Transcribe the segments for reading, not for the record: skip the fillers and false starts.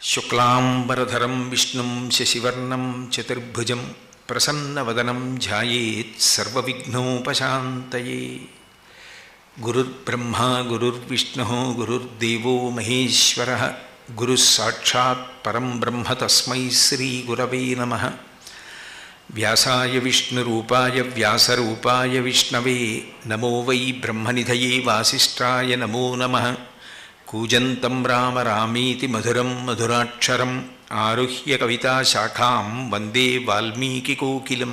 శుక్లాంబరధరం విష్ణుం శశివర్ణం చతుర్భుజం ప్రసన్నవదనం ధ్యాయేత్ సర్వవిఘ్నోపశాంతయే. గురుర్బ్రహ్మా గురుర్విష్ణుః గురుర్దేవో మహేశ్వరః గురుః సాక్షాత్ పరం బ్రహ్మ తస్మై శ్రీగురవే నమః. వ్యాసాయ విష్ణురూపాయ వ్యాసరూపాయ విష్ణవే నమో వై బ్రహ్మనిధయే వాసిష్ఠాయ నమో నమః. కూజంతం రామ రామీతి మధురం మధురాక్షరం ఆరుహ్య కవితాశాఖాం వందే వాల్మీకికోకిలం.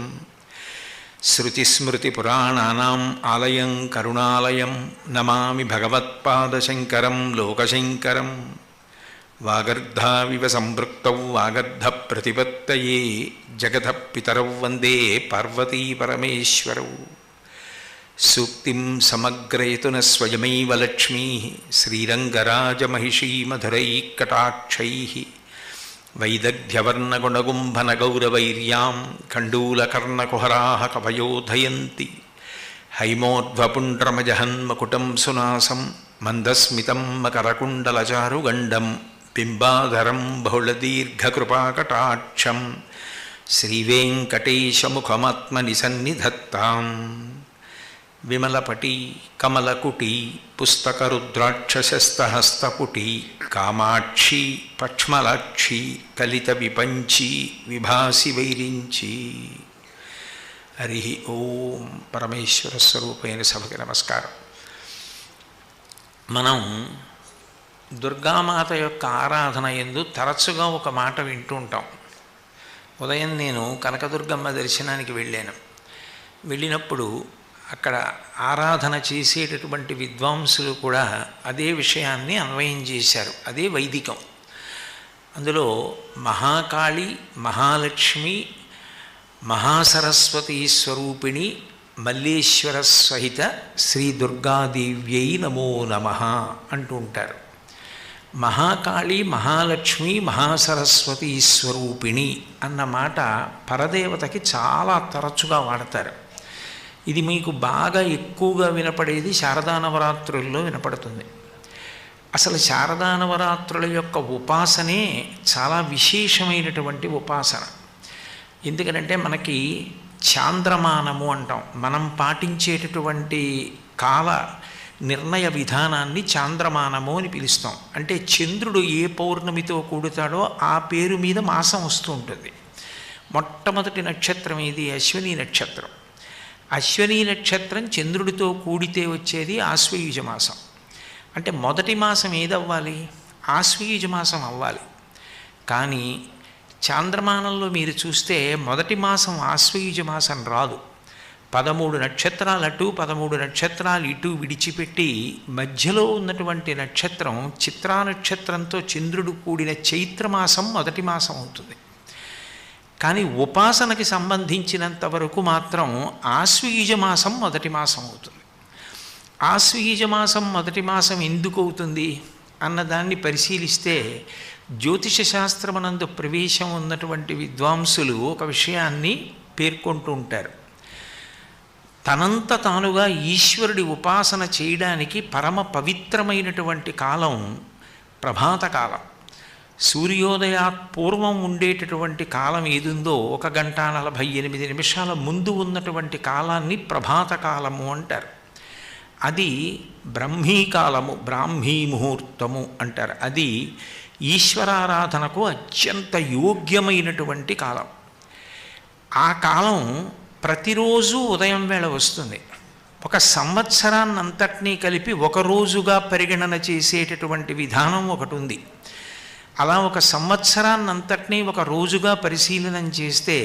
శృతిస్మృతిపురాణానాం ఆలయం కరుణాలయం నమామి భగవత్పాదశంకరం లోకశంకరం. వాగర్ధావివ సంపృక్తౌ వాగర్ధప్రతిపత్తయే జగతః పితరౌ వందే పార్వతీ పరమేశ్వరౌ. సూక్తిం సమగ్రయతున స్వయమైవ లక్ష్మీ శ్రీరంగరాజమహిషీమధురైఃకటాక్షైః. వైదగ్ధ్యవర్ణగుణగుంభనగౌరవైర్యాం ఖండూలకర్ణకుహరాः కవయోధయంతి. హైమోర్ధ్వపుండ్రమజహన్మకుటం సునాసం మందస్మితం మకరకుండలచారుగండం బింబాధరం బహుళదీర్ఘకృపాకటాక్షం. శ్రీవేంకటేశముఖమాత్మనిసన్నిధత్తాం. విమలపటి కమలకుటి పుస్తకరుద్రాక్షసస్తహస్తపుటి కామాక్షి పక్ష్మలాక్షి కలిత విపంచి విభాసి వైరించి. హరి ఓం. పరమేశ్వర స్వరూపైన సభకి నమస్కారం. మనం దుర్గామాత యొక్క ఆరాధన యందు తరచుగా ఒక మాట వింటూ ఉంటాం. ఉదయం నేను కనకదుర్గమ్మ దర్శనానికి వెళ్ళినప్పుడు అక్కడ ఆరాధన చేసేటటువంటి విద్వాంసులు కూడా అదే విషయాన్ని అన్వయం చేశారు. అదే వైదికం. అందులో మహాకాళి, మహాలక్ష్మి, మహాసరస్వతీ స్వరూపిణి మల్లేశ్వర సహిత శ్రీ దుర్గాదేవ్యై నమో నమః అంటూ ఉంటారు. మహాకాళి, మహాలక్ష్మి, మహాసరస్వతీ స్వరూపిణి అన్న మాట పరదేవతకి చాలా తరచుగా వాడతారు. ఇది మీకు బాగా ఎక్కువగా వినపడేది శారదా నవరాత్రుల్లో వినపడుతుంది. అసలు శారదా నవరాత్రుల యొక్క ఉపాసనే చాలా విశేషమైనటువంటి ఉపాసన. ఎందుకనంటే మనకి చాంద్రమానము అంటాం. మనం పాటించేటటువంటి కాల నిర్ణయ విధానాన్ని చాంద్రమానము అని పిలుస్తాం. అంటే చంద్రుడు ఏ పౌర్ణమితో కూడుతాడో ఆ పేరు మీద మాసం వస్తూ ఉంటుంది. మొట్టమొదటి నక్షత్రం ఇది అశ్విని నక్షత్రం. అశ్విని నక్షత్రం చంద్రుడితో కూడితే వచ్చేది ఆశ్వయుజ మాసం. అంటే మొదటి మాసం ఏదవ్వాలి? ఆశ్వయుజ మాసం అవ్వాలి. కానీ చాంద్రమానంలో మీరు చూస్తే మొదటి మాసం ఆశ్వయుజ మాసం రాదు. 13 నక్షత్రాలు అటు 13 నక్షత్రాలు ఇటు విడిచిపెట్టి మధ్యలో ఉన్నటువంటి నక్షత్రం చిత్రా నక్షత్రంతో చంద్రుడు కూడిన చైత్రమాసం మొదటి మాసం అవుతుంది. కానీ ఉపాసనకి సంబంధించినంత వరకు మాత్రం ఆశ్వయుజ మాసం మొదటి మాసం అవుతుంది. ఆశ్వయుజ మాసం మొదటి మాసం ఎందుకు అవుతుంది అన్నదాన్ని పరిశీలిస్తే జ్యోతిష శాస్త్రమునందు ప్రవేశం ఉన్నటువంటి విద్వాంసులు ఒక విషయాన్ని పేర్కొంటూ ఉంటారు. తనంత తానుగా ఈశ్వరుడి ఉపాసన చేయడానికి పరమ పవిత్రమైనటువంటి కాలం ప్రభాత కాలం. సూర్యోదయాత్ పూర్వం ఉండేటటువంటి కాలం ఏదుందో 1 గంట 48 నిమిషాల ముందు ఉన్నటువంటి కాలాన్ని ప్రభాత కాలము అంటారు. అది బ్రహ్మీకాలము, బ్రాహ్మీ ముహూర్తము అంటారు. అది ఈశ్వరారాధనకు అత్యంత యోగ్యమైనటువంటి కాలం. ఆ కాలం ప్రతిరోజు ఉదయం వేళ వస్తుంది. ఒక సంవత్సరాన్నంతటినీ కలిపి ఒక రోజుగా పరిగణన చేసేటటువంటి విధానం ఒకటి ఉంది. అలా ఒక సంవత్సరాన్నంతటినీ ఒక రోజుగా పరిశీలనం చేస్తే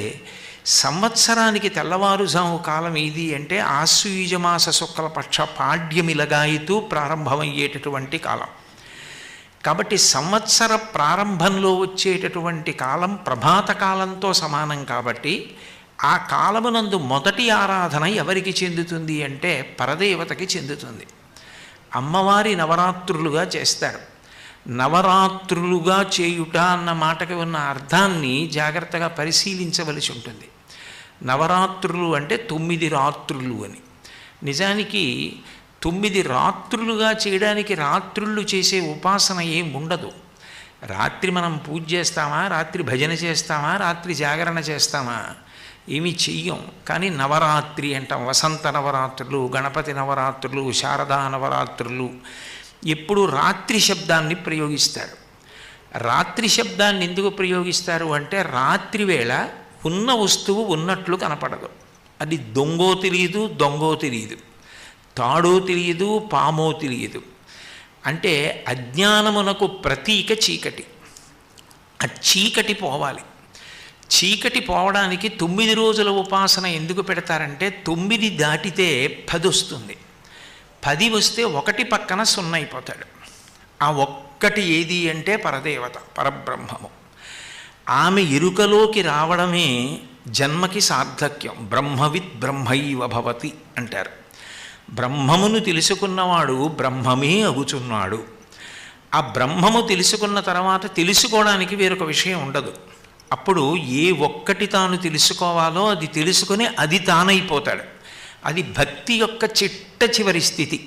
సంవత్సరానికి తెల్లవారుజాము కాలం ఏది అంటే ఆశ్వయుజమాస శుక్లపక్ష పాడ్యమిలగాయితూ ప్రారంభమయ్యేటటువంటి కాలం. కాబట్టి సంవత్సర ప్రారంభంలో వచ్చేటటువంటి కాలం ప్రభాత కాలంతో సమానం. కాబట్టి ఆ కాలమునందు మొదటి ఆరాధన ఎవరికి చెందుతుంది అంటే పరదేవతకి చెందుతుంది. అమ్మవారి నవరాత్రులుగా చేస్తారు. నవరాత్రులుగా చేయుట అన్న మాటకి ఉన్న అర్థాన్ని జాగ్రత్తగా పరిశీలించవలసి ఉంటుంది. నవరాత్రులు అంటే 9 రాత్రులు అని. నిజానికి 9 రాత్రులుగా చేయడానికి రాత్రుళ్ళు చేసే ఉపాసన ఏం ఉండదు. రాత్రి మనం పూజ చేస్తామా, రాత్రి భజన చేస్తామా, రాత్రి జాగరణ చేస్తామా? ఏమీ చెయ్యం. కానీ నవరాత్రి అంటాం. వసంత నవరాత్రులు, గణపతి నవరాత్రులు, శారదా నవరాత్రులు ఎప్పుడు రాత్రి శబ్దాన్ని ప్రయోగిస్తారు. రాత్రి శబ్దాన్ని ఎందుకు ప్రయోగిస్తారు అంటే రాత్రి వేళ ఉన్న వస్తువు ఉన్నట్లు కనపడదు. అది దొంగో తెలియదు, దొంగో తెలియదు, తాడో తెలియదు, పామో తెలియదు. అంటే అజ్ఞానమునకు ప్రతీక చీకటి. ఆ చీకటి పోవాలి. చీకటి పోవడానికి 9 రోజుల ఉపాసన ఎందుకు పెడతారంటే 9 దాటితే 10 వస్తుంది. 10 వస్తే 1 పక్కన 0 అయిపోతాడు. ఆ ఒక్కటి ఏది అంటే పరదేవత, పరబ్రహ్మము. ఆమె ఎరుకలోకి రావడమే జన్మకి సార్థక్యం. బ్రహ్మవిత్ బ్రహ్మైవ భవతి అంటారు. బ్రహ్మమును తెలుసుకున్నవాడు బ్రహ్మమే అగుచున్నాడు. ఆ బ్రహ్మము తెలుసుకున్న తర్వాత తెలుసుకోవడానికి వేరొక విషయం ఉండదు. అప్పుడు ఏ ఒక్కటి తాను తెలుసుకోవాలో అది తెలుసుకొని అది తానైపోతాడు. అది భక్తి యొక్క చిట్ట చివరి స్థితి.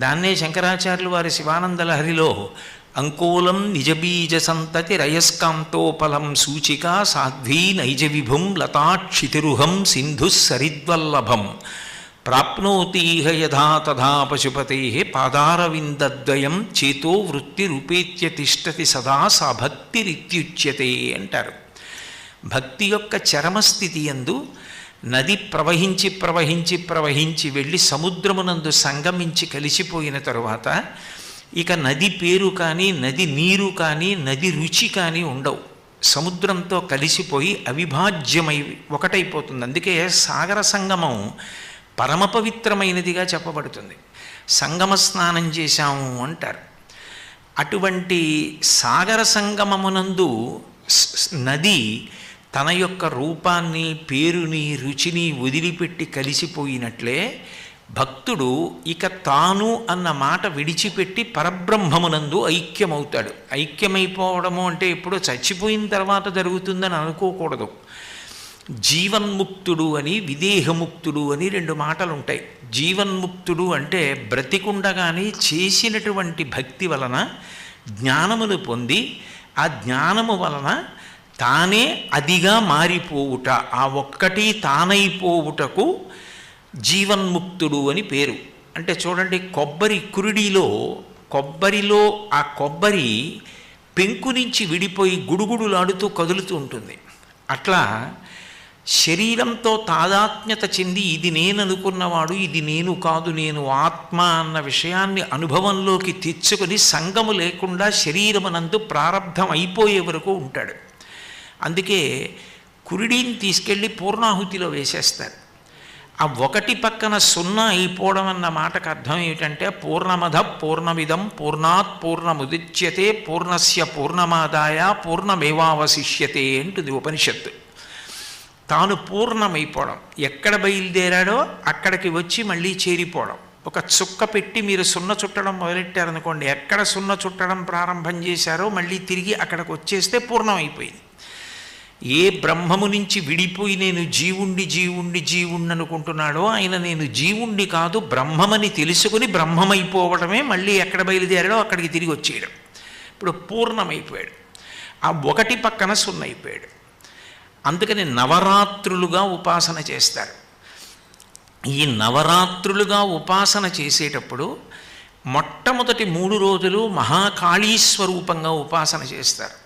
దాన్నే శంకరాచార్యులు వారి శివానంద లహరిలో అంకోలం నిజబీజ సంతతి రయస్కాంతోపలం సూచిక సాధ్వీ నైజ విభుం లతాక్షితిరుహం సింధు సరిద్వల్లభం ప్రాప్నోతీహ యథా తథా పశుపతే పాదారవిందద్వయం చేతో వృత్తిరుపేత్య తిష్టతి సదా సా భక్తిరిత్యుచ్యతే అంటారు. భక్తి యొక్క చరమస్థితి యందు నది ప్రవహించి ప్రవహించి ప్రవహించి వెళ్ళి సముద్రమునందు సంగమించి కలిసిపోయిన తరువాత ఇక నది పేరు కానీ, నది నీరు కానీ, నది రుచి కానీ ఉండవు. సముద్రంతో కలిసిపోయి అవిభాజ్యమై ఒకటైపోతుంది. అందుకే సాగర సంగమం పరమ పవిత్రమైనదిగా చెప్పబడుతుంది. సంగమ స్నానం చేశాము అంటారు. అటువంటి సాగర సంగమమునందు నది తన యొక్క రూపాన్ని, పేరుని, రుచిని వదిలిపెట్టి కలిసిపోయినట్లే భక్తుడు ఇక తాను అన్న మాట విడిచిపెట్టి పరబ్రహ్మమునందు ఐక్యమవుతాడు. ఐక్యమైపోవడము అంటే ఎప్పుడో చచ్చిపోయిన తర్వాత జరుగుతుందని అనుకోకూడదు. జీవన్ముక్తుడు అని, విదేహముక్తుడు అని 2 మాటలు ఉంటాయి. జీవన్ముక్తుడు అంటే బ్రతికుండగానే చేసినటువంటి భక్తి వలన జ్ఞానమును పొంది ఆ జ్ఞానము వలన తానే అదిగా మారిపోవుట, ఆ ఒక్కటి తానైపోవుటకు జీవన్ముక్తుడు అని పేరు. అంటే చూడండి, కొబ్బరిలో ఆ కొబ్బరి పెంకు నుంచి విడిపోయి గుడుగుడులాడుతూ కదులుతూ ఉంటుంది. అట్లా శరీరంతో తాదాత్మ్యత చెంది ఇది నేను అనుకున్నవాడు ఇది నేను కాదు, నేను ఆత్మ అన్న విషయాన్ని అనుభవంలోకి తెచ్చుకొని సంగము లేకుండా శరీరమునందు ప్రారంధం అయిపోయే వరకు ఉంటాడు. అందుకే కురిడిని తీసుకెళ్ళి పూర్ణాహుతిలో వేసేస్తారు. ఆ 1 పక్కన 0 అయిపోవడం అన్న మాటకు అర్థం ఏమిటంటే పూర్ణమద పూర్ణమిదం పూర్ణాత్ పూర్ణముదిచ్యతే పూర్ణస్య పూర్ణమాదాయ పూర్ణమేవావశిష్యతే అంటుంది ఉపనిషత్తు. తాను పూర్ణమైపోవడం, ఎక్కడ బయలుదేరాడో అక్కడికి వచ్చి మళ్ళీ చేరిపోవడం. ఒక చుక్క పెట్టి మీరు 0 చుట్టడం మొదలెట్టారనుకోండి, ఎక్కడ 0 చుట్టడం ప్రారంభం చేశారో మళ్ళీ తిరిగి అక్కడికి వచ్చేస్తే పూర్ణమైపోయింది. ఏ బ్రహ్మము నుంచి విడిపోయి నేను జీవుండి అనుకుంటున్నాడో ఆయన నేను జీవుండి కాదు బ్రహ్మమని తెలుసుకుని బ్రహ్మమైపోవడమే మళ్ళీ ఎక్కడ బయలుదేరాడో అక్కడికి తిరిగి వచ్చేయడం. ఇప్పుడు పూర్ణమైపోయాడు. ఆ 1 పక్కన 0 అయిపోయాడు. అందుకని నవరాత్రులుగా ఉపాసన చేస్తారు. ఈ నవరాత్రులుగా ఉపాసన చేసేటప్పుడు మొట్టమొదటి 3 రోజులు మహాకాళీ స్వరూపంగా ఉపాసన చేస్తారు.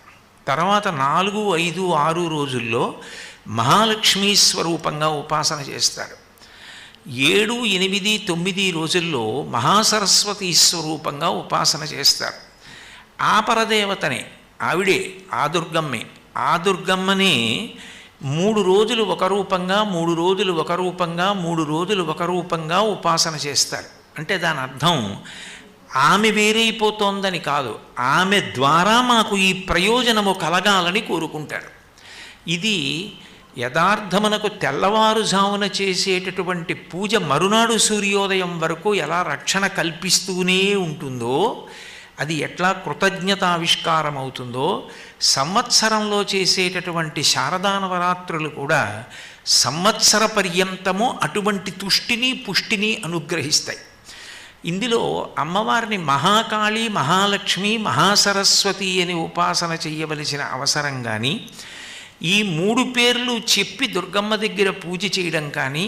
తర్వాత 4, 5, 6 రోజుల్లో మహాలక్ష్మీ స్వరూపంగా ఉపాసన చేస్తారు. 7, 8, 9 రోజుల్లో మహాసరస్వతి స్వరూపంగా ఉపాసన చేస్తారు. ఆ పరదేవతనే, ఆవిడే ఆ దుర్గమ్మే. ఆ దుర్గమ్మనే 3 రోజులు ఒక రూపంగా, 3 రోజులు ఒక రూపంగా, 3 రోజులు ఒక రూపంగా ఉపాసన చేస్తారు. అంటే దాని అర్థం ఆమె వేరైపోతోందని కాదు, ఆమె ద్వారా మాకు ఈ ప్రయోజనము కలగాలని కోరుకుంటాడు. ఇది యథార్థమునకు తెల్లవారుజామున చేసేటటువంటి పూజ మరునాడు సూర్యోదయం వరకు ఎలా రక్షణ కల్పిస్తూనే ఉంటుందో, అది ఎట్లా కృతజ్ఞతావిష్కారం అవుతుందో, సంవత్సరంలో చేసేటటువంటి శారదా నవరాత్రులు కూడా సంవత్సర పర్యంతము అటువంటి తుష్టిని పుష్టిని అనుగ్రహిస్తాయి. ఇందులో అమ్మవారిని మహాకాళి, మహాలక్ష్మి, మహాసరస్వతి అని ఉపాసన చేయవలసిన అవసరం కానీ, ఈ 3 పేర్లు చెప్పి దుర్గమ్మ దగ్గర పూజ చేయడం కానీ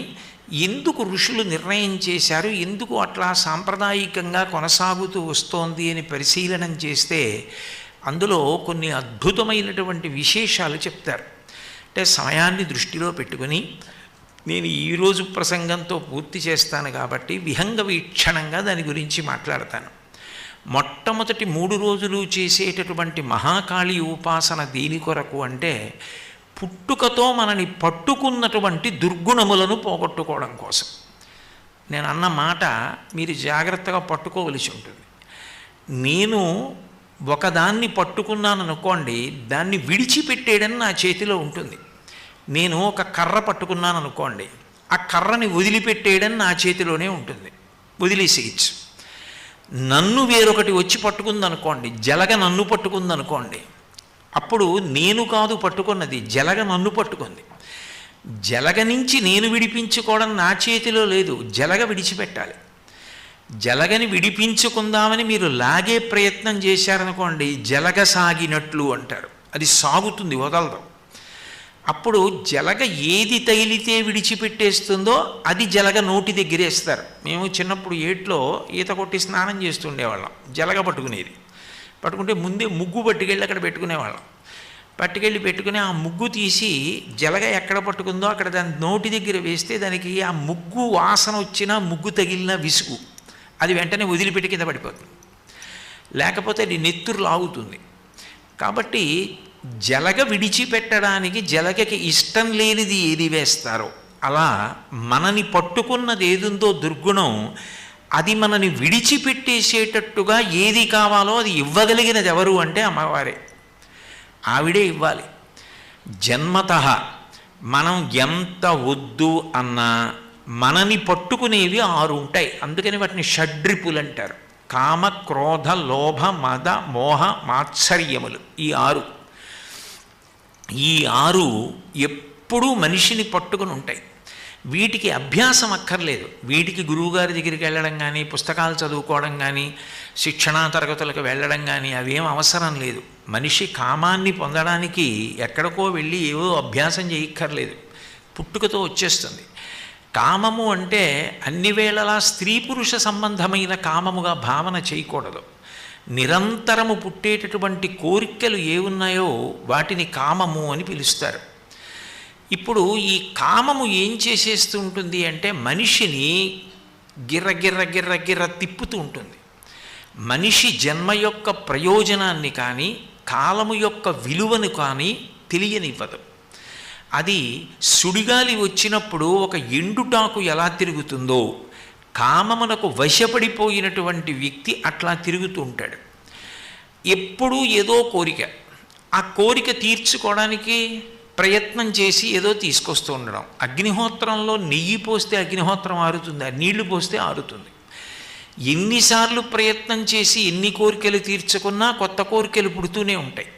ఎందుకు ఋషులు నిర్ణయం చేశారు, ఎందుకు అట్లా సాంప్రదాయికంగా కొనసాగుతూ వస్తోంది అని పరిశీలనం చేస్తే అందులో కొన్ని అద్భుతమైనటువంటి విశేషాలు చెప్తారు. అంటే సమయాన్ని దృష్టిలో పెట్టుకుని నేను ఈరోజు ప్రసంగంతో పూర్తి చేస్తాను కాబట్టి విహంగ వీక్షణంగా దాని గురించి మాట్లాడతాను. మొట్టమొదటి 3 రోజులు చేసేటటువంటి మహాకాళి ఉపాసన దేని కొరకు అంటే పుట్టుకతో మనని పట్టుకున్నటువంటి దుర్గుణములను పోగొట్టుకోవడం కోసం. నేను అన్న మాట మీరు జాగ్రత్తగా పట్టుకోవలసి ఉంటుంది. నేను ఒకదాన్ని పట్టుకున్నాను అనుకోండి, దాన్ని విడిచిపెట్టేయడం నా చేతిలో ఉంటుంది. నేను ఒక కర్ర పట్టుకున్నాను అనుకోండి, ఆ కర్రని వదిలిపెట్టేయడం నా చేతిలోనే ఉంటుంది, వదిలేసేయచ్చు. నన్ను వేరొకటి వచ్చి పట్టుకుందనుకోండి, జలగ నన్ను పట్టుకుందనుకోండి, అప్పుడు నేను కాదు పట్టుకున్నది, జలగ నన్ను పట్టుకుంది. జలగ నుంచి నేను విడిపించుకోవడం నా చేతిలో లేదు, జలగ విడిచిపెట్టాలి. జలగని విడిపించుకుందామని మీరు లాగే ప్రయత్నం చేశారనుకోండి, జలగ సాగినట్లు అంటారు, అది సాగుతుంది, వదలదు. అప్పుడు జలగ ఏది తగిలితే విడిచిపెట్టేస్తుందో అది జలగ నోటి దగ్గరేస్తారు. మేము చిన్నప్పుడు ఏట్లో ఈత కొట్టి స్నానం చేస్తుండేవాళ్ళం, జలగ పట్టుకునేది. పట్టుకుంటే ముందే ముగ్గు పట్టుకెళ్ళి అక్కడ పెట్టుకునేవాళ్ళం. పెట్టుకుని ఆ ముగ్గు తీసి జలగ ఎక్కడ పట్టుకుందో అక్కడ దాని నోటి దగ్గర వేస్తే దానికి ఆ ముగ్గు వాసన వచ్చినా, ముగ్గు తగిలినా విసుగు, అది వెంటనే వదిలిపెట్టి కింద పడిపోతుంది, లేకపోతే అది నెత్తురు లాగుతుంది. కాబట్టి జలగ విడిచిపెట్టడానికి జలగకి ఇష్టం లేనిది ఏది వేస్తారో, అలా మనని పట్టుకున్నది ఏదుందో దుర్గుణం, అది మనని విడిచిపెట్టేసేటట్టుగా ఏది కావాలో అది ఇవ్వగలిగినది ఎవరు అంటే అమ్మవారే. ఆవిడే ఇవ్వాలి. జన్మతః మనం ఎంత వద్దు అన్నా మనని పట్టుకునేవి 6 ఉంటాయి. అందుకని వాటిని షడ్రిపులు అంటారు. కామ, క్రోధ, లోభ, మద, మోహ, మాత్సర్యములు, ఈ 6. ఈ 6 ఎప్పుడూ మనిషిని పట్టుకుని ఉంటాయి. వీటికి అభ్యాసం అక్కర్లేదు. వీటికి గురువుగారి దగ్గరికి వెళ్ళడం కానీ, పుస్తకాలు చదువుకోవడం కానీ, శిక్షణా తరగతులకు వెళ్ళడం కానీ అవేం అవసరం లేదు. మనిషి కామాన్ని పొందడానికి ఎక్కడికో వెళ్ళి ఏవో అభ్యాసం చేయక్కర్లేదు, పుట్టుకతో వచ్చేస్తుంది. కామము అంటే అన్ని వేళలా స్త్రీ పురుష సంబంధమైన కామముగా భావన చేయకూడదు. నిరంతరము పుట్టేటటువంటి కోరికలు ఏ ఉన్నాయో వాటిని కామము అని పిలుస్తారు. ఇప్పుడు ఈ కామము ఏం చేసేస్తూ ఉంటుంది అంటే మనిషిని గిర్ర గిర్ర గిర్ర గిర్ర తిప్పుతూ ఉంటుంది. మనిషి జన్మ యొక్క ప్రయోజనాన్ని కానీ, కాలము యొక్క విలువను కానీ తెలియనివ్వదు. అది సుడిగాలి వచ్చినప్పుడు ఒక ఎండుటాకు ఎలా తిరుగుతుందో, కామమునకు వశపడిపోయినటువంటి వ్యక్తి అట్లా తిరుగుతూ ఉంటాడు. ఎప్పుడూ ఏదో కోరిక, ఆ కోరిక తీర్చుకోవడానికి ప్రయత్నం చేసి ఏదో తీసుకొస్తూ ఉండడం. అగ్నిహోత్రంలో నెయ్యి పోస్తే అగ్నిహోత్రం ఆరుతుంది, నీళ్లు పోస్తే ఆరుతుంది. ఎన్నిసార్లు ప్రయత్నం చేసి ఎన్ని కోరికలు తీర్చుకున్నా కొత్త కోరికలు పుడుతూనే ఉంటాయి.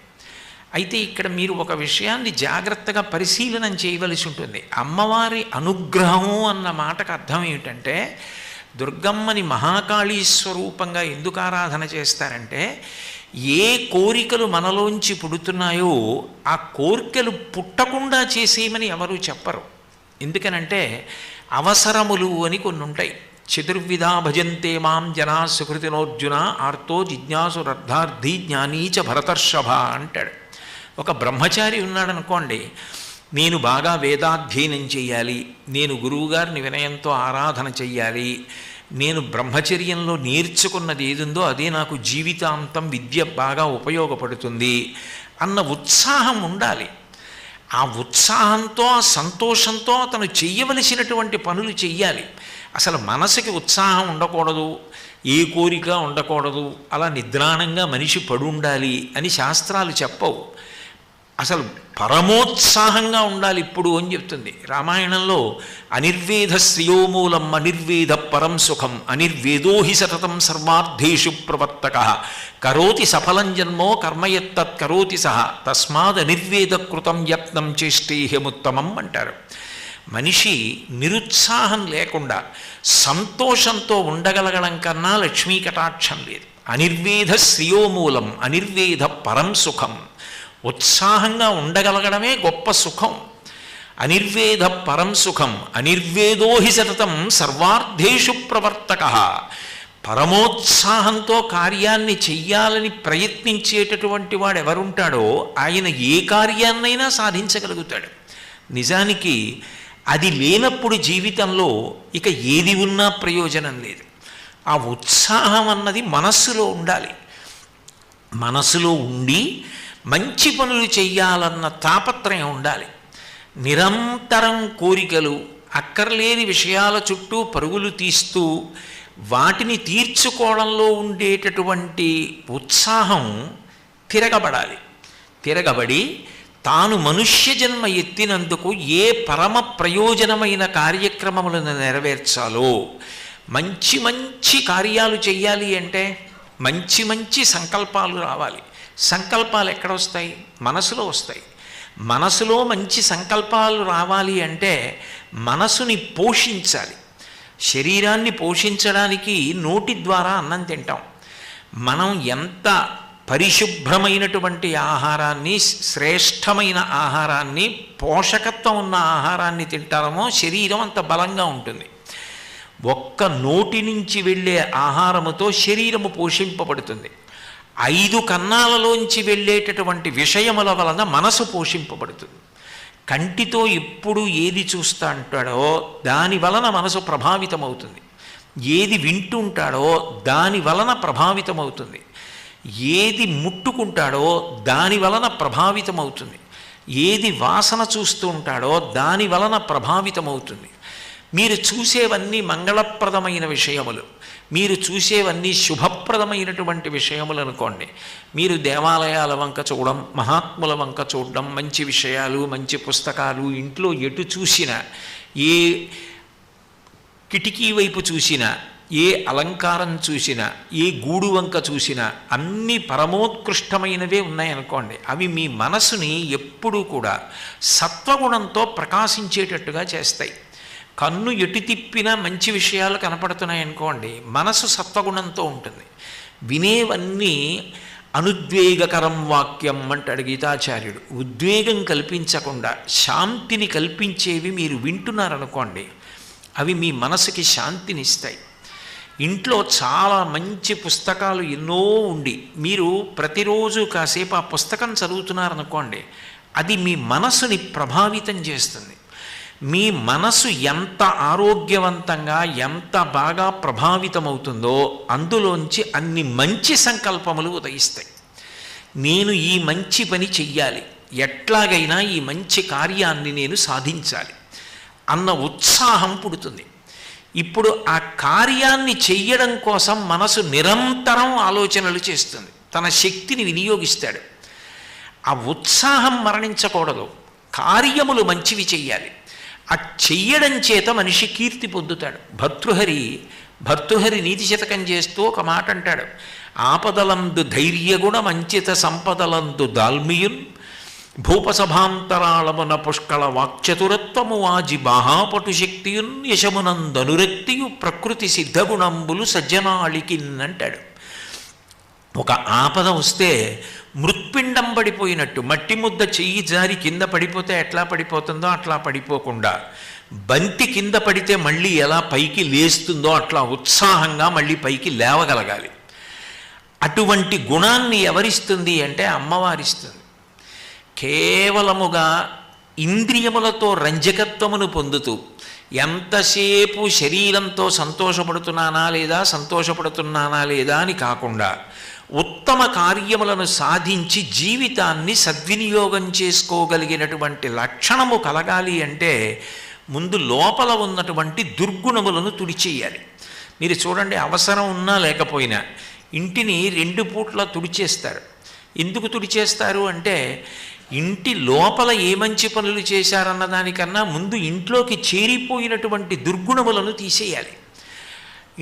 అయితే ఇక్కడ మీరు ఒక విషయాన్ని జాగ్రత్తగా పరిశీలనం చేయవలసి ఉంటుంది. అమ్మవారి అనుగ్రహము అన్న మాటకు అర్థం ఏమిటంటే, దుర్గమ్మని మహాకాళీ స్వరూపంగా ఎందుకు ఆరాధన చేస్తారంటే, ఏ కోరికలు మనలోంచి పుడుతున్నాయో ఆ కోరికలు పుట్టకుండా చేసేయమని ఎవరూ చెప్పరు. ఎందుకనంటే అవసరములు అని కొన్ని ఉంటాయి. చతుర్విధా భజంతే మాం జనా సుకృతినోర్జున ఆర్తో జిజ్ఞాసురర్థార్థి జ్ఞానీచ భరతర్షభ అంటాడు. ఒక బ్రహ్మచారి ఉన్నాడనుకోండి, నేను బాగా వేదాధ్యయనం చెయ్యాలి, నేను గురువుగారిని వినయంతో ఆరాధన చెయ్యాలి, నేను బ్రహ్మచర్యంలో నేర్చుకున్నది ఏదుందో అదే నాకు జీవితాంతం విద్య బాగా ఉపయోగపడుతుంది అన్న ఉత్సాహం ఉండాలి. ఆ ఉత్సాహంతో, ఆ సంతోషంతో అతను చెయ్యవలసినటువంటి పనులు చెయ్యాలి. అసలు మనసుకి ఉత్సాహం ఉండకూడదు, ఏ కోరిక ఉండకూడదు, అలా నిద్రాణంగా మనిషి పడుండాలి అని శాస్త్రాలు చెప్పవు. అసలు పరమోత్సాహంగా ఉండాలి ఇప్పుడు అని చెప్తుంది రామాయణంలో. అనిర్వేద శ్రియోమూలం అనిర్వేద పరం సుఖం అనిర్వేదో హి సతతం సర్వార్థేషు ప్రవర్తక కరోతి సఫలం జన్మో కర్మయత్తత్ కరోతి సహ తస్మాద్ అనిర్వేద కృతం యత్నం చేష్టేహ్యముత్తమం అంటారు. మనిషి నిరుత్సాహం లేకుండా సంతోషంతో ఉండగలగడం కన్నా లక్ష్మీ కటాక్షం లేదు. అనిర్వేద శ్రియోమూలం, అనిర్వేద పరం సుఖం. ఉత్సాహంగా ఉండగలగడమే గొప్ప సుఖం. అనిర్వేద పరం సుఖం, అనిర్వేదో హి సతతం సర్వార్థేషు ప్రవర్తక. పరమోత్సాహంతో కార్యాన్ని చెయ్యాలని ప్రయత్నించేటటువంటి వాడు ఎవరుంటాడో ఆయన ఏ కార్యాన్నైనా సాధించగలుగుతాడు. నిజానికి అది లేనప్పుడు జీవితంలో ఇక ఏది ఉన్నా ప్రయోజనం లేదు. ఆ ఉత్సాహం అన్నది మనస్సులో ఉండాలి. మనసులో ఉండి మంచి పనులు చెయ్యాలన్న తాపత్రయం ఉండాలి. నిరంతరం కోరికలు, అక్కర్లేని విషయాల చుట్టూ పరుగులు తీస్తూ వాటిని తీర్చుకోవడంలో ఉండేటటువంటి ఉత్సాహం తిరగబడాలి. తిరగబడి తాను మనుష్య జన్మ ఎత్తినందుకు ఏ పరమ ప్రయోజనమైన కార్యక్రమములను నెరవేర్చాలో, మంచి మంచి కార్యాలు చెయ్యాలి అంటే మంచి మంచి సంకల్పాలు రావాలి. సంకల్పాలు ఎక్కడ వస్తాయి? మనసులో వస్తాయి. మనసులో మంచి సంకల్పాలు రావాలి అంటే మనసుని పోషించాలి. శరీరాన్ని పోషించడానికి నోటి ద్వారా అన్నం తింటాం. మనం ఎంత పరిశుభ్రమైనటువంటి ఆహారాన్ని, శ్రేష్టమైన ఆహారాన్ని, పోషకత్వం ఉన్న ఆహారాన్ని తింటామో శరీరం అంత బలంగా ఉంటుంది. ఒక్క నోటి నుంచి వెళ్ళే ఆహారముతో శరీరము పోషింపబడుతుంది. 5 కన్నాలలోంచి వెళ్ళేటటువంటి విషయముల వలన మనసు పోషింపబడుతుంది. కంటితో ఎప్పుడు ఏది చూస్తా అంటాడో దాని వలన మనసు ప్రభావితమవుతుంది. ఏది వింటుంటాడో దాని వలన ప్రభావితమవుతుంది. ఏది ముట్టుకుంటాడో దాని వలన ప్రభావితమవుతుంది. ఏది వాసన చూస్తూ ఉంటాడో దాని వలన ప్రభావితమవుతుంది. మీరు చూసేవన్నీ మంగళప్రదమైన విషయములు, మీరు చూసేవన్నీ శుభప్రదమైనటువంటి విషయములు అనుకోండి. మీరు దేవాలయాల వంక చూడడం, మహాత్ముల వంక చూడడం, మంచి విషయాలు, మంచి పుస్తకాలు, ఇంట్లో ఎటు చూసినా, ఏ కిటికీ వైపు చూసినా, ఏ అలంకారం చూసినా, ఏ గూడు వంక చూసినా అన్నీ పరమోత్కృష్టమైనవే ఉన్నాయనుకోండి. అవి మీ మనసుని ఎప్పుడూ కూడా సత్వగుణంతో ప్రకాశించేటట్టుగా చేస్తాయి. కన్ను ఎటు తిప్పినా మంచి విషయాలు కనపడుతున్నాయి అనుకోండి, మనసు సత్వగుణంతో ఉంటుంది. వినేవన్నీ అనుద్వేగకరం వాక్యం అంటాడు గీతాచార్యుడు. ఉద్వేగం కల్పించకుండా శాంతిని కల్పించేవి మీరు వింటున్నారనుకోండి, అవి మీ మనసుకి శాంతినిస్తాయి. ఇంట్లో చాలా మంచి పుస్తకాలు ఎన్నో ఉండి మీరు ప్రతిరోజు కాసేపు ఆ పుస్తకం చదువుతున్నారనుకోండి, అది మీ మనసుని ప్రభావితం చేస్తుంది. మీ మనసు ఎంత ఆరోగ్యవంతంగా, ఎంత బాగా ప్రభావితమవుతుందో అందులోంచి అన్ని మంచి సంకల్పములు ఉదయిస్తాయి. నేను ఈ మంచి పని చెయ్యాలి, ఎట్లాగైనా ఈ మంచి కార్యాన్ని నేను సాధించాలి అన్న ఉత్సాహం పుడుతుంది. ఇప్పుడు ఆ కార్యాన్ని చెయ్యడం కోసం మనసు నిరంతరం ఆలోచనలు చేస్తుంది, తన శక్తిని వినియోగిస్తాడు. ఆ ఉత్సాహం మరణించకూడదు. కార్యములు మంచివి చెయ్యాలి. ఆ చెయ్యడం చేత మనిషి కీర్తి పొందుతాడు. భర్తృహరి నీతి శతకం చేస్తూ ఒక మాట అంటాడు: ఆపదలందు ధైర్యగుణ మంచిత సంపదలందు దాల్మియున్ భూపసభాంతరాళమున పుష్కళ వాక్చతురత్వము వాజి బాహాపటు శక్తియున్ యశమునందనురక్తియు ప్రకృతి సిద్ధగుణంబులు సజ్జనాళికిన్ అంటాడు. ఒక ఆపద వస్తే మృత్పిండం పడిపోయినట్టు, మట్టి ముద్ద చెయ్యి జారి కింద పడిపోతే ఎట్లా పడిపోతుందో అట్లా పడిపోకుండా, బంతి కింద పడితే మళ్ళీ ఎలా పైకి లేస్తుందో అట్లా ఉత్సాహంగా మళ్ళీ పైకి లేవగలగాలి. అటువంటి గుణాన్ని ఎవరిస్తుంది అంటే అమ్మవారిస్తుంది. కేవలముగా ఇంద్రియములతో రంజకత్వమును పొందుతూ ఎంతసేపు శరీరంతో సంతోషపడుతున్నానా లేదా అని కాకుండా ఉత్తమ కార్యములను సాధించి జీవితాన్ని సద్వినియోగం చేసుకోగలిగినటువంటి లక్షణము కలగాలి అంటే ముందు లోపల ఉన్నటువంటి దుర్గుణములను తుడిచేయాలి. మీరు చూడండి, అవసరం ఉన్నా లేకపోయినా ఇంటిని 2 పూట్ల తుడిచేస్తారు. ఎందుకు తుడిచేస్తారు అంటే ఇంటి లోపల ఏ మంచి పనులు చేశారన్న దానికన్నా ముందు ఇంట్లోకి చేరిపోయినటువంటి దుర్గుణములను తీసేయాలి.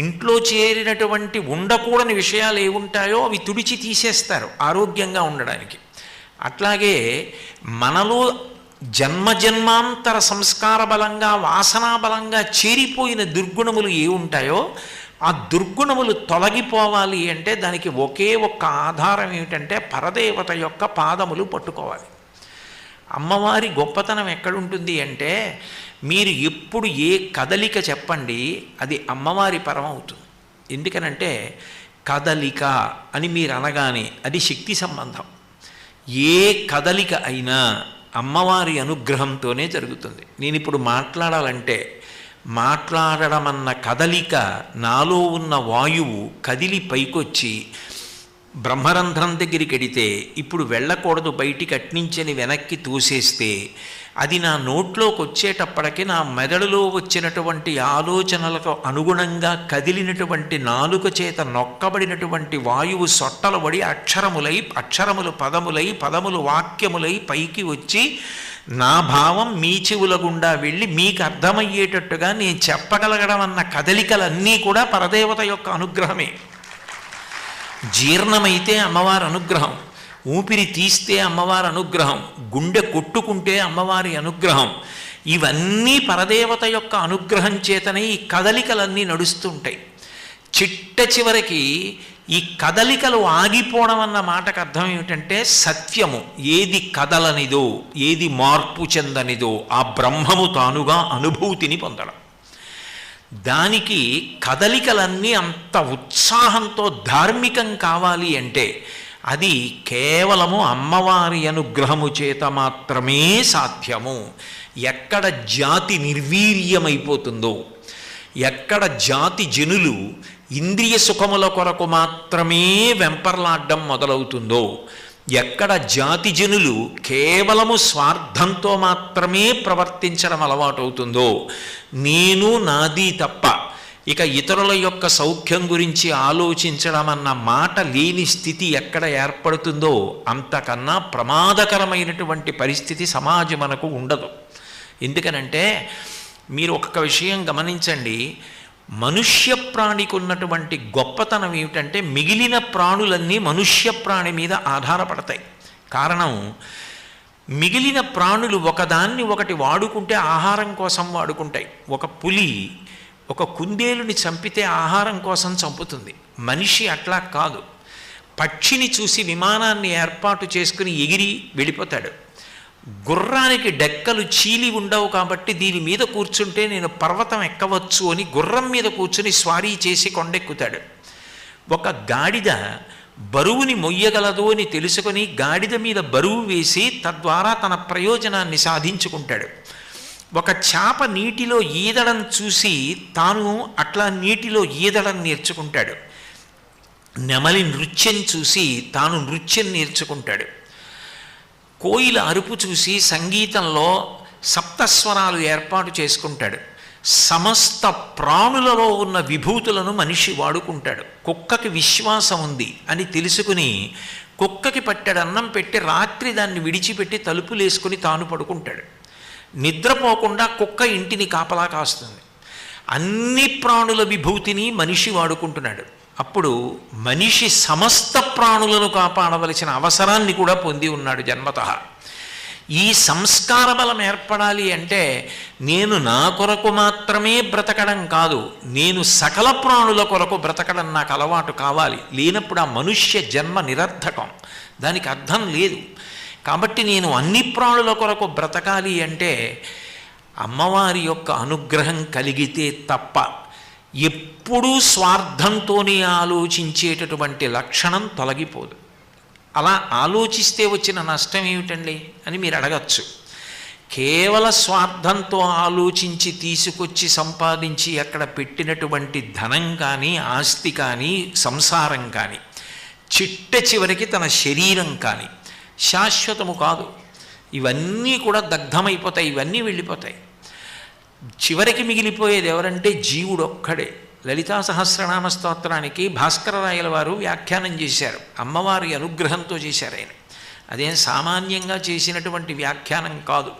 ఇంట్లో చేరినటువంటి ఉండకూడని విషయాలు ఏముంటాయో అవి తుడిచి తీసేస్తారు ఆరోగ్యంగా ఉండడానికి. అట్లాగే మనలో జన్మజన్మాంతర సంస్కార బలంగా వాసనా బలంగా చేరిపోయిన దుర్గుణములు ఏ ఉంటాయో ఆ దుర్గుణములు తొలగిపోవాలి అంటే దానికి ఒకే ఒక్క ఆధారం ఏమిటంటే పరదేవత యొక్క పాదములు పట్టుకోవాలి. అమ్మవారి గొప్పతనం ఎక్కడుంటుంది అంటే మీరు ఎప్పుడు ఏ కదలిక చెప్పండి అది అమ్మవారి పరం అవుతుంది. ఎందుకనంటే కదలిక అని మీరు అనగానే అది శక్తి సంబంధం. ఏ కదలిక అయినా అమ్మవారి అనుగ్రహంతోనే జరుగుతుంది. నేను ఇప్పుడు మాట్లాడాలంటే మాట్లాడడం అన్న కదలిక నాలో ఉన్న వాయువు కదిలి పైకొచ్చి బ్రహ్మరంధ్రం దగ్గరికి వెడితే ఇప్పుడు వెళ్ళకూడదు బయటికి అట్నించని వెనక్కి తోసేస్తే అది నా నోట్లోకి వచ్చేటప్పటికి నా మెదడులో వచ్చినటువంటి ఆలోచనలకు అనుగుణంగా కదిలినటువంటి నాలుక చేత నొక్కబడినటువంటి వాయువు సొట్టలబడి అక్షరములు పదములు వాక్యములై పైకి వచ్చి నా భావం మీ చెవుల గుండా వెళ్ళి మీకు అర్థమయ్యేటట్టుగా నేను చెప్పగలగడం అన్న కదలికలన్నీ కూడా పరదేవత యొక్క అనుగ్రహమే. జీర్ణమైతే అమ్మవారి అనుగ్రహం, ఊపిరి తీస్తే అమ్మవారి అనుగ్రహం, గుండె కొట్టుకుంటే అమ్మవారి అనుగ్రహం. ఇవన్నీ పరదేవత యొక్క అనుగ్రహం చేతనే ఈ కదలికలన్నీ నడుస్తుంటాయి. చిట్ట చివరికి ఈ కదలికలు ఆగిపోవడం అన్న మాటకు అర్థం ఏమిటంటే సత్యము ఏది కదలనిదో ఏది మార్పు చెందనిదో ఆ బ్రహ్మము తానుగా అనుభూతిని పొందడం. దానికి కదలికలన్నీ అంత ఉత్సాహంతో ధార్మికం కావాలి అంటే అది కేవలము అమ్మవారి అనుగ్రహము చేత మాత్రమే సాధ్యము. ఎక్కడ జాతి నిర్వీర్యమైపోతుందో, ఎక్కడ జాతి జనులు ఇంద్రియ సుఖముల కొరకు మాత్రమే వెంపర్లాడ్డం మొదలవుతుందో, ఎక్కడ జాతి జనులు కేవలము స్వార్థంతో మాత్రమే ప్రవర్తించడం అలవాటవుతుందో, నేను నాది తప్ప ఇక ఇతరుల యొక్క సౌఖ్యం గురించి ఆలోచించడం అన్న మాట లేని స్థితి ఎక్కడ ఏర్పడుతుందో అంతకన్నా ప్రమాదకరమైనటువంటి పరిస్థితి సమాజమునకు ఉండదు. ఎందుకనంటే మీరు ఒక్క విషయం గమనించండి, మనుష్య ప్రాణికి ఉన్నటువంటి గొప్పతనం ఏమిటంటే మిగిలిన ప్రాణులన్నీ మనుష్య ప్రాణి మీద ఆధారపడతాయి. కారణం, మిగిలిన ప్రాణులు ఒకదాన్ని ఒకటి వాడుకుంటే ఆహారం కోసం వాడుకుంటాయి. ఒక పులి ఒక కుందేలుని చంపితే ఆహారం కోసం చంపుతుంది. మనిషి అట్లా కాదు. పక్షిని చూసి విమానాన్ని ఏర్పాటు చేసుకుని ఎగిరి వెళ్ళిపోతాడు. గుర్రానికి డెక్కలు చీలి ఉండవు కాబట్టి దీని మీద కూర్చుంటే నేను పర్వతం ఎక్కవచ్చు అని గుర్రం మీద కూర్చుని స్వారీ చేసి కొండెక్కుతాడు. ఒక గాడిద బరువుని మొయ్యగలదు అని తెలుసుకొని గాడిద మీద బరువు వేసి తద్వారా తన ప్రయోజనాన్ని సాధించుకుంటాడు. ఒక చేప నీటిలో ఈదడం చూసి తాను అట్లా నీటిలో ఈదడం నేర్చుకుంటాడు. నెమలి నృత్యం చూసి తాను నృత్యం నేర్చుకుంటాడు. కోయిల అరుపు చూసి సంగీతంలో సప్తస్వరాలు ఏర్పాటు చేసుకుంటాడు. సమస్త ప్రాణులలో ఉన్న విభూతులను మనిషి వాడుకుంటాడు. కుక్కకి విశ్వాసం ఉంది అని తెలుసుకుని కుక్కకి పట్టెడు అన్నం పెట్టి రాత్రి దాన్ని విడిచిపెట్టి తలుపులేసుకుని తాను పడుకుంటాడు. నిద్రపోకుండా కుక్క ఇంటిని కాపలా కాస్తుంది. అన్ని ప్రాణుల విభూతిని మనిషి వాడుకుంటున్నాడు. అప్పుడు మనిషి సమస్త ప్రాణులను కాపాడవలసిన అవసరాన్ని కూడా పొంది ఉన్నాడు జన్మతః. ఈ సంస్కార బలం ఏర్పడాలి అంటే నేను నా కొరకు మాత్రమే బ్రతకడం కాదు, నేను సకల ప్రాణుల కొరకు బ్రతకడం నాకు అలవాటు కావాలి. లేనప్పుడు ఆ మనుష్య జన్మ నిరర్థకం, దానికి అర్థం లేదు. కాబట్టి నేను అన్ని ప్రాణుల కొరకు బ్రతకాలి అంటే అమ్మవారి యొక్క అనుగ్రహం కలిగితే తప్ప ఎప్పుడూ స్వార్థంతోనే ఆలోచించేటటువంటి లక్షణం తొలగిపోదు. అలా ఆలోచిస్తే వచ్చిన నష్టం ఏమిటండి అని మీరు అడగచ్చు. కేవల స్వార్థంతో ఆలోచించి తీసుకొచ్చి సంపాదించి అక్కడ పెట్టినటువంటి ధనం కానీ ఆస్తి కానీ సంసారం కానీ చిట్ట చివరికి తన శరీరం కానీ శాశ్వతము కాదు. ఇవన్నీ కూడా దగ్ధమైపోతాయి, ఇవన్నీ వెళ్ళిపోతాయి. చివరికి మిగిలిపోయేది ఎవరంటే జీవుడు ఒక్కడే. లలితా సహస్రనామ స్తోత్రానికి భాస్కరరాయల వారు వ్యాఖ్యానం చేశారు. అమ్మవారి అనుగ్రహంతో చేశారు ఆయన. అదేం సామాన్యంగా చేసినటువంటి వ్యాఖ్యానం కాదు.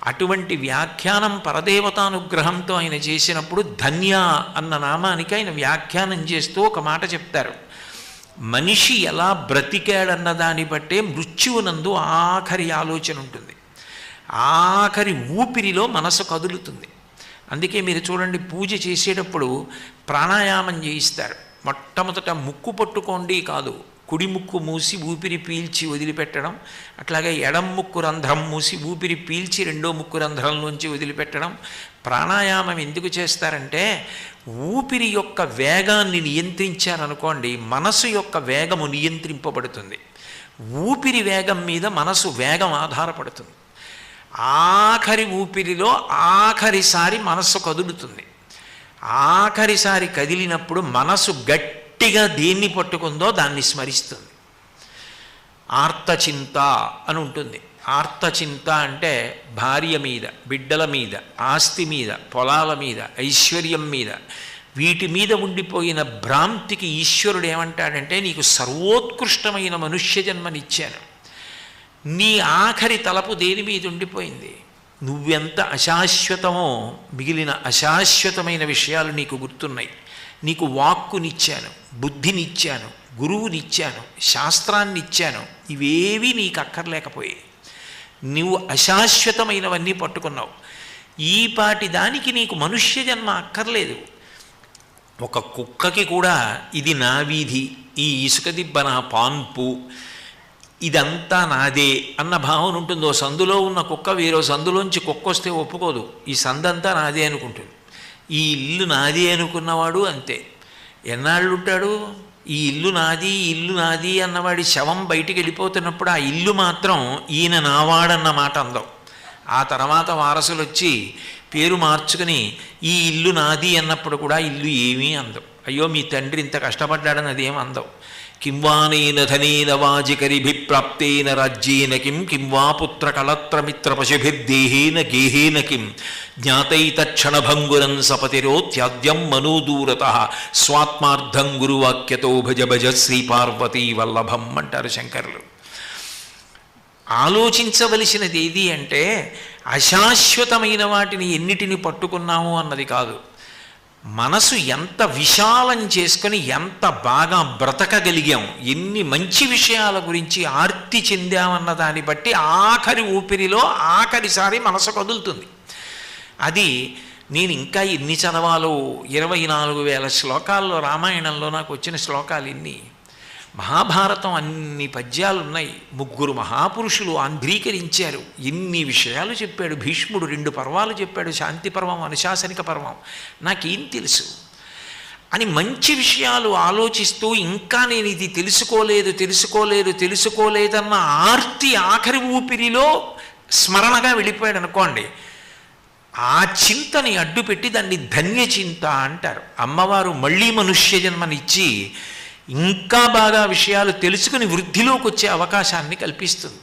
అటువంటి వ్యాఖ్యానం పరదేవతానుగ్రహంతో ఆయన చేసినప్పుడు ధన్య అన్న నామానికి ఆయన వ్యాఖ్యానం చేస్తూ ఒక మాట చెప్తారు. మనిషి ఎలా బ్రతికాడన్న దాన్ని బట్టే మృత్యువునందు ఆఖరి ఆలోచన ఉంటుంది. ఆఖరి ఊపిరిలో మనసు కదులుతుంది. అందుకే మీరు చూడండి, పూజ చేసేటప్పుడు ప్రాణాయామం చేయిస్తారు. మొట్టమొదట ముక్కు పట్టుకోండి కాదు, కుడి ముక్కు మూసి ఊపిరి పీల్చి వదిలిపెట్టడం, అట్లాగే ఎడం ముక్కు రంధ్రం మూసి ఊపిరి పీల్చి రెండో ముక్కు రంధ్రంలోంచి వదిలిపెట్టడం. ప్రాణాయామం ఎందుకు చేస్తారంటే ఊపిరి యొక్క వేగాన్ని నియంత్రించారనుకోండి, మనసు యొక్క వేగము నియంత్రింపబడుతుంది. ఊపిరి వేగం మీద మనసు వేగం ఆధారపడుతుంది. ఆఖరి ఊపిరిలో ఆఖరిసారి మనస్సు కదులుతుంది. ఆఖరిసారి కదిలినప్పుడు మనసు గట్టిగా దేన్ని పట్టుకుందో దాన్ని స్మరిస్తుంది. ఆర్తచింత అని ఉంటుంది. ఆర్తచింత అంటే భార్య మీద, బిడ్డల మీద, ఆస్తి మీద, పొలాల మీద, ఐశ్వర్యం మీద, వీటి మీద ఉండిపోయిన భ్రాంతికి ఈశ్వరుడు ఏమంటాడంటే, నీకు సర్వోత్కృష్టమైన మనుష్య జన్మనిచ్చాను, నీ ఆఖరి తలపు దేని మీద ఉండిపోయింది? నువ్వెంత అశాశ్వతమో మిగిలిన అశాశ్వతమైన విషయాలు నీకు గుర్తున్నాయి. నీకు వాక్కునిచ్చాను, బుద్ధినిచ్చాను, గురువునిచ్చాను, శాస్త్రాన్నిచ్చాను, ఇవేవీ నీకు అక్కర్లేకపోయాయి. నువ్వు అశాశ్వతమైనవన్నీ పట్టుకున్నావు. ఈపాటి దానికి నీకు మనుష్య జన్మ అక్కర్లేదు. ఒక కుక్కకి కూడా ఇది నా వీధి, ఈ ఇసుక దిబ్బ నా పాన్పు, ఇదంతా నాదే అన్న భావన ఉంటుంది. ఓ సందులో ఉన్న కుక్క వేరో సందులోంచి కుక్క వస్తే ఒప్పుకోదు, ఈ సందంతా నాదే అనుకుంటుంది. ఈ ఇల్లు నాది అనుకున్నవాడు అంతే. ఎన్నాళ్ళు ఉంటాడు? ఈ ఇల్లు నాది, ఈ ఇల్లు నాది అన్నవాడి శవం బయటికి వెళ్ళిపోతున్నప్పుడు ఆ ఇల్లు మాత్రం ఈయన నావాడన్న మాట అందం. ఆ తర్వాత వారసులు వచ్చి పేరు మార్చుకుని ఈ ఇల్లు నాది అన్నప్పుడు కూడా ఇల్లు ఏమీ అందం. అయ్యో మీ తండ్రి ఇంత కష్టపడ్డాడని అదేం అందం. కింవానేన ధనేన వాజికరిభిప్రాప్తేన రాజ్యేన కింవా పుత్ర కళత్రమిత్ర పశుభిర్దేహేన గేహేన కిం జ్ఞాతైతక్షణభంగురం సపతిరో త్యాద్యం మనోదూరత స్వాత్మార్థం గురువాక్యతో భజ భజ శ్రీపార్వతీ వల్లభం అంటారు శంకరులు. ఆలోచించవలసినది ఏది అంటే అశాశ్వతమైన వాటిని ఎన్నిటిని పట్టుకున్నాము అన్నది కాదు, మనసు ఎంత విశాలం చేసుకొని ఎంత బాగా బ్రతకగలిగాం, ఎన్ని మంచి విషయాల గురించి ఆర్తి చెందామన్న దాన్ని బట్టి ఆఖరి ఊపిరిలో ఆఖరిసారి మనసు కదులుతుంది. అది నేను ఇంకా ఎన్ని చదవాలో, 24,000 శ్లోకాల్లో రామాయణంలో నాకు వచ్చిన శ్లోకాలు ఇన్ని. మహాభారతం అన్ని పద్యాలు ఉన్నాయి. 3 మహాపురుషులు ఆంధ్రీకరించారు. ఎన్ని విషయాలు చెప్పాడు భీష్ముడు. 2 పర్వాలు చెప్పాడు, శాంతి పర్వం, అనుశాసనిక పర్వం. నాకేం తెలుసు అని మంచి విషయాలు ఆలోచిస్తూ ఇంకా నేను ఇది తెలుసుకోలేదన్న ఆర్తి ఆఖరి ఊపిరిలో స్మరణగా వెళ్ళిపోయాడు అనుకోండి. ఆ చింతని అడ్డుపెట్టి దాన్ని ధన్యచింత అంటారు. అమ్మవారు మళ్ళీ మనుష్య జన్మనిచ్చి ఇంకా బాగా విషయాలు తెలుసుకుని వృద్ధిలోకి వచ్చే అవకాశాన్ని కల్పిస్తుంది.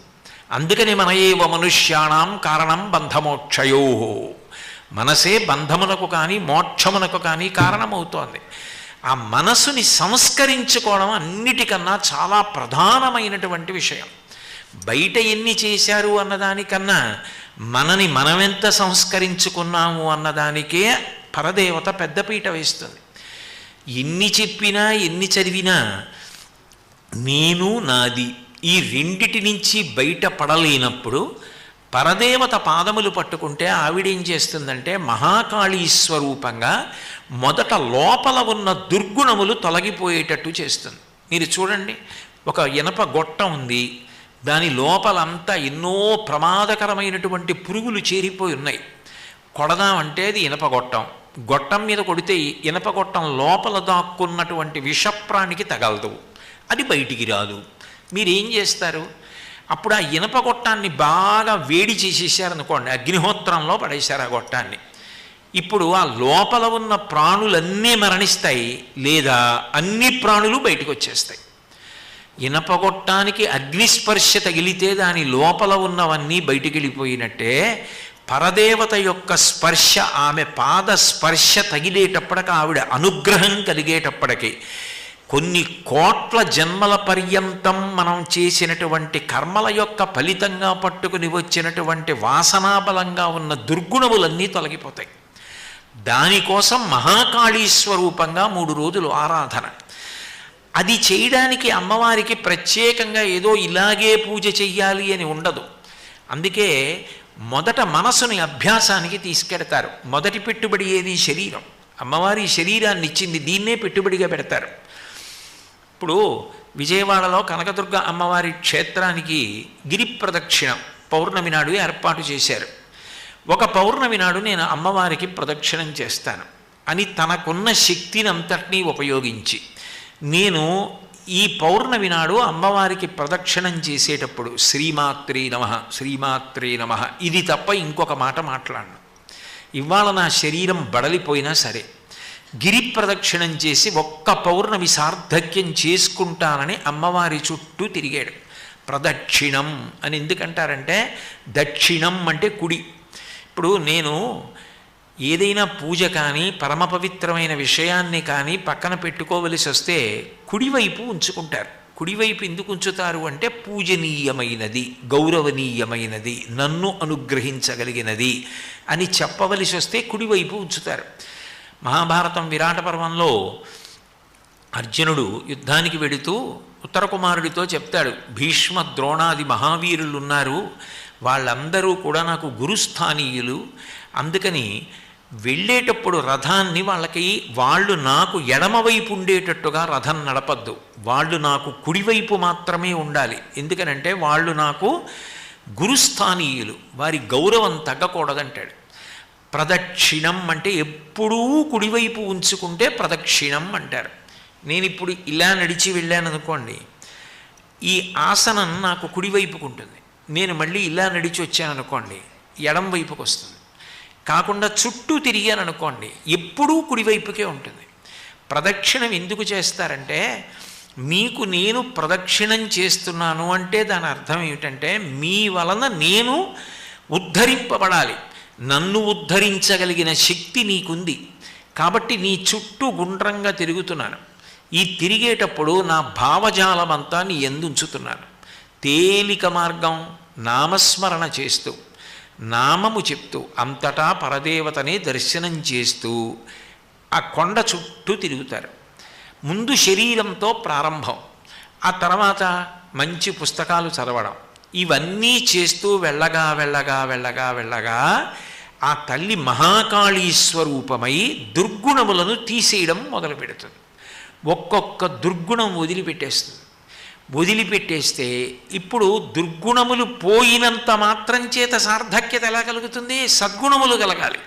అందుకని మన ఏవ మనుష్యాణం కారణం బంధమోక్షయో, మనసే బంధమునకు కానీ మోక్షమునకు కానీ కారణమవుతోంది. ఆ మనసుని సంస్కరించుకోవడం అన్నిటికన్నా చాలా ప్రధానమైనటువంటి విషయం. బయట ఎన్ని చేశారు అన్నదానికన్నా మనని మనమెంత సంస్కరించుకున్నాము అన్నదానికే పరదేవత పెద్దపీట వేస్తుంది. ఎన్ని చెప్పినా ఎన్ని చదివినా నేను నాది ఈ రెండిటి నుంచి బయటపడలేనప్పుడు పరదేవత పాదములు పట్టుకుంటే ఆవిడేం చేస్తుందంటే మహాకాళీ స్వరూపంగా మొదట లోపల ఉన్న దుర్గుణములు తొలగిపోయేటట్టు చేస్తుంది. మీరు చూడండి, ఒక ఇనప గొట్టం ఉంది, దాని లోపలంతా ఎన్నో ప్రమాదకరమైనటువంటి పురుగులు చేరిపోయి ఉన్నాయి. కొడదామంటే అది ఇనప గొట్టం, గొట్టం మీద కొడితే ఇనప గొట్టం లోపల దాక్కున్నటువంటి విషప్రాణికి తగలదు, అది బయటికి రాదు. మీరేం చేస్తారు? అప్పుడు ఆ ఇనప గొట్టాన్ని బాగా వేడి చేసేసారనుకోండి, అగ్నిహోత్రంలో పడేశారు ఆ గొట్టాన్ని. ఇప్పుడు ఆ లోపల ఉన్న ప్రాణులన్నీ మరణిస్తాయి, లేదా అన్ని ప్రాణులు బయటకు వచ్చేస్తాయి. ఇనపగొట్టానికి అగ్నిస్పర్శ తగిలితే దాని లోపల ఉన్నవన్నీ బయటికి వెళ్ళిపోయినట్టే పరదేవత యొక్క స్పర్శ, ఆమె పాద స్పర్శ తగిలేటప్పటికి, ఆవిడ అనుగ్రహం కలిగేటప్పటికి కొన్ని కోట్ల జన్మల పర్యంతం మనం చేసినటువంటి కర్మల యొక్క ఫలితంగా పట్టుకుని వచ్చినటువంటి వాసనాబలంగా ఉన్న దుర్గుణములన్నీ తొలగిపోతాయి. దానికోసం మహాకాళీ స్వరూపంగా 3 రోజులు ఆరాధన. అది చేయడానికి అమ్మవారికి ప్రత్యేకంగా ఏదో ఇలాగే పూజ చెయ్యాలి అని ఉండదు. అందుకే మొదట మనసుని అభ్యాసానికి తీసుకెడతారు. మొదటి పెట్టుబడి ఏది? శరీరం. అమ్మవారి శరీరాన్ని ఇచ్చింది, దీన్నే పెట్టుబడిగా పెడతారు. ఇప్పుడు విజయవాడలో కనకదుర్గ అమ్మవారి క్షేత్రానికి గిరి ప్రదక్షిణం పౌర్ణమి నాడు ఏర్పాటు చేశారు. ఒక పౌర్ణమి నాడు నేను అమ్మవారికి ప్రదక్షిణం చేస్తాను అని తనకున్న శక్తిని అంతటినీ ఉపయోగించి నేను ఈ పౌర్ణమి నాడు అమ్మవారికి ప్రదక్షిణం చేసేటప్పుడు శ్రీమాత్రే నమః శ్రీమాత్రే నమః ఇది తప్ప ఇంకొక మాట మాట్లాడను. ఇవాళ నా శరీరం బడలిపోయినా సరే గిరి ప్రదక్షిణం చేసి ఒక్క పౌర్ణమి సార్థక్యం చేసుకుంటానని అమ్మవారి చుట్టూ తిరిగాడు. ప్రదక్షిణం అని ఎందుకంటారంటే దక్షిణం అంటే కుడి. ఇప్పుడు నేను ఏదైనా పూజ కానీ పరమ పవిత్రమైన విషయాన్ని కానీ పక్కన పెట్టుకోవలసి వస్తే కుడివైపు ఉంచుకుంటారు. కుడివైపు ఎందుకు ఉంచుతారు అంటే పూజనీయమైనది, గౌరవనీయమైనది, నన్ను అనుగ్రహించగలిగినది అని చెప్పవలసి వస్తే కుడివైపు ఉంచుతారు. మహాభారతం విరాట పర్వంలో అర్జునుడు యుద్ధానికి వెడుతూ ఉత్తర కుమారుడితో చెప్తాడు, భీష్మ ద్రోణాది మహావీరులు ఉన్నారు, వాళ్ళందరూ కూడా నాకు గురుస్థానీయులు, అందుకని వెళ్ళేటప్పుడు రథాన్ని వాళ్ళు నాకు ఎడమవైపు ఉండేటట్టుగా రథం నడపద్దు, వాళ్ళు నాకు కుడివైపు మాత్రమే ఉండాలి, ఎందుకనంటే వాళ్ళు నాకు గురుస్థానీయులు, వారి గౌరవం తగ్గకూడదంటాడు. ప్రదక్షిణం అంటే ఎప్పుడూ కుడివైపు ఉంచుకుంటే ప్రదక్షిణం అంటారు. నేను ఇప్పుడు ఇలా నడిచి వెళ్ళాను అనుకోండి, ఈ ఆసనం నాకు కుడివైపుకు ఉంటుంది, నేను మళ్ళీ ఇలా నడిచి వచ్చాను అనుకోండి ఎడం వైపుకు వస్తుంది. కాకుండా చుట్టూ తిరిగాను అనుకోండి ఎప్పుడూ కుడివైపుకే ఉంటుంది. ప్రదక్షిణం ఎందుకు చేస్తారంటే మీకు నేను ప్రదక్షిణం చేస్తున్నాను అంటే దాని అర్థం ఏమిటంటే మీ వలన నేను ఉద్ధరింపబడాలి, నన్ను ఉద్ధరించగలిగిన శక్తి నీకుంది కాబట్టి నీ చుట్టూ గుండ్రంగా తిరుగుతున్నాను. ఈ తిరిగేటప్పుడు నా భావజాలం అంతా నీ యందు ఉంచుతున్నాను. తేలిక మార్గం నామస్మరణ చేస్తూ నామము చెప్తూ అంతటా పరదేవతనే దర్శనం చేస్తూ ఆ కొండ చుట్టూ తిరుగుతారు. ముందు శరీరంతో ప్రారంభం, ఆ తర్వాత మంచి పుస్తకాలు చదవడం, ఇవన్నీ చేస్తూ వెళ్ళగా వెళ్ళగా వెళ్ళగా వెళ్ళగా ఆ తల్లి మహాకాళీ స్వరూపమై దుర్గుణములను తీసేయడం మొదలు పెడుతుంది. ఒక్కొక్క దుర్గుణం వదిలిపెట్టేస్తుంది. వదిలిపెట్టేస్తే ఇప్పుడు దుర్గుణములు పోయినంత మాత్రం చేత సార్థక్యత ఎలా కలుగుతుంది? సద్గుణములు కలగాలి.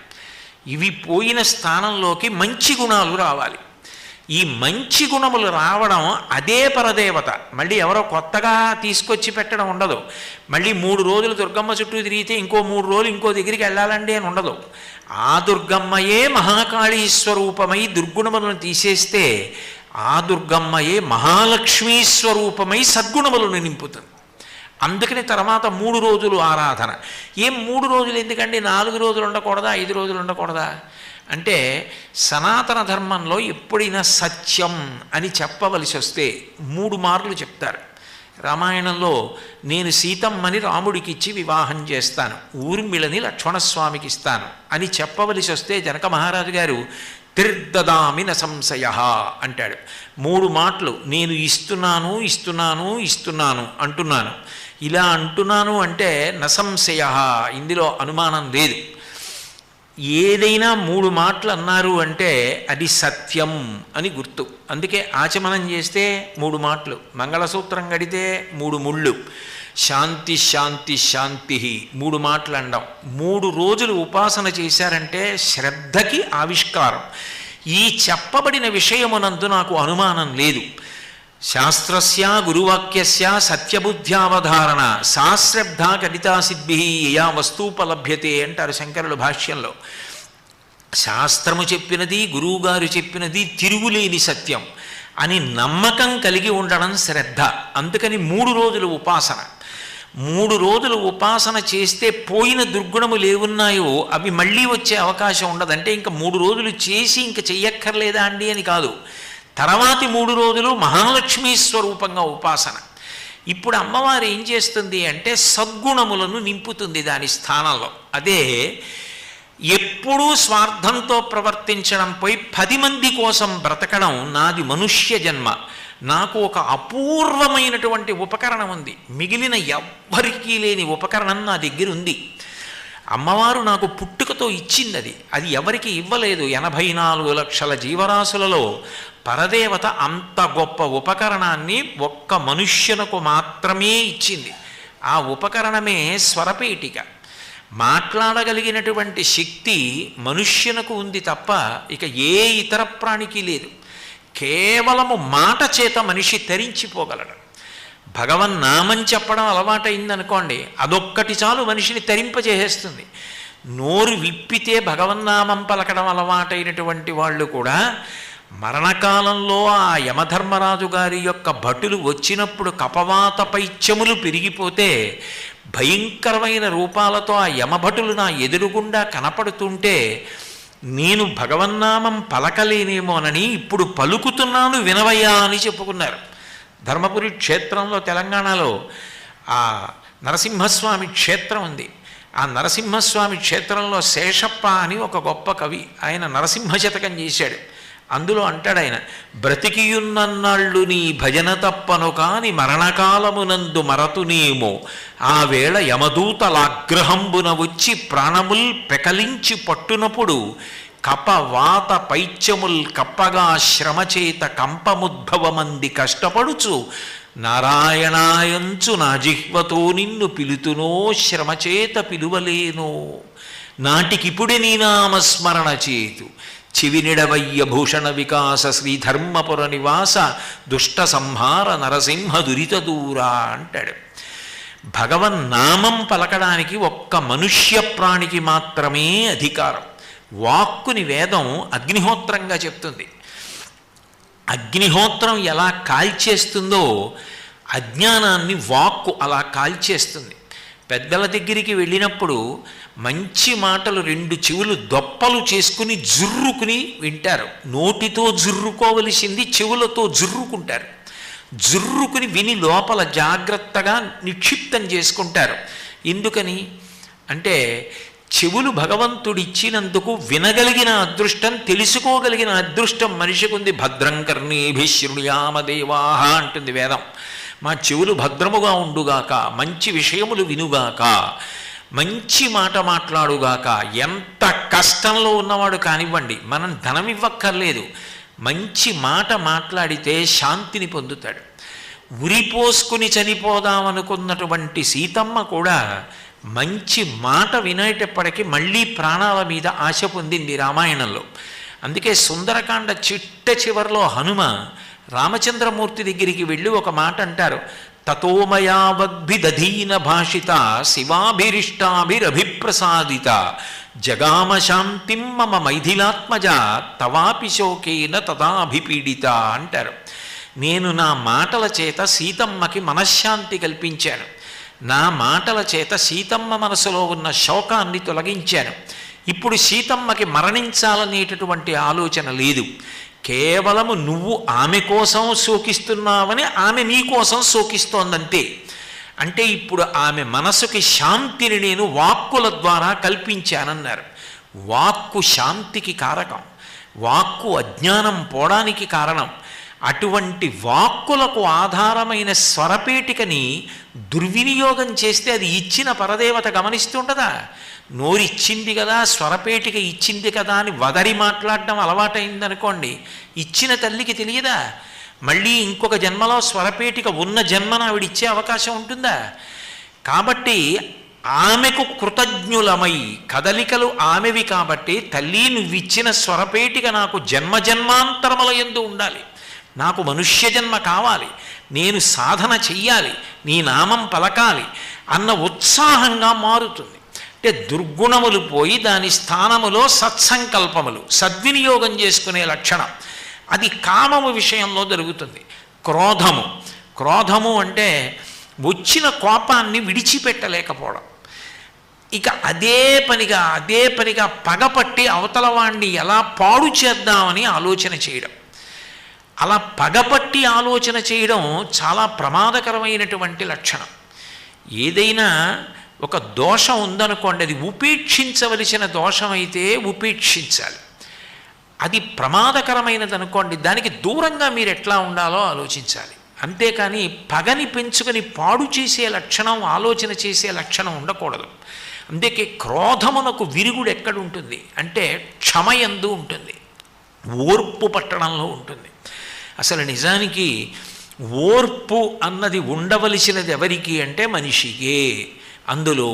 ఇవి పోయిన స్థానంలోకి మంచి గుణాలు రావాలి. ఈ మంచి గుణములు రావడం అదే పరదేవత, మళ్ళీ ఎవరో కొత్తగా తీసుకొచ్చి పెట్టడం ఉండదు. మళ్ళీ 3 రోజులు దుర్గమ్మ చుట్టూ తిరిగితే ఇంకో 3 రోజులు ఇంకో దగ్గరికి వెళ్ళాలండి అని ఉండదు. ఆ దుర్గమ్మయే మహాకాళీ స్వరూపమై దుర్గుణములను తీసేస్తే ఆ దుర్గమ్మయే మహాలక్ష్మీ స్వరూపమై సద్గుణములను నింపుతుంది. అందుకని తర్వాత 3 రోజులు ఆరాధన. ఏం 3 రోజులు ఎందుకండి? 4 రోజులు ఉండకూడదా? 5 రోజులు ఉండకూడదా? అంటే సనాతన ధర్మంలో ఎప్పుడైనా సత్యం అని చెప్పవలసి వస్తే 3 మార్లు చెప్తారు. రామాయణంలో నేను సీతమ్మని రాముడికి ఇచ్చి వివాహం చేస్తాను, ఊర్మిళని లక్ష్మణస్వామికి ఇస్తాను అని చెప్పవలసి వస్తే జనక మహారాజు గారు తిర్దదామి న సంశయ అంటాడు. 3 మాటలు నేను ఇస్తున్నాను ఇస్తున్నాను ఇస్తున్నాను అంటున్నాను. ఇలా అంటున్నాను అంటే నసంశయ, ఇందులో అనుమానం లేదు. ఏదైనా 3 మాటలు అన్నారు అంటే అది సత్యం అని గుర్తు. అందుకే ఆచమనం చేస్తే 3 మాటలు, మంగళసూత్రం కడితే 3 ముళ్ళు, శాంతి శాంతి శాంతి 3 మాటలు అండం. 3 రోజులు ఉపాసన చేశారంటే శ్రద్ధకి ఆవిష్కారం. ఈ చెప్పబడిన విషయమునందు నాకు అనుమానం లేదు. శాస్త్రస్య గురువాక్యస్య సత్యబుద్ధ్యావధారణ సాశ్రద్ధ కటితా సిద్భి యయా వస్తూపలభ్యతే అంటారు శంకరులు భాష్యంలో. శాస్త్రము చెప్పినది, గురువుగారు చెప్పినది తిరుగులేని సత్యం అని నమ్మకం కలిగి ఉండడం శ్రద్ధ. అందుకని 3 రోజులు ఉపాసన. 3 రోజులు ఉపాసన చేస్తే పోయిన దుర్గుణములు ఏవున్నాయో అవి మళ్ళీ వచ్చే అవకాశం ఉండదు. అంటే ఇంకా 3 రోజులు చేసి ఇంక చెయ్యక్కర్లేదా అండి అని కాదు. తర్వాతి 3 రోజులు మహాలక్ష్మీ స్వరూపంగా ఉపాసన. ఇప్పుడు అమ్మవారు ఏం చేస్తుంది అంటే సద్గుణములను నింపుతుంది దాని స్థానంలో. అదే ఎప్పుడూ స్వార్థంతో ప్రవర్తించడం పోయి 10 మంది కోసం బ్రతకడం నాది మనుష్య జన్మ. నాకు ఒక అపూర్వమైనటువంటి ఉపకరణం ఉంది, మిగిలిన ఎవ్వరికీ లేని ఉపకరణం నా దగ్గర ఉంది. అమ్మవారు నాకు పుట్టుకతో ఇచ్చింది. అది ఎవరికి ఇవ్వలేదు. 84 లక్షల జీవరాశులలో పరదేవత అంత గొప్ప ఉపకరణాన్ని ఒక్క మనుష్యునకు మాత్రమే ఇచ్చింది. ఆ ఉపకరణమే స్వరపేటిక. మాట్లాడగలిగినటువంటి శక్తి మనుష్యునకు ఉంది తప్ప ఇక ఏ ఇతర ప్రాణికి లేదు. కేవలము మాట చేత మనిషి తరించిపోగలడు. భగవన్నామం చెప్పడం అలవాటైందనుకోండి, అదొక్కటి చాలు మనిషిని తరింపజేసేస్తుంది. నోరు విప్పితే భగవన్నామం పలకడం అలవాటైనటువంటి వాళ్ళు కూడా మరణకాలంలో ఆ యమధర్మరాజు గారి యొక్క భటులు వచ్చినప్పుడు కపవాత పైత్యములు పెరిగిపోతే భయంకరమైన రూపాలతో ఆ యమభటులు నా ఎదురుగుండా కనపడుతుంటే నేను భగవన్నామం పలకలేనేమోనని ఇప్పుడు పలుకుతున్నాను వినవయ్యా అని చెప్పుకున్నారు. ధర్మపురి క్షేత్రంలో తెలంగాణలో ఆ నరసింహస్వామి క్షేత్రం ఉంది. ఆ నరసింహస్వామి క్షేత్రంలో శేషప్ప అని ఒక గొప్ప కవి, ఆయన నరసింహ శతకం చేశాడు. అందులో అంటాడు ఆయన, బ్రతికియున్నన్నాళ్ళు నీ భజన తప్పను కాని మరణకాలమునందు మరతునేమో ఆ వేళ యమదూతలాగ్రహంబున వచ్చి ప్రాణముల్ పెకలించి పట్టునప్పుడు కప వాత పైత్యముల్ కప్పగా శ్రమచేత కంపముద్భవమంది కష్టపడుచు నారాయణాయంచు నా జిహ్వతో నిన్ను పిలుతునో శ్రమచేత పిలువలేనో నాటికిపుడే నీ నామస్మరణ చేతు చివినిడవయ్య భూషణ వికాస శ్రీధర్మపుర నివాస దుష్ట సంహార నరసింహ దురిత దూరా అంటాడు. భగవన్నామం పలకడానికి ఒక్క మనుష్య ప్రాణికి మాత్రమే అధికారం. వాక్కుని వేదం అగ్నిహోత్రంగా చెప్తుంది. అగ్నిహోత్రం ఎలా కాల్చేస్తుందో అజ్ఞానాన్ని వాక్కు అలా కాల్చేస్తుంది. పెద్దల దగ్గరికి వెళ్ళినప్పుడు మంచి మాటలు 2 చెవులు దొప్పలు చేసుకుని జుర్రుకుని వింటారు. నోటితో జుర్రుకోవలసింది చెవులతో జుర్రుకుంటారు. జుర్రుకుని విని లోపల జాగ్రత్తగా నిక్షిప్తం చేసుకుంటారు. ఎందుకని అంటే చెవులు భగవంతుడిచ్చినందుకు వినగలిగిన అదృష్టం, తెలుసుకోగలిగిన అదృష్టం మనిషికి ఉంది. భద్రం కర్ణేభిః శృణుయామదేవాః అంటుంది వేదం. మా చెవులు భద్రముగా ఉండుగాక, మంచి విషయములు వినుగాక, మంచి మాట మాట్లాడుగాక. ఎంత కష్టంలో ఉన్నవాడు కానివ్వండి, మనం ధనం ఇవ్వక్కర్లేదు, మంచి మాట మాట్లాడితే శాంతిని పొందుతాడు. ఉరిపోసుకుని చనిపోదామనుకున్నటువంటి సీతమ్మ కూడా మంచి మాట వినేటప్పటికీ మళ్ళీ ప్రాణాల మీద ఆశ పొందింది రామాయణంలో. అందుకే సుందరకాండ చిట్ట చివరిలో హనుమ రామచంద్రమూర్తి దగ్గరికి వెళ్ళి ఒక మాట అంటారు, తతోమయావగ్భిదధీన భాషిత శివాభిరిష్టాభిరభిప్రసాదిత జగామ శాంతిం మమ మైథిలాత్మజ తవాపి శోకేన తదాభిపీడిత అంటారు. నేను నా మాటల చేత సీతమ్మకి మనశ్శాంతి కల్పించాను. నా మాటల చేత సీతమ్మ మనసులో ఉన్న శోకాన్ని తొలగించాను. ఇప్పుడు సీతమ్మకి మరణించాలనేటటువంటి ఆలోచన లేదు. కేవలము నువ్వు ఆమె కోసం శోకిస్తున్నావని ఆమె నీ కోసం శోకిస్తోందంతే. అంటే ఇప్పుడు ఆమె మనసుకి శాంతిని నేను వాక్కుల ద్వారా కల్పించానన్నారు. వాక్కు శాంతికి కారకం, వాక్కు అజ్ఞానం పోవడానికి కారణం. అటువంటి వాక్కులకు ఆధారమైన స్వరపేటికని దుర్వినియోగం చేస్తే అది ఇచ్చిన పరదేవత గమనిస్తుండదా? నోరిచ్చింది కదా, స్వరపేటిక ఇచ్చింది కదా అని వదరి మాట్లాడడం అలవాటైందనుకోండి, ఇచ్చిన తల్లికి తెలియదా? మళ్ళీ ఇంకొక జన్మలో స్వరపేటిక ఉన్న జన్మను ఆవిడిచ్చే అవకాశం ఉంటుందా? కాబట్టి ఆమెకు కృతజ్ఞులమై, కదలికలు ఆమెవి కాబట్టి, తల్లి నువ్విచ్చిన స్వరపేటిక నాకు జన్మజన్మాంతరముల యందు ఉండాలి, నాకు మనుష్య జన్మ కావాలి, నేను సాధన చెయ్యాలి, నీ నామం పలకాలి అన్న ఉత్సాహంగా మారుతుంది. అంటే దుర్గుణములు పోయి దాని స్థానములో సత్సంకల్పములు, సద్వినియోగం చేసుకునే లక్షణం. అది కామము విషయంలో జరుగుతుంది. క్రోధము అంటే వచ్చిన కోపాన్ని విడిచిపెట్టలేకపోవడం, ఇక అదే పనిగా పగపట్టి అవతల వాణ్ణి ఎలా పాడు చేద్దామని ఆలోచన చేయడం. అలా పగపట్టి ఆలోచన చేయడం చాలా ప్రమాదకరమైనటువంటి లక్షణం. ఏదైనా ఒక దోషం ఉందనుకోండి, అది ఉపేక్షించవలసిన దోషం అయితే ఉపేక్షించాలి. అది ప్రమాదకరమైనది అనుకోండి, దానికి దూరంగా మీరు ఎట్లా ఉండాలో ఆలోచించాలి. అంతేకాని పగని పెంచుకొని పాడు చేసే లక్షణం, ఆలోచన చేసే లక్షణం ఉండకూడదు. అందుకే క్రోధమునకు విరుగుడు ఎక్కడుంటుంది అంటే క్షమయందు ఉంటుంది, ఓర్పు పట్టడంలో ఉంటుంది. అసలు నిజానికి ఓర్పు అన్నది ఉండవలసినది ఎవరికి అంటే మనిషికే. అందులో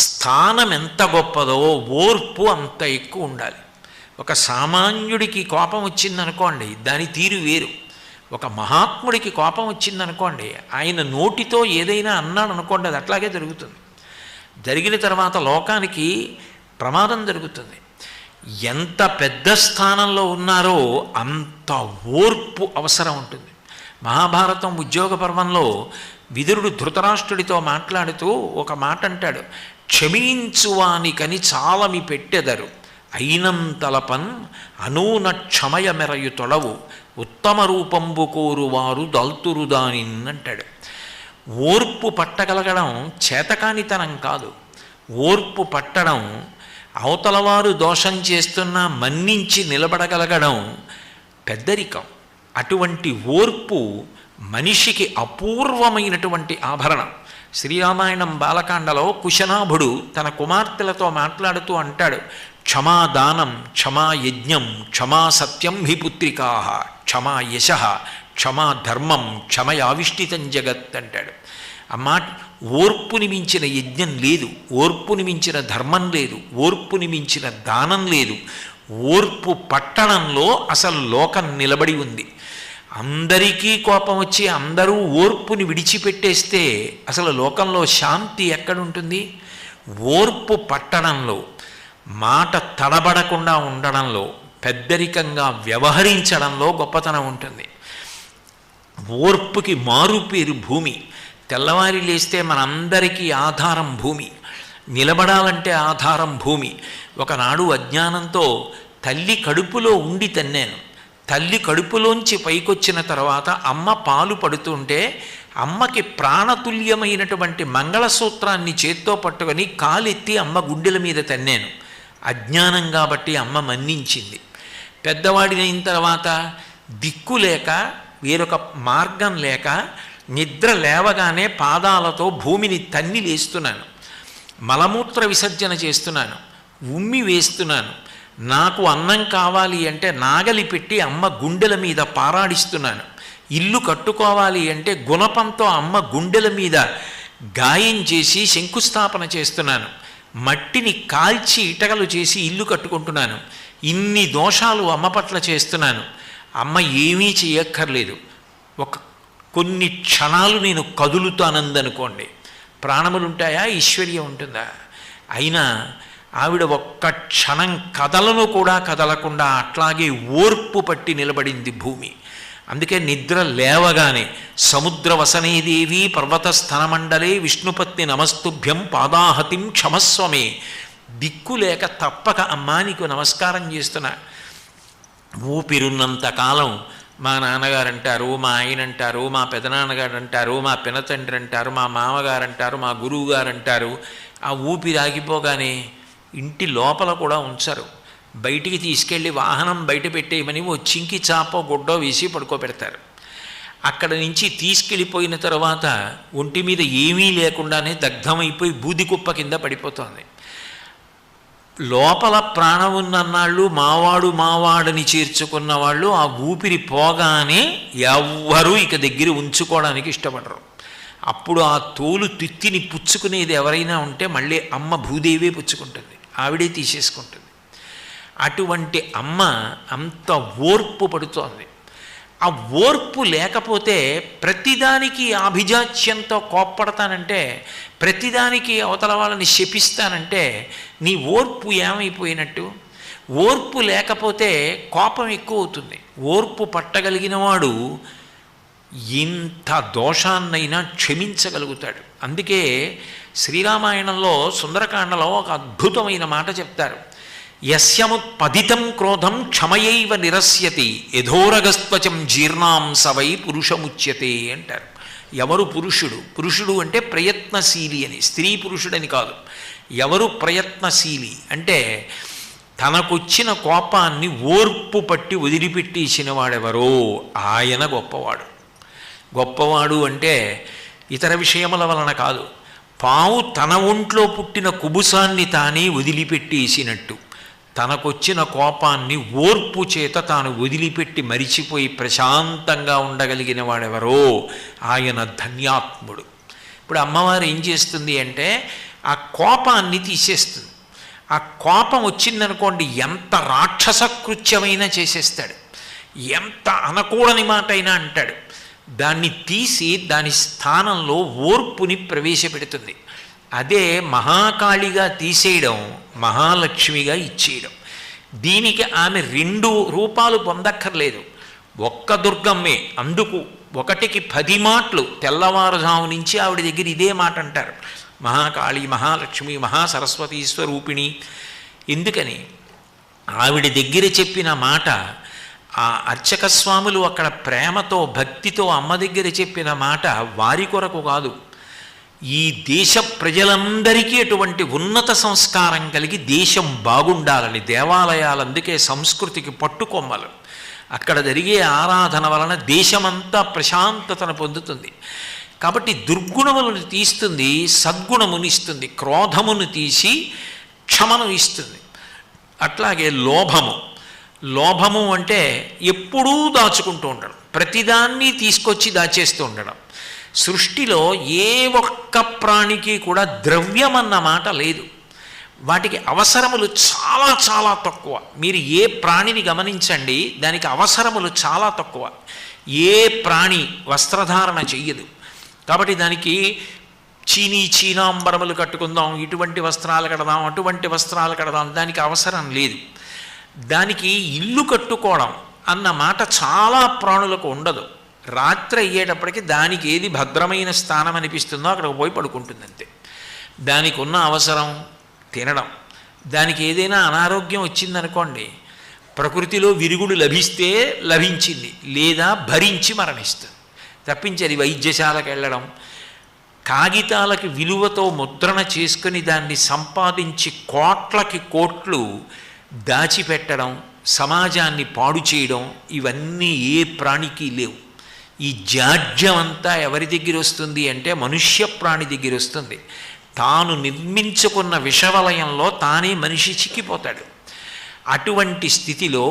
స్థానం ఎంత గొప్పదో ఓర్పు అంత ఎక్కువ ఉండాలి. ఒక సామాన్యుడికి కోపం వచ్చిందనుకోండి, దాని తీరు వేరు. ఒక మహాత్ముడికి కోపం వచ్చిందనుకోండి, ఆయన నోటితో ఏదైనా అన్నాడు అనుకోండి, అది అట్లాగే జరుగుతుంది. జరిగిన తర్వాత లోకానికి ప్రమాదం జరుగుతుంది. ఎంత పెద్ద స్థానంలో ఉన్నారో అంత ఓర్పు అవసరం ఉంటుంది. మహాభారతం ఉద్యోగ పర్వంలో విదురుడు ధృతరాష్ట్రుడితో మాట్లాడుతూ ఒక మాట అంటాడు, క్షమించువానికని చాలమి పెట్టెదరు అయినంతలపన్ అనూన క్షమయ మెరయు తొడవు ఉత్తమ రూపంబు కోరువారు దల్తురు దానిన్ అంటాడు. ఓర్పు పట్టగలగడం చేతకానితనం కాదు. ఓర్పు పట్టడం, అవతలవారు దోషం చేస్తున్నా మన్నించి నిలబడగలగడం పెద్దరికం. అటువంటి ఓర్పు మనిషికి అపూర్వమైనటువంటి ఆభరణం. శ్రీరామాయణం బాలకాండలో కుశనాభుడు తన కుమార్తెలతో మాట్లాడుతూ అంటాడు, క్షమాదానం, క్షమా యజ్ఞం, క్షమా సత్యం హి పుత్రికా, క్షమా యశ, క్షమా ధర్మం, క్షమయావిష్టితం జగత్ అంటాడు. అమ్మా, ఓర్పుని మించిన యజ్ఞం లేదు, ఓర్పుని మించిన ధర్మం లేదు, ఓర్పుని మించిన దానం లేదు. ఓర్పు పట్టణంలో అసలు లోకం నిలబడి ఉంది. అందరికీ కోపం వచ్చి అందరూ ఓర్పుని విడిచిపెట్టేస్తే అసలు లోకంలో శాంతి ఎక్కడుంటుంది? ఓర్పు పట్టణంలో, మాట తడబడకుండా ఉండడంలో, పెద్దరికంగా వ్యవహరించడంలో గొప్పతనం ఉంటుంది. ఓర్పుకి మారు పేరు భూమి. తెల్లవారి లేస్తే మనందరికీ ఆధారం భూమి, నిలబడాలంటే ఆధారం భూమి. ఒకనాడు అజ్ఞానంతో తల్లి కడుపులో ఉండి తన్నాను. తల్లి కడుపులోంచి పైకొచ్చిన తర్వాత అమ్మ పాలు పడుతుంటే అమ్మకి ప్రాణతుల్యమైనటువంటి మంగళసూత్రాన్ని చేత్తో పట్టుకొని కాలెత్తి అమ్మ గుండెల మీద తన్నాను. అజ్ఞానం కాబట్టి అమ్మ మన్నించింది. పెద్దవాడినైన తర్వాత దిక్కు లేక, వేరొక మార్గం లేక నిద్ర లేవగానే పాదాలతో భూమిని తన్ని లేస్తున్నాను, మలమూత్ర విసర్జన చేస్తున్నాను, ఉమ్మి వేస్తున్నాను. నాకు అన్నం కావాలి అంటే నాగలి పెట్టి అమ్మ గుండెల మీద పారాడిస్తున్నాను. ఇల్లు కట్టుకోవాలి అంటే గుణపంతో అమ్మ గుండెల మీద గాయం చేసి శంకుస్థాపన చేస్తున్నాను. మట్టిని కాల్చి ఇటకలు చేసి ఇల్లు కట్టుకుంటున్నాను. ఇన్ని దోషాలు అమ్మ పట్ల చేస్తున్నాను. అమ్మ ఏమీ చేయక్కర్లేదు. కొన్ని క్షణాలు నేను కదులుతానందనుకోండి, ప్రాణములుంటాయా, ఐశ్వర్యం ఉంటుందా? అయినా ఆవిడ ఒక్క క్షణం కదలను కూడా కదలకుండా అట్లాగే ఓర్పు పట్టి నిలబడింది భూమి. అందుకే నిద్ర లేవగానే సముద్రవసనేదేవి పర్వతస్థనమండలే విష్ణుపత్ని నమస్తుభ్యం పాదాహతిం క్షమస్వమే, దిక్కు లేక తప్పక అమ్మా నీకు నమస్కారం చేస్తున్నా. ఊపిరున్నంతకాలం మా నాన్నగారు అంటారు, మా ఆయన అంటారు, మా పెదనాన్నగారు అంటారు, మా పినతండ్రి అంటారు, మా మామగారు అంటారు, మా గురువు గారు అంటారు. ఆ ఊపిరి ఆగిపోగానే ఇంటి లోపల కూడా ఉంచరు, బయటికి తీసుకెళ్ళి వాహనం బయట పెట్టేయమని ఓ చింకి చాపో గుడ్డో వేసి పడుకోబెడతారు. అక్కడ నుంచి తీసుకెళ్ళిపోయిన తర్వాత ఒంటి మీద ఏమీ లేకుండానే దగ్ధమైపోయి బూది కుప్ప కింద పడిపోతుంది. లోపల ప్రాణం ఉన్నన్నాళ్ళు మావాడని చేర్చుకున్న వాళ్ళు ఆ ఊపిరి పోగానే ఎవ్వరూ ఇక దగ్గర ఉంచుకోవడానికి ఇష్టపడరు. అప్పుడు ఆ తోలు తిత్తిని పుచ్చుకునేది ఎవరైనా ఉంటే మళ్ళీ అమ్మ భూదేవే పుచ్చుకుంటుంది, ఆవిడే తీసేసుకుంటుంది. అటువంటి అమ్మ అంత ఓర్పు పడుతోంది. ఆ ఓర్పు లేకపోతే ప్రతిదానికి ఆభిజాత్యంతో కోప్పడతానంటే, ప్రతిదానికి అవతల వాళ్ళని శపిస్తానంటే నీ ఓర్పు ఏమైపోయినట్టు? ఓర్పు లేకపోతే కోపం ఎక్కువ అవుతుంది. ఓర్పు పట్టగలిగిన వాడు ఇంత దోషాన్నైనా క్షమించగలుగుతాడు. అందుకే శ్రీరామాయణంలో సుందరకాండలో ఒక అద్భుతమైన మాట చెప్తారు, యస్యముత్పదితం క్రోధం క్షమయైవ నిరస్యతి యథోరగస్త్వచం జీర్ణాం సవై పురుషముచ్యతే అంటారు. ఎవరు పురుషుడు? పురుషుడు అంటే ప్రయత్నశీలి అని, స్త్రీ పురుషుడని కాదు. ఎవరు ప్రయత్నశీలి అంటే తనకొచ్చిన కోపాన్ని ఓర్పు పట్టి వదిలిపెట్టేసిన వాడెవరో ఆయన గొప్పవాడు. గొప్పవాడు అంటే ఇతర విషయముల వలన కాదు, పావు తన ఒంట్లో పుట్టిన కుబుసాన్ని తానే వదిలిపెట్టేసినట్టు తనకొచ్చిన కోపాన్ని ఓర్పు చేత తాను వదిలిపెట్టి మరిచిపోయి ప్రశాంతంగా ఉండగలిగిన వాడెవరో ఆయన ధన్యాత్ముడు. ఇప్పుడు అమ్మవారు ఏం చేస్తుంది అంటే ఆ కోపాన్ని తీసేస్తుంది. ఆ కోపం వచ్చిందనుకోండి, ఎంత రాక్షస కృత్యమైనా చేసేస్తాడు, ఎంత అనకూడని మాట అయినా అంటాడు. దాన్ని తీసి దాని స్థానంలో ఓర్పుని ప్రవేశపెడుతుంది. అదే మహాకాళిగా తీసేయడం, మహాలక్ష్మిగా ఇచ్చేయడం. దీనికి ఆమె 2 రూపాలు పొందక్కర్లేదు, ఒక్క దుర్గమ్మే. అందుకు 1కి 10 మాటలు తెల్లవారుజాము నుంచి ఆవిడ దగ్గర ఇదే మాట అంటారు, మహాకాళి, మహాలక్ష్మి, మహాసరస్వతి స్వరూపిణి. ఎందుకని ఆవిడ దగ్గర చెప్పిన మాట, ఆ అర్చక స్వాములు అక్కడ ప్రేమతో భక్తితో అమ్మ దగ్గర చెప్పిన మాట వారి కొరకు కాదు, ఈ దేశ ప్రజలందరికీ అటువంటి ఉన్నత సంస్కారం కలిగి దేశం బాగుండాలని. దేవాలయాలు అందుకే సంస్కృతికి పట్టుకొమ్మలు. అక్కడ జరిగే ఆరాధన వలన దేశమంతా ప్రశాంతతను పొందుతుంది. కాబట్టి దుర్గుణములను తీస్తుంది, సద్గుణమును ఇస్తుంది. క్రోధమును తీసి క్షమను ఇస్తుంది. అట్లాగే లోభము అంటే ఎప్పుడూ దాచుకుంటూ ఉండడం, ప్రతిదాన్ని తీసుకొచ్చి దాచేస్తూ ఉండడం. సృష్టిలో ఏ ఒక్క ప్రాణికి కూడా ద్రవ్యం అన్న మాట లేదు. వాటికి అవసరములు చాలా చాలా తక్కువ. మీరు ఏ ప్రాణిని గమనించండి, దానికి అవసరములు చాలా తక్కువ. ఏ ప్రాణి వస్త్రధారణ చెయ్యదు. కాబట్టి దానికి చీనాంబరములు కట్టుకుందాం, ఇటువంటి వస్త్రాలు కడదాం, అటువంటి వస్త్రాలు కడదాం, దానికి అవసరం లేదు. దానికి ఇల్లు కట్టుకోవడం అన్న మాట చాలా ప్రాణులకు ఉండదు. రాత్రి అయ్యేటప్పటికి దానికి ఏది భద్రమైన స్థానం అనిపిస్తుందో అక్కడికి పోయి పడుకుంటుంది అంతే. దానికి ఉన్న అవసరం తినడం. దానికి ఏదైనా అనారోగ్యం వచ్చిందనుకోండి, ప్రకృతిలో విరుగుడు లభిస్తే లభించింది, లేదా భరించి మరణిస్తుంది. తప్పించి అది వైద్యశాలకు వెళ్ళడం, కాగితాలకి విలువతో ముద్రణ చేసుకుని దాన్ని సంపాదించి కోట్లకి కోట్లు దాచిపెట్టడం, సమాజాన్ని పాడు చేయడం, ఇవన్నీ ఏ ప్రాణికి లేవు. ఈ జాడ్యం అంతా ఎవరి దగ్గర వస్తుంది అంటే మనుష్య ప్రాణి దగ్గర వస్తుంది. తాను నిర్మించుకున్న విషవలయంలో తానే మనిషి చిక్కిపోతాడు. అటువంటి స్థితిలో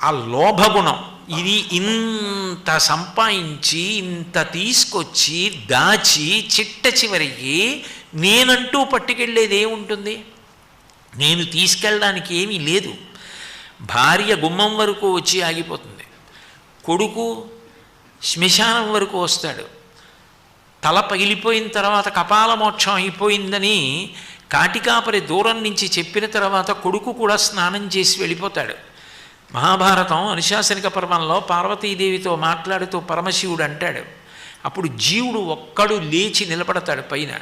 ఆ లోభగుణం, ఇది ఇంత సంపాదించి ఇంత తీసుకొచ్చి దాచి చిట్ట చివరికి నేనంటూ పట్టుకెళ్ళేది ఏముంటుంది? నేను తీసుకెళ్ళడానికి ఏమీ లేదు. భార్య గుమ్మం వరకు వచ్చి ఆగిపోతుంది, కొడుకు శ్మశానం వరకు వస్తాడు. తల పగిలిపోయిన తర్వాత కపాల మోక్షం అయిపోయిందని కాటికాపరి దూరం నుంచి చెప్పిన తర్వాత కొడుకు కూడా స్నానం చేసి వెళ్ళిపోతాడు. మహాభారతం అనుశాసనిక పర్వంలో పార్వతీదేవితో మాట్లాడుతూ పరమశివుడు అంటాడు, అప్పుడు జీవుడు ఒక్కడు లేచి నిలబడతాడు పైన.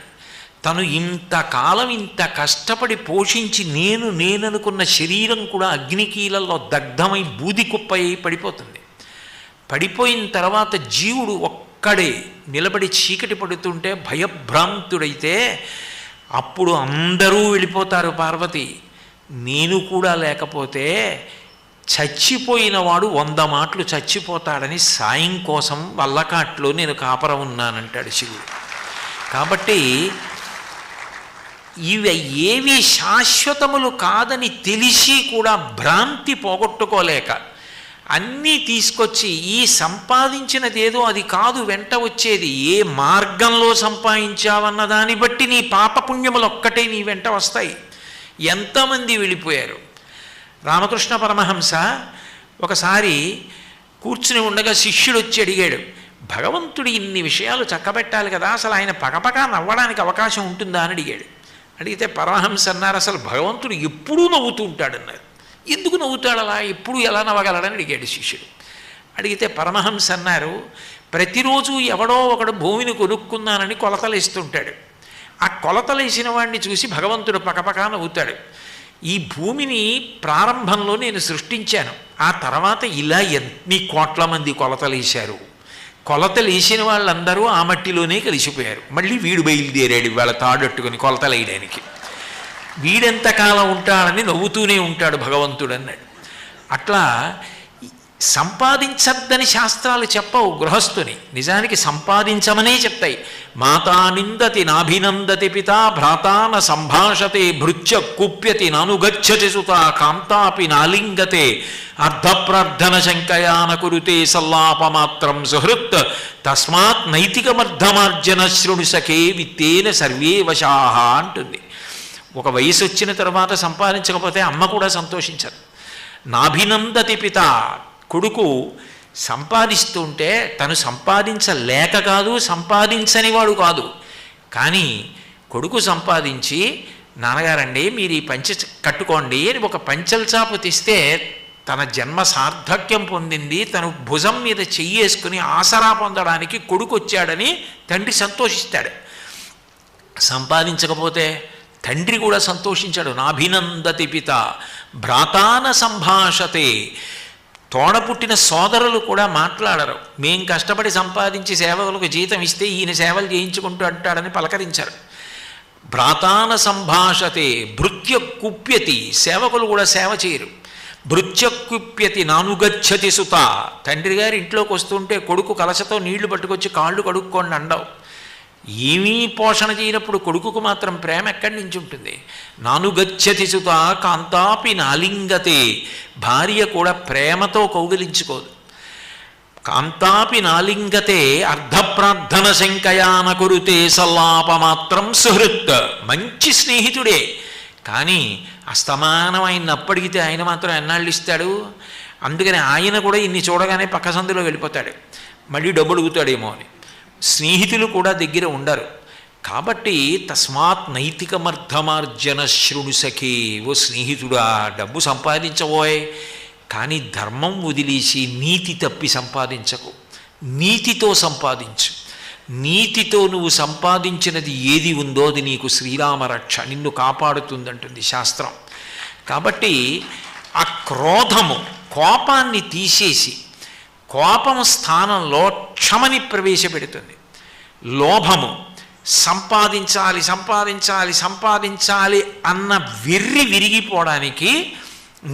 తను ఇంతకాలం ఇంత కష్టపడి పోషించి నేననుకున్న శరీరం కూడా అగ్నికీలల్లో దగ్ధమై బూది కుప్పై పడిపోతుంది. పడిపోయిన తర్వాత జీవుడు ఒక్కడే నిలబడి చీకటి పడుతుంటే భయభ్రాంతుడైతే అప్పుడు అందరూ వెళ్ళిపోతారు. పార్వతి, నేను కూడా లేకపోతే చచ్చిపోయిన వాడు 100 మాటలు చచ్చిపోతాడని సాయం కోసం వల్లకాట్లో నేను కాపరం ఉన్నానంటాడు శివుడు. కాబట్టి ఇవి ఏవి శాశ్వతములు కాదని తెలిసి కూడా భ్రాంతి పోగొట్టుకోలేక అన్నీ తీసుకొచ్చి ఈ సంపాదించినదేదో అది కాదు వెంట వచ్చేది, ఏ మార్గంలో సంపాదించావన్న దాన్ని బట్టి నీ పాపపుణ్యములు ఒక్కటే నీ వెంట వస్తాయి. ఎంతమంది వెళ్ళిపోయారు. రామకృష్ణ పరమహంస ఒకసారి కూర్చుని ఉండగా శిష్యుడు వచ్చి అడిగాడు, భగవంతుడు ఇన్ని విషయాలు చక్కబెట్టాలి కదా, అసలు ఆయన పకపక నవ్వడానికి అవకాశం ఉంటుందా అని అడిగాడు. అడిగితే పరమహంస అన్నారు, అసలు భగవంతుడు ఎప్పుడూ నవ్వుతూ ఉంటాడన్నారు. ఎందుకు నవ్వుతాడు అలా, ఎప్పుడు ఎలా నవ్వగలడని అడిగాడు శిష్యుడు. అడిగితే పరమహంస అన్నారు, ప్రతిరోజు ఎవడో ఒకడు భూమిని కొనుక్కున్నానని కొలతలు ఇస్తుంటాడు. ఆ కొలతలు వేసిన వాడిని చూసి భగవంతుడు పకపక నవ్వుతాడు. ఈ భూమిని ప్రారంభంలో నేను సృష్టించాను, ఆ తర్వాత ఇలా ఎన్ని కోట్ల మంది కొలతలు వేశారు. కొలతలు వేసిన వాళ్ళందరూ ఆ మట్టిలోనే కలిసిపోయారు. మళ్ళీ వీడు బయలుదేరాడు వాళ్ళ తాడట్టుకుని కొలతలు వేయడానికి. వీడెంతకాలం ఉంటాడని నవ్వుతూనే ఉంటాడు భగవంతుడు అన్నాడు. అట్లా సంపాదించద్దని శాస్త్రాలు చెప్పవు గృహస్థుని, నిజానికి సంపాదించమనే చెప్తాయి. మాతా నిందతి నాభినందతి పిత భ్రాతాన సంభాషతే భృత్య కుప్యతి నానుగచ్చతి సుత కాంతాపి నాలింగతే అర్ధప్రార్థన శంకయాన కురుతే సల్లాపమాత్రం సుహృత్ తస్మాత్ నైతికమర్ధమార్జన శృణు సఖే విత్తేన సర్వే వశాహ అంటుంది. ఒక వయసు వచ్చిన తర్వాత సంపాదించకపోతే అమ్మ కూడా సంతోషించదు. నాభినందతి పిత, కొడుకు సంపాదిస్తుంటే తను సంపాదించలేక కాదు, సంపాదించని వాడు కాదు, కానీ కొడుకు సంపాదించి నాన్నగారండి మీరు ఈ పంచె కట్టుకోండి అని ఒక పంచెల చాపు తెస్తే తన జన్మ సార్థక్యం పొందింది, తను భుజం మీద చెయ్యేసుకుని ఆసరా పొందడానికి కొడుకు వచ్చాడని తండ్రి సంతోషిస్తాడు. సంపాదించకపోతే తండ్రి కూడా సంతోషించాడు. నాభినందతి పిత భ్రాతాన సంభాషతే, తోడ పుట్టిన సోదరులు కూడా మాట్లాడరు. మేం కష్టపడి సంపాదించి సేవకులకు జీతం ఇస్తే ఈయన సేవలు చేయించుకుంటూ అంటాడని పలకరించారు. భ్రాతాన సంభాషతే భృత్య కుప్యతి, సేవకులు కూడా సేవ చేయరు. భృత్య కుప్యతి నానుగచ్చతి సుత, తండ్రి గారి ఇంట్లోకి వస్తుంటే కొడుకు కలశతో నీళ్లు పట్టుకొచ్చి కాళ్ళు కడుక్కోండి అండవు. ఏమీ పోషణ చేయనప్పుడు కొడుకుకు మాత్రం ప్రేమ ఎక్కడి నుంచి ఉంటుంది? నానుగచ్చతి సుత కాంతాపి నాలింగతే, భార్య కూడా ప్రేమతో కౌగిలించుకోదు. కాంతాపి నాలింగతే అర్ధప్రార్థన శంకయాన కురుతే సల్లాపమాత్రం సుహృత్, మంచి స్నేహితుడే, కానీ అస్తమానం ఆయన అప్పడిగితే ఆయన మాత్రం ఎన్నాళ్ళు ఇస్తాడు? అందుకని ఆయన కూడా ఇన్ని చూడగానే పక్క సందులో వెళ్ళిపోతాడు, మళ్ళీ డబ్బు అడుగుతాడేమో అని. స్నేహితులు కూడా దగ్గర ఉండరు. కాబట్టి తస్మాత్ నైతికమర్ధమార్జన శృణు సఖే, ఓ స్నేహితుడా డబ్బు సంపాదించబోయ్, కానీ ధర్మం వదిలేసి నీతి తప్పి సంపాదించకు, నీతితో సంపాదించు. నీతితో నువ్వు సంపాదించినది ఏది ఉందో అది నీకు శ్రీరామరక్ష, నిన్ను కాపాడుతుందంటుంది శాస్త్రం. కాబట్టి ఆ క్రోధము, కోపాన్ని తీసేసి కోపం స్థానంలో క్షమని ప్రవేశపెడుతుంది. లోభము సంపాదించాలి సంపాదించాలి సంపాదించాలి అన్న వెర్రి విరిగిపోవడానికి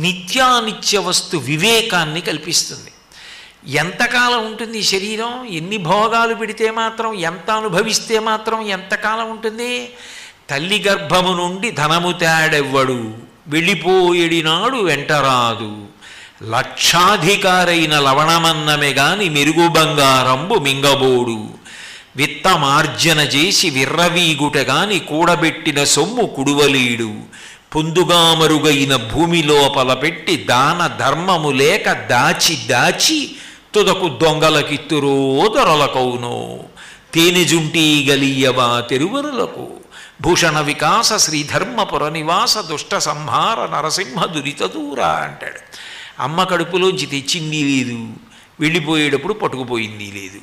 నిత్యానిత్య వస్తు వివేకాన్ని కల్పిస్తుంది. ఎంతకాలం ఉంటుంది ఈ శరీరం? ఎన్ని భోగాలు పెడితే మాత్రం, ఎంత అనుభవిస్తే మాత్రం ఎంతకాలం ఉంటుంది? తల్లి గర్భము నుండి ధనము తేడెవ్వడు, వెళ్ళిపోయేడినాడు వెంటరాదు, లక్షాధికారైన లవణమన్నమే గాని మెరుగు బంగారంబు మింగబోడు, విత్తమార్జన చేసి విర్రవీగుట గాని కూడబెట్టిన సొమ్ము కుడువలీడు, పొందుగా మరుగైన భూమి లోపల పెట్టి దాన ధర్మము లేక దాచి దాచి తుదకు దొంగలకిత్తురో దొరలకౌనో, తేనెజుంటీ గలీయవా తెరువరులకు, భూషణ వికాస శ్రీధర్మపుర నివాస దుష్ట సంహార నరసింహ దురిత దూర అంటాడు. అమ్మ కడుపులోంచి తెచ్చింది లేదు, వెళ్ళిపోయేటప్పుడు పట్టుకుపోయింది లేదు.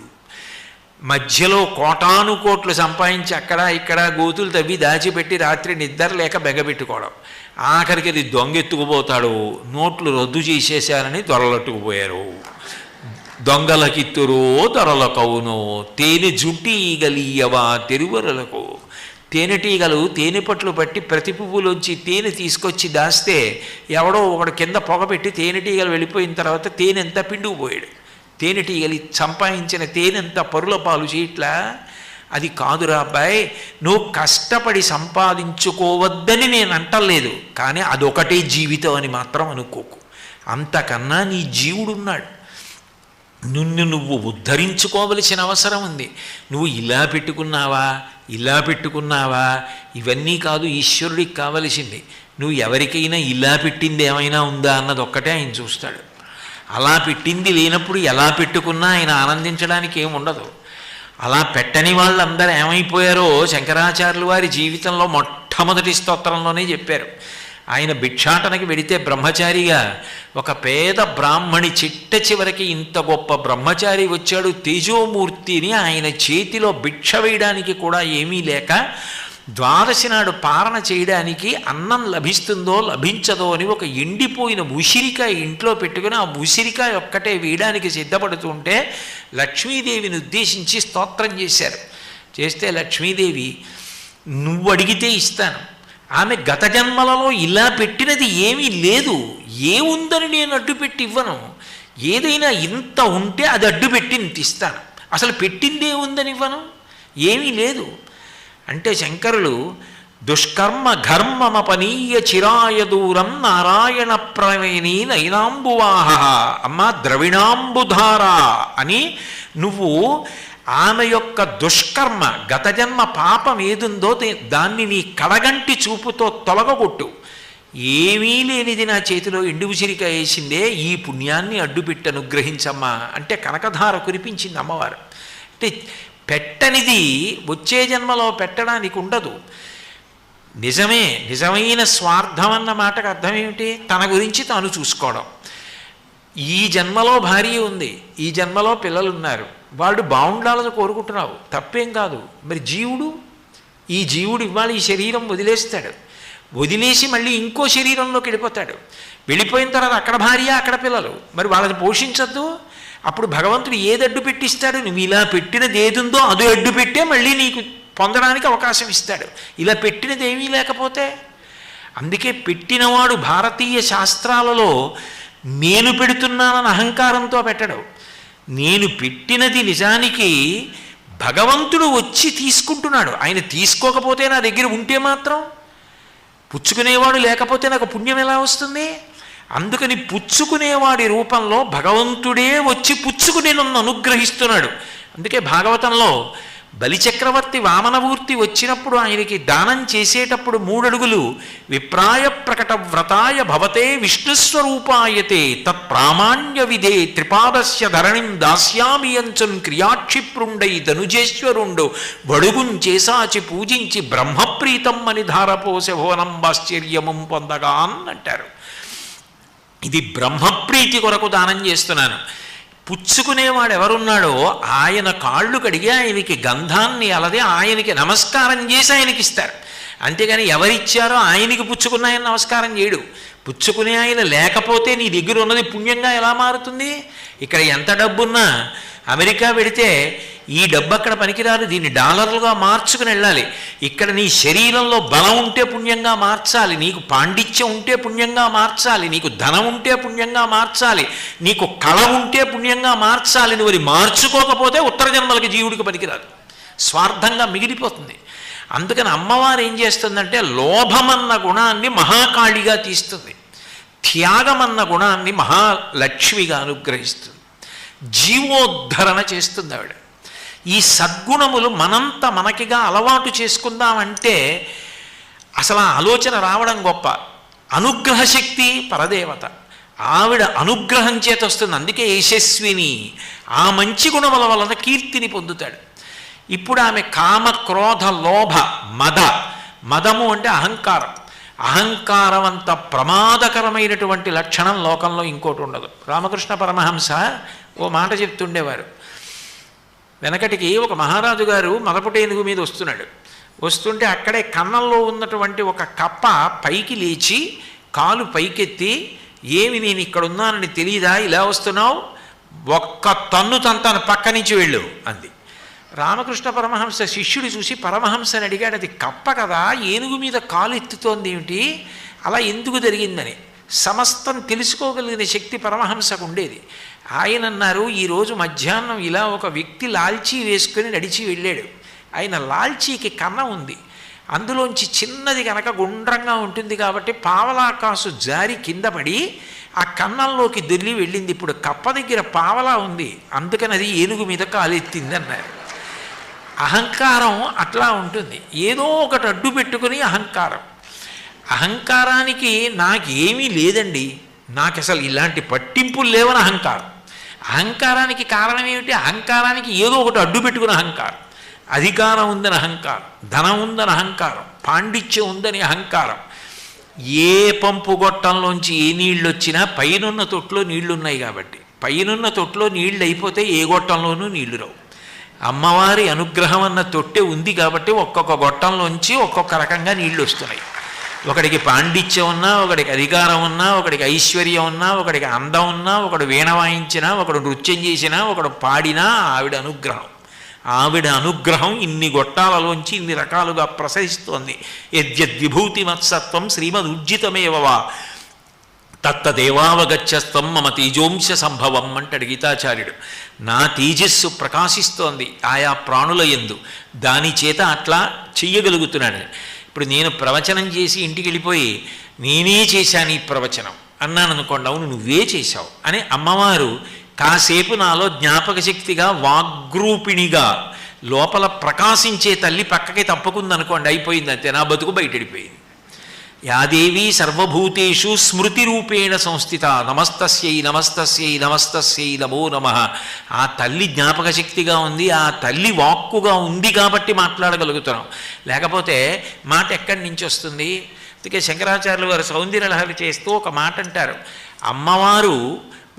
మధ్యలో కోటాను కోట్లు సంపాదించి అక్కడ ఇక్కడ గోతులు తవ్వి దాచిపెట్టి రాత్రి నిద్ర లేక బెగబెట్టుకోవడం, ఆఖరికి అది దొంగెత్తుకుపోతాడు, నోట్లు రద్దు చేసేశారని దొరలట్టుకుపోయారు. దొంగలకిత్తురో దొరలకవునో, తేనె జుంటి ఈగలీయవా తెరువరులకు, తేనెటీగలు తేనె పట్లు పట్టి ప్రతి పువ్వులోంచి తేనె తీసుకొచ్చి దాస్తే ఎవడో ఒకడు కింద పొగపెట్టి తేనెటీగలు వెళ్ళిపోయిన తర్వాత తేనెంతా పిండుకుపోయాడు. తేనెటీగలు సంపాదించిన తేనెంత పరుల పాలు చేయట్లా? అది కాదురా అబ్బాయి, నువ్వు కష్టపడి సంపాదించుకోవద్దని నేను అంటలేదు, కానీ అదొకటే జీవితం అని మాత్రం అనుకోకు. అంతకన్నా నీ జీవుడున్నాడు, నిన్ను నువ్వు ఉద్ధరించుకోవలసిన అవసరం ఉంది. నువ్వు ఇలా పెట్టుకున్నావా ఇలా పెట్టుకున్నావా ఇవన్నీ కాదు ఈశ్వరుడికి కావలసింది. నువ్వు ఎవరికైనా ఇలా పెట్టింది ఏమైనా ఉందా అన్నది ఒక్కటే ఆయన చూస్తాడు. అలా పెట్టింది లేనప్పుడు ఎలా పెట్టుకున్నా ఆయన ఆనందించడానికి ఏముండదు. అలా పెట్టని వాళ్ళందరూ ఏమైపోయారో శంకరాచార్యులు వారి జీవితంలో మొట్టమొదటి స్తోత్రంలోనే చెప్పారు. ఆయన భిక్షాటనకి వెడితే బ్రహ్మచారిగా ఒక పేద బ్రాహ్మణి చిట్ట చివరికి ఇంత గొప్ప బ్రహ్మచారి వచ్చాడు, తేజోమూర్తిని, ఆయన చేతిలో భిక్ష వేయడానికి కూడా ఏమీ లేక ద్వాదశి నాడు పారణ చేయడానికి అన్నం లభిస్తుందో లభించదో అని ఒక ఎండిపోయిన ఉసిరికాయ ఇంట్లో పెట్టుకుని ఆ ఉసిరికాయ ఒక్కటే వేయడానికి సిద్ధపడుతుంటే లక్ష్మీదేవిని ఉద్దేశించి స్తోత్రం చేశారు. చేస్తే లక్ష్మీదేవి నువ్వు అడిగితే ఇస్తాను, ఆమె గత జన్మలలో ఇలా పెట్టినది ఏమీ లేదు, ఏముందని నేను అడ్డుపెట్టి ఇవ్వను, ఏదైనా ఇంత ఉంటే అది అడ్డు పెట్టి ఇంత ఇస్తాను, అసలు పెట్టిందే ఉందని ఇవ్వను, ఏమీ లేదు అంటే శంకరులు దుష్కర్మ ఘర్మమపనీయ చిరాయ దూరం నారాయణ ప్రవేణి నైనాంబువాహ అమ్మ ద్రవిణాంబుధార అని నువ్వు ఆమె యొక్క దుష్కర్మ గత జన్మ పాపం ఏదుందో దాన్ని నీ కడగంటి చూపుతో తొలగొట్టు. ఏమీ లేనిది నా చేతిలో ఎండు ఉసిరికాయ వేసిందే, ఈ పుణ్యాన్ని అడ్డుపెట్టి అనుగ్రహించమ్మా అంటే కనకధార కురిపించింది అమ్మవారు. అంటే పెట్టనిది వచ్చే జన్మలో పెట్టడానికి ఉండదు. నిజమే, నిజమైన స్వార్థం అన్న మాటకు అర్థం ఏమిటి? తన గురించి తాను చూసుకోవడం. ఈ జన్మలో భార్య ఉంది, ఈ జన్మలో పిల్లలు ఉన్నారు, వాళ్ళు బాగుండాలని కోరుకుంటున్నావు, తప్పేం కాదు. మరి జీవుడు, ఈ జీవుడు ఇవాళ ఈ శరీరం వదిలేస్తాడు, వదిలేసి మళ్ళీ ఇంకో శరీరంలోకి వెళ్ళిపోతాడు. వెళ్ళిపోయిన తర్వాత అక్కడ భార్య అక్కడ పిల్లలు, మరి వాళ్ళని పోషించద్దు. అప్పుడు భగవంతుడు ఏది అడ్డు పెట్టిస్తాడు? నువ్వు ఇలా పెట్టినది ఏదుందో అది అడ్డు పెట్టే మళ్ళీ నీకు పొందడానికి అవకాశం ఇస్తాడు. ఇలా పెట్టినది ఏమీ లేకపోతే. అందుకే పెట్టినవాడు భారతీయ శాస్త్రాలలో నేను పెడుతున్నానని అహంకారంతో పెట్టడు. నేను పెట్టినది నిజానికి భగవంతుడు వచ్చి తీసుకుంటున్నాడు. ఆయన తీసుకోకపోతే నా దగ్గర ఉంటే మాత్రం, పుచ్చుకునేవాడు లేకపోతే నాకు పుణ్యం ఎలా వస్తుంది? అందుకని పుచ్చుకునేవాడి రూపంలో భగవంతుడే వచ్చి పుచ్చుకుని నన్ను అనుగ్రహిస్తున్నాడు. అందుకే భాగవతంలో బలిచక్రవర్తి వామనమూర్తి వచ్చినప్పుడు ఆయనకి దానం చేసేటప్పుడు 3 అడుగులు విప్రాయ ప్రకట వ్రతాయ భవతే విష్ణుస్వరూపాయతే తత్ప్రామాణ్య విధే త్రిపాదస్య ధరణిం దాస్యామి అంచున్ క్రియాక్షిప్రుండై ధనుజేశ్వరుండు బడుగుం చేసాచి పూజించి బ్రహ్మప్రీతం అని ధారపోసె భువనంబాశ్చర్యమం పొందగా అంటారు. ఇది బ్రహ్మప్రీతి కొరకు దానం చేస్తున్నాను. పుచ్చుకునేవాడు ఎవరున్నాడో ఆయన కాళ్ళు కడిగి ఆయనకి గంధాన్ని అలది ఆయనకి నమస్కారం చేసి ఆయనకి ఇస్తారు. అంతేగాని ఎవరిచ్చారో ఆయనకి పుచ్చుకున్న ఆయన నమస్కారం చేయడు. పుచ్చుకునే ఆయన లేకపోతే నీ దగ్గర ఉన్నది పుణ్యంగా ఎలా మారుతుంది? ఇక్కడ ఎంత డబ్బున్నా అమెరికా పెడితే ఈ డబ్బు అక్కడ పనికిరాదు, దీన్ని డాలర్లుగా మార్చుకుని వెళ్ళాలి. ఇక్కడ నీ శరీరంలో బలం ఉంటే పుణ్యంగా మార్చాలి, నీకు పాండిత్యం ఉంటే పుణ్యంగా మార్చాలి, నీకు ధనం ఉంటే పుణ్యంగా మార్చాలి, నీకు కళ ఉంటే పుణ్యంగా మార్చాలి. నువ్వు అది మార్చుకోకపోతే ఉత్తర జన్మలకి జీవుడికి పనికిరాదు, స్వార్థంగా మిగిలిపోతుంది. అందుకని అమ్మవారు ఏం చేస్తుందంటే లోభమన్న గుణాన్ని మహాకాళిగా తీస్తుంది, త్యాగమన్న గుణాన్ని మహాలక్ష్మిగా అనుగ్రహిస్తుంది, జీవోద్ధరణ చేస్తుంది ఆవిడ. ఈ సద్గుణములు మనంత మనకిగా అలవాటు చేసుకుందామంటే అసలు ఆ ఆలోచన రావడం గొప్ప. అనుగ్రహ శక్తి పరదేవత, ఆవిడ అనుగ్రహం చేత వస్తుంది. అందుకే యశస్విని, ఆ మంచి గుణముల వలన కీర్తిని పొందుతాడు. ఇప్పుడు ఆమె కామ క్రోధ లోభ మద, మదము అంటే అహంకారం. అహంకారం అంత ప్రమాదకరమైనటువంటి లక్షణం లోకంలో ఇంకోటి ఉండదు. రామకృష్ణ పరమహంస ఓ మాట చెప్తుండేవారు. వెనకటికి ఒక మహారాజు గారు మదపుటేనుగు మీద వస్తున్నాడు. వస్తుంటే అక్కడే కన్నంలో ఉన్నటువంటి ఒక కప్ప పైకి లేచి కాలు పైకెత్తి, ఏమి నేను ఇక్కడ ఉన్నానని తెలియదా, ఇలా వస్తున్నావు, ఒక్క తన్ను తంతాను పక్క నుంచి వెళ్ళు అంది. రామకృష్ణ పరమహంస శిష్యుడు చూసి పరమహంసని అడిగాడు, అది కప్ప కదా, ఏనుగు మీద కాలు ఎత్తుతోంది ఏమిటి, అలా ఎందుకు జరిగిందని. సమస్తం తెలుసుకోగలిగిన శక్తి పరమహంసకు ఉండేది. ఆయన అన్నారు, ఈరోజు మధ్యాహ్నం ఇలా ఒక వ్యక్తి లాల్చీ వేసుకొని నడిచి వెళ్ళాడు. ఆయన లాల్చీకి కన్నం ఉంది, అందులోంచి చిన్నది కనుక గుండ్రంగా ఉంటుంది కాబట్టి పావలాకాసు జారి కింద పడి ఆ కన్నంలోకి దొర్లి వెళ్ళింది. ఇప్పుడు కప్ప దగ్గర పావలా ఉంది, అందుకని అది ఏనుగు మీద కాలెత్తింది అన్నారు. అహంకారం అట్లా ఉంటుంది, ఏదో ఒకటి అడ్డు పెట్టుకుని అహంకారం. అహంకారానికి నాకేమీ లేదండి, నాకు అసలు ఇలాంటి పట్టింపులు లేవని అహంకారం. అహంకారానికి కారణం ఏమిటి? అహంకారానికి ఏదో ఒకటి అడ్డు పెట్టుకుని అహంకారం. అధికారం ఉందని అహంకారం, ధనం ఉందని అహంకారం, పాండిత్యం ఉందని అహంకారం. ఏ పంపు గొట్టంలోంచి ఏ నీళ్ళు వచ్చినా పైనున్న తొట్లో నీళ్లు ఉన్నాయి కాబట్టి, పైనున్న తొట్లో నీళ్ళు అయిపోతే ఏ గొట్టంలోనూ నీళ్లు రావు. అమ్మవారి అనుగ్రహం అన్న తొట్టె ఉంది కాబట్టి ఒక్కొక్క గొట్టంలోంచి ఒక్కొక్క రకంగా నీళ్లు వస్తున్నాయి. ఒకడికి పాండిత్యం ఉన్నా, ఒకడికి అధికారం ఉన్నా, ఒకడికి ఐశ్వర్యం ఉన్నా, ఒకడికి అందం ఉన్నా, ఒకడు వీణ వాయించినా, ఒకడు నృత్యం చేసినా, ఒకడు పాడినా ఆవిడ అనుగ్రహం. ఆవిడ అనుగ్రహం ఇన్ని గొట్టాలలోంచి ఇన్ని రకాలుగా ప్రసరిస్తోంది. యద్యద్విభూతి మత్సత్వం శ్రీమద్ ఉజ్జితమేవవా తత్తదేవావగచ్చస్తం మమ తేజోంశ సంభవం అంటాడు గీతాచార్యుడు. నా తేజస్సు ప్రకాశిస్తోంది ఆయా ప్రాణుల యందు, దాని చేత అట్లా చెయ్యగలుగుతున్నాడు. ఇప్పుడు నేను ప్రవచనం చేసి ఇంటికి వెళ్ళిపోయి నేనే చేశాను ఈ ప్రవచనం అన్నాను అనుకోండి, అవును నువ్వే చేశావు అని అమ్మవారు కాసేపు నాలో జ్ఞాపక శక్తిగా వాగ్రూపిణిగా లోపల ప్రకాశించే తల్లి పక్కకి తప్పుకుందనుకోండి, అయిపోయింది అంతే, నా బతుకు బయటడిపోయింది. యాదేవి సర్వభూతేషు స్మృతి రూపేణ సంస్థిత నమస్తస్యై నమస్తస్యై నమస్తస్యై నమో నమః. ఆ తల్లి జ్ఞాపక శక్తిగా ఉంది, ఆ తల్లి వాక్కుగా ఉంది కాబట్టి మాట్లాడగలుగుతున్నాం. లేకపోతే మాట ఎక్కడి నుంచి వస్తుంది? అందుకే శంకరాచార్యులు వారు సౌందర్యలహరి చేస్తూ ఒక మాట అంటారు, అమ్మవారు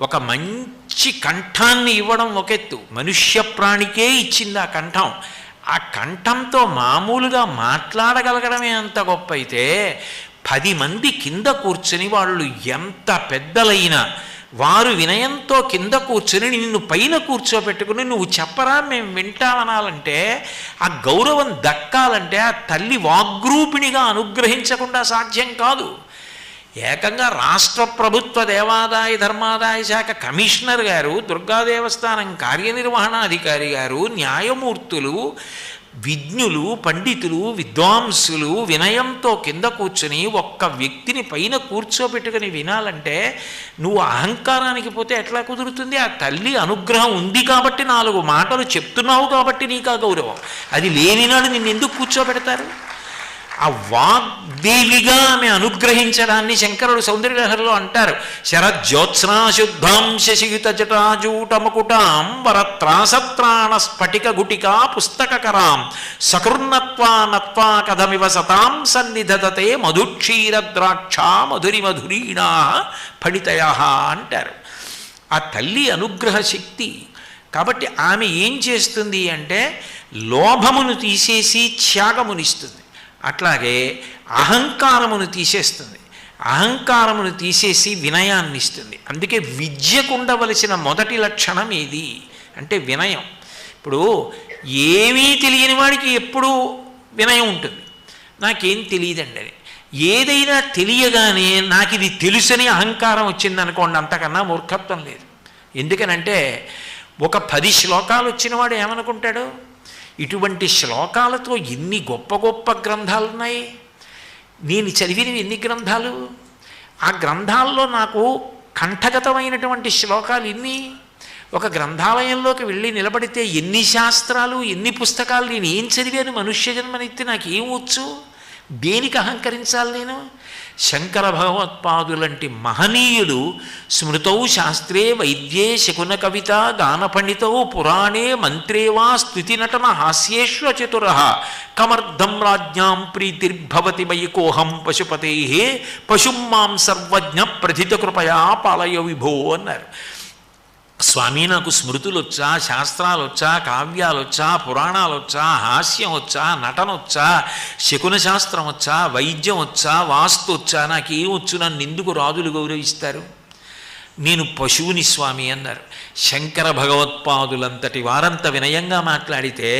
ఒక మంచి కంఠాన్ని ఇవ్వడం ఒక ఎత్తు, మనుష్య ప్రాణికే ఇచ్చింది ఆ కంఠం. ఆ కంఠంతో మామూలుగా మాట్లాడగలగడమే అంత గొప్ప అయితే 10 మంది కింద కూర్చుని వాళ్ళు ఎంత పెద్దలైనా వారు వినయంతో కింద కూర్చుని నిన్ను పైన కూర్చోబెట్టుకుని నువ్వు చెప్పరా మేము వింటామనాలంటే, ఆ గౌరవం దక్కాలంటే ఆ తల్లి వాగ్రూపిణిగా అనుగ్రహించకుండా సాధ్యం కాదు. ఏకంగా రాష్ట్ర ప్రభుత్వ దేవాదాయ ధర్మాదాయ శాఖ కమిషనర్ గారు, దుర్గా దేవస్థానం కార్యనిర్వహణాధికారి గారు, న్యాయమూర్తులు, విజ్ఞులు, పండితులు, విద్వాంసులు వినయంతో కింద కూర్చుని ఒక్క వ్యక్తిని పైన కూర్చోబెట్టుకుని వినాలంటే నువ్వు అహంకారానికి పోతే ఎట్లా కుదురుతుంది? ఆ తల్లి అనుగ్రహం ఉంది కాబట్టి 4 మాటలు చెప్తున్నావు కాబట్టి నీకు ఆ గౌరవం. అది లేనినాడు నిన్ను ఎందుకు కూర్చోబెడతారు? ఆ వాగ్దేవిగా ఆమె అనుగ్రహించడాన్ని శంకరుడు సౌందర్యలహరిలో అంటారు, శరజ్యోత్స్నా శుద్ధాం శశియుత జటాజూటముకుటాం వరత్రాసత్రాణ స్ఫటిక గుటికా పుస్తకకరాం సకృన్నత్వా నత్వా కథమివ సతాం సన్నిధదతే మధుక్షీర ద్రాక్ష మధురి మధురీణా ఫణితయ అంటారు. ఆ తల్లి అనుగ్రహ శక్తి కాబట్టి ఆమె ఏం చేస్తుంది అంటే లోభమును తీసేసి త్యాగమునిస్తుంది. అట్లాగే అహంకారమును తీసేస్తుంది, అహంకారమును తీసేసి వినయాన్ని ఇస్తుంది. అందుకే విద్యకు ఉండవలసిన మొదటి లక్షణం ఏది అంటే వినయం. ఇప్పుడు ఏమీ తెలియని వాడికి ఎప్పుడూ వినయం ఉంటుంది, నాకేం తెలియదండి అని. ఏదైనా తెలియగానే నాకు ఇది తెలుసని అహంకారం వచ్చిందనుకోండి, అంతకన్నా మూర్ఖత్వం లేదు. ఎందుకనంటే ఒక 10 శ్లోకాలు వచ్చినవాడు ఏమనుకుంటాడు, ఇటువంటి శ్లోకాలతో ఎన్ని గొప్ప గొప్ప గ్రంథాలు ఉన్నాయి, నేను చదివినవి ఎన్ని గ్రంథాలు, ఆ గ్రంథాల్లో నాకు కంఠగతమైనటువంటి శ్లోకాలు ఎన్ని. ఒక గ్రంథాలయంలోకి వెళ్ళి నిలబడితే ఎన్ని శాస్త్రాలు ఎన్ని పుస్తకాలు నేను ఏం చదివాను, మనుష్య జన్మనెత్తి నాకు ఏం వచ్చు, దేనికి అహంకరించాలి నేను? శంకర భగవత్పాదులంటి మహనీయులు స్మృతౌ శాస్త్రే వైద్యే శకున కవిత గాన పండితౌ పురాణే మంత్రే వా స్తుతి నటన హాస్యేష్వ చతుర కమర్థం రాజ్ఞాం ప్రీతిర్భవతి మయికోహం పశుపతే పశుం మాం సర్వజ్ఞ ప్రథిత కృపయా పాలయ విభో అన్నారు. స్వామి నాకు స్మృతులు వచ్చా, శాస్త్రాలు వచ్చా, కావ్యాలు వచ్చా, పురాణాలు వచ్చా, హాస్యం వచ్చా, నటన వచ్చా, శకున శాస్త్రం వచ్చా, వైద్యం వచ్చా, వాస్తు వచ్చా, నాకేం వచ్చు, నన్ను ఎందుకు రాజులు గౌరవిస్తారు? నేను పశువుని స్వామి అన్నారు. శంకర భగవత్పాదులంతటి వారంత వినయంగా మాట్లాడితే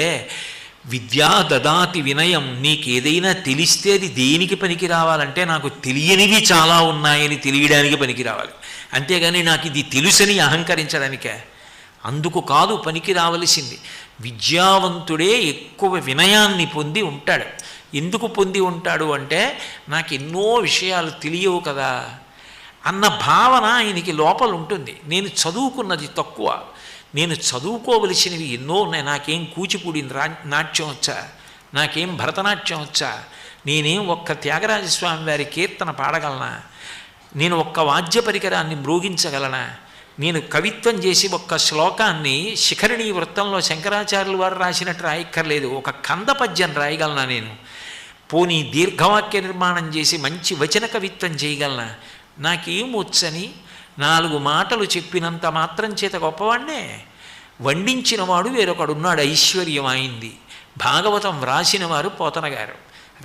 విద్యా దదాతి వినయం. నీకేదైనా తెలిస్తే అది దేనికి పనికి రావాలంటే నాకు తెలియనివి చాలా ఉన్నాయని తెలియడానికి పనికి రావాలి, అంతేగాని నాకు ఇది తెలుసని అహంకరించడానికే. అందుకు కాదు పనికి రావలసింది. విద్యావంతుడే ఎక్కువ వినయాన్ని పొంది ఉంటాడు. ఎందుకు పొంది ఉంటాడు అంటే నాకు ఎన్నో విషయాలు తెలియవు కదా అన్న భావన ఆయనకి లోపల ఉంటుంది. నేను చదువుకున్నది తక్కువ, నేను చదువుకోవలసినవి ఎన్నో ఉన్నాయి. నాకేం కూచిపూడి నాట్యం వచ్చా, నాకేం భరతనాట్యం వచ్చా, నేనేం ఒక్క త్యాగరాజస్వామి వారి కీర్తన పాడగలనా, నేను ఒక్క వాద్య పరికరాన్ని మ్రోగించగలనా, నేను కవిత్వం చేసి ఒక్క శ్లోకాన్ని శిఖరిణీ వృత్తంలో శంకరాచార్యులు వారు రాసినట్టు రాయక్కర్లేదు, ఒక కంద పద్యం రాయగలనా, నేను పోనీ దీర్ఘవాక్య నిర్మాణం చేసి మంచి వచన కవిత్వం చేయగలనా, నాకేం వచ్చని 4 మాటలు చెప్పినంత మాత్రం చేత గొప్పవాడినే. వండించినవాడు వేరొకడున్నాడు, ఐశ్వర్యం అయింది. భాగవతం వ్రాసినవారు పోతన గారు,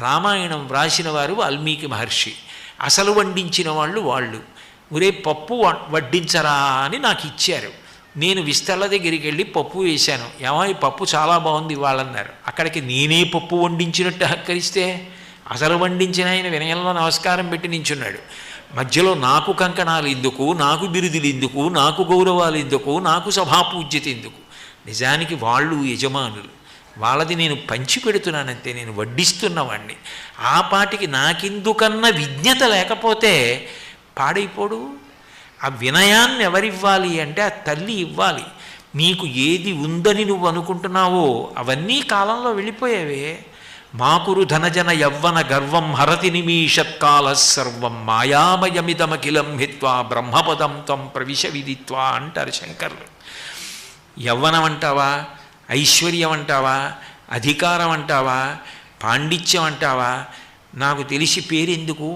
రామాయణం వ్రాసినవారు వాల్మీకి మహర్షి. అసలు వండించిన వాళ్ళు ఒరే పప్పు వడ్డించరా అని నాకు ఇచ్చారు. నేను విస్తళ్ళ దగ్గరికి వెళ్ళి పప్పు వేశాను. ఏమో పప్పు చాలా బాగుంది వాళ్ళన్నారు. అక్కడికి నేనే పప్పు వండించినట్టు హక్కరిస్తే అసలు వండించిన ఆయన వినయంలో నమస్కారం పెట్టి నించున్నాడు. మధ్యలో నాకు కంకణాలు ఎందుకు, నాకు బిరుదులు ఎందుకు, నాకు గౌరవాలు ఎందుకు, నాకు సభాపూజ్యత ఎందుకు? నిజానికి వాళ్ళు యజమానులు, వాళ్ళది నేను పంచి పెడుతున్నానంతే, నేను వడ్డిస్తున్నవాణ్ణి. ఆ పాటికి నాకెందుకన్న విజ్ఞత లేకపోతే పాడైపోడు. ఆ వినయాన్ని ఎవరివ్వాలి అంటే ఆ తల్లి ఇవ్వాలి. నీకు ఏది ఉందని నువ్వు అనుకుంటున్నావో అవన్నీ కాలంలో వెళ్ళిపోయేవే. మాకురు ధనజన యవ్వన గర్వం హరతి నిమీషత్కాల సర్వం మాయామయమిదమఖిలం హిత్వా బ్రహ్మపదం త్వం ప్రవిశ విదిత్వా అంటారు శంకర్లు. యవ్వనం అంటావా, ఐశ్వర్యం అంటావా, అధికారం అంటావా, పాండిత్యం అంటావా, నాకు తెలిసి పేరెందుకు?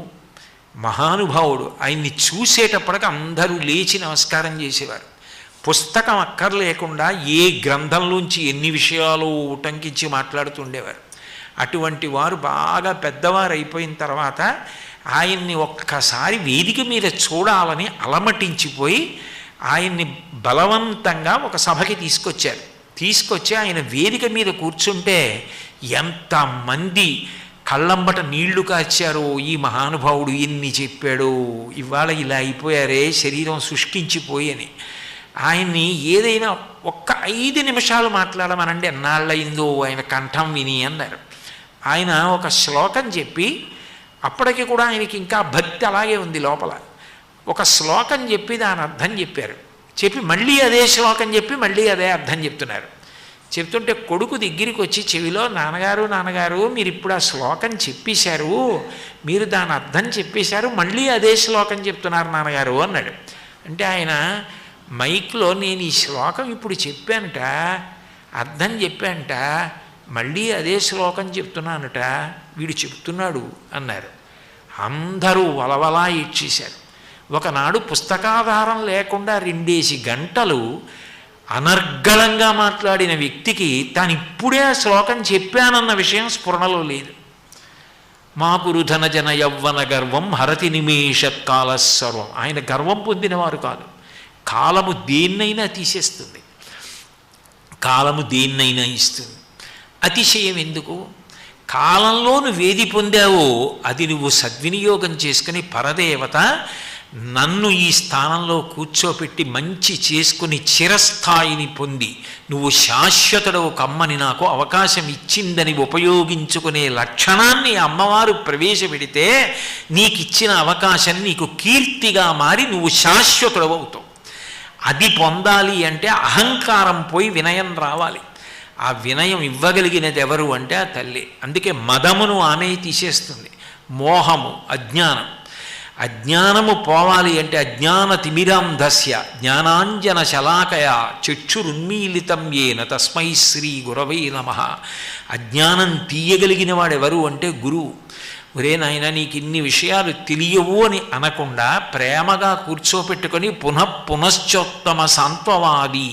మహానుభావుడు. ఆయన్ని చూసేటప్పటికి అందరూ లేచి నమస్కారం చేసేవారు. పుస్తకం అక్కర్లేకుండా ఏ గ్రంథంలోంచి ఎన్ని విషయాలు ఉటంకించి మాట్లాడుతుండేవారు. అటువంటి వారు బాగా పెద్దవారు అయిపోయిన తర్వాత ఆయన్ని ఒక్కసారి వేదిక మీద చూడాలని అలమటించిపోయి ఆయన్ని బలవంతంగా ఒక సభకి తీసుకొచ్చి ఆయన వేదిక మీద కూర్చుంటే ఎంతమంది కళ్ళంబట నీళ్లు కార్చారో. ఈ మహానుభావుడు ఎన్ని చెప్పాడో, ఇవాళ ఇలా అయిపోయారే, శరీరం శుష్కించిపోయి అని. ఆయన్ని ఏదైనా ఒక్క 5 నిమిషాలు మాట్లాడమనండి, ఎన్నాళ్ళయిందో ఆయన కంఠం విని అన్నారు. ఆయన ఒక శ్లోకం చెప్పి, అప్పటికి కూడా ఆయనకి ఇంకా భక్తి అలాగే ఉంది లోపల, ఒక శ్లోకం చెప్పి దాని అర్థం చెప్పారు. చెప్పి మళ్ళీ అదే శ్లోకం చెప్పి మళ్ళీ అదే అర్థం చెప్తున్నారు. చెప్తుంటే కొడుకు దగ్గరికి వచ్చి చెవిలో, నాన్నగారు మీరు ఇప్పుడు ఆ శ్లోకం చెప్పేశారు, మీరు దాని అర్థం చెప్పేశారు, మళ్ళీ అదే శ్లోకం చెప్తున్నారు నాన్నగారు అన్నాడు. అంటే ఆయన మైక్లో, నేను ఈ శ్లోకం ఇప్పుడు చెప్పానుట, అర్థం చెప్పానుట, మళ్ళీ అదే శ్లోకం చెప్తున్నానుట, వీడు చెప్తున్నాడు అన్నారు. అందరూ వలవలా ఏడ్చేశారు. ఒకనాడు పుస్తకాధారం లేకుండా 2 గంటలు అనర్గళంగా మాట్లాడిన వ్యక్తికి తాను ఇప్పుడే ఆ శ్లోకం చెప్పానన్న విషయం స్ఫురణలో లేదు. మాకురు ధనజన యవ్వన గర్వం హరతి నిమేషత్కాల సర్వం. ఆయన గర్వం పొందినవారు కాదు. కాలము దేన్నైనా తీసేస్తుంది, కాలము దేన్నైనా ఇస్తుంది. అతిశయం ఎందుకు? కాలంలో నువ్వేది పొందావో అది నువ్వు సద్వినియోగం చేసుకుని పరదేవత నన్ను ఈ స్థానంలో కూర్చోపెట్టి మంచి చేసుకుని చిరస్థాయిని పొంది నువ్వు శాశ్వతుడవు కమ్మని నాకు అవకాశం ఇచ్చిందని ఉపయోగించుకునే లక్షణాన్ని అమ్మవారు ప్రవేశపెడితే నీకిచ్చిన అవకాశం నీకు కీర్తిగా మారి నువ్వు శాశ్వతుడవు అవుతావు. అది పొందాలి అంటే అహంకారం పోయి వినయం రావాలి. ఆ వినయం ఇవ్వగలిగినది ఎవరు అంటే ఆ తల్లి. అందుకే మదమును ఆమె తీసేస్తుంది. మోహము, అజ్ఞానము పోవాలి అంటే అజ్ఞాన తిమిరాంధస్య జ్ఞానాంజన శలాకయ చక్షురున్మీలితం ఏన తస్మై శ్రీ గురవై నమః. అజ్ఞానం తీయగలిగిన వాడెవరు అంటే గురువు. ఒరే నాయన, నీకు ఇన్ని విషయాలు తెలియవు అని అనకుండా ప్రేమగా కూర్చోపెట్టుకొని పునశ్చోత్తమ సాంత్వవాది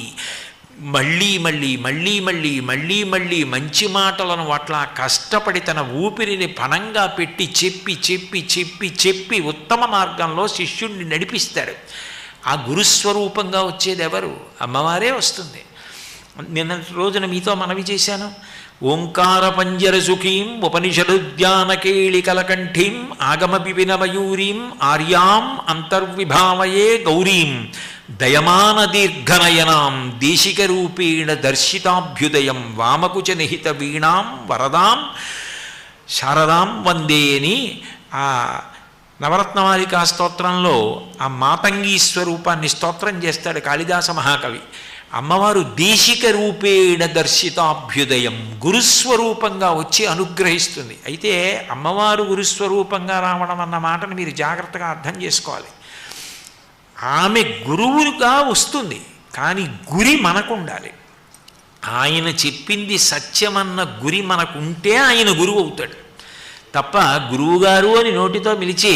మళ్ళీ మళ్ళీ మళ్ళీ మళ్ళీ మళ్ళీ మళ్ళీ మంచి మాటలను అట్లా కష్టపడి తన ఊపిరిని పణంగా పెట్టి చెప్పి చెప్పి చెప్పి చెప్పి ఉత్తమ మార్గంలో శిష్యుణ్ణి నడిపిస్తాడు. ఆ గురుస్వరూపంగా వచ్చేది ఎవరు? అమ్మవారే వస్తుంది. నిన్న రోజున మీతో మనవి చేశాను. ఓంకార పంజర సుఖీం ఉపనిషదుద్యానకేళికలకంఠీం ఆగమ విపిన మయూరీం ఆర్యాం అంతర్విభావయే గౌరీం దయమాన దీర్ఘనయనాం దేశిక రూపేణ దర్శితాభ్యుదయం వామకుచ నిహిత వీణాం వరదాం శారదాం వందే అని ఆ నవరత్నమాలికా స్తోత్రంలో ఆ మాతంగీ స్వరూపాన్ని స్తోత్రం చేస్తాడు కాళిదాస మహాకవి. అమ్మవారు దేశిక రూపేణ దర్శితాభ్యుదయం, గురుస్వరూపంగా వచ్చి అనుగ్రహిస్తుంది. అయితే అమ్మవారు గురుస్వరూపంగా రావడం అన్న మాటను మీరు జాగ్రత్తగా అర్థం చేసుకోవాలి. ఆమె గురువుగా వస్తుంది, కానీ గురి మనకు ఉండాలి. ఆయన చెప్పింది సత్యమన్న గురి మనకుంటే ఆయన గురువు అవుతాడు తప్ప గురువుగారు అని నోటితో పిలిచి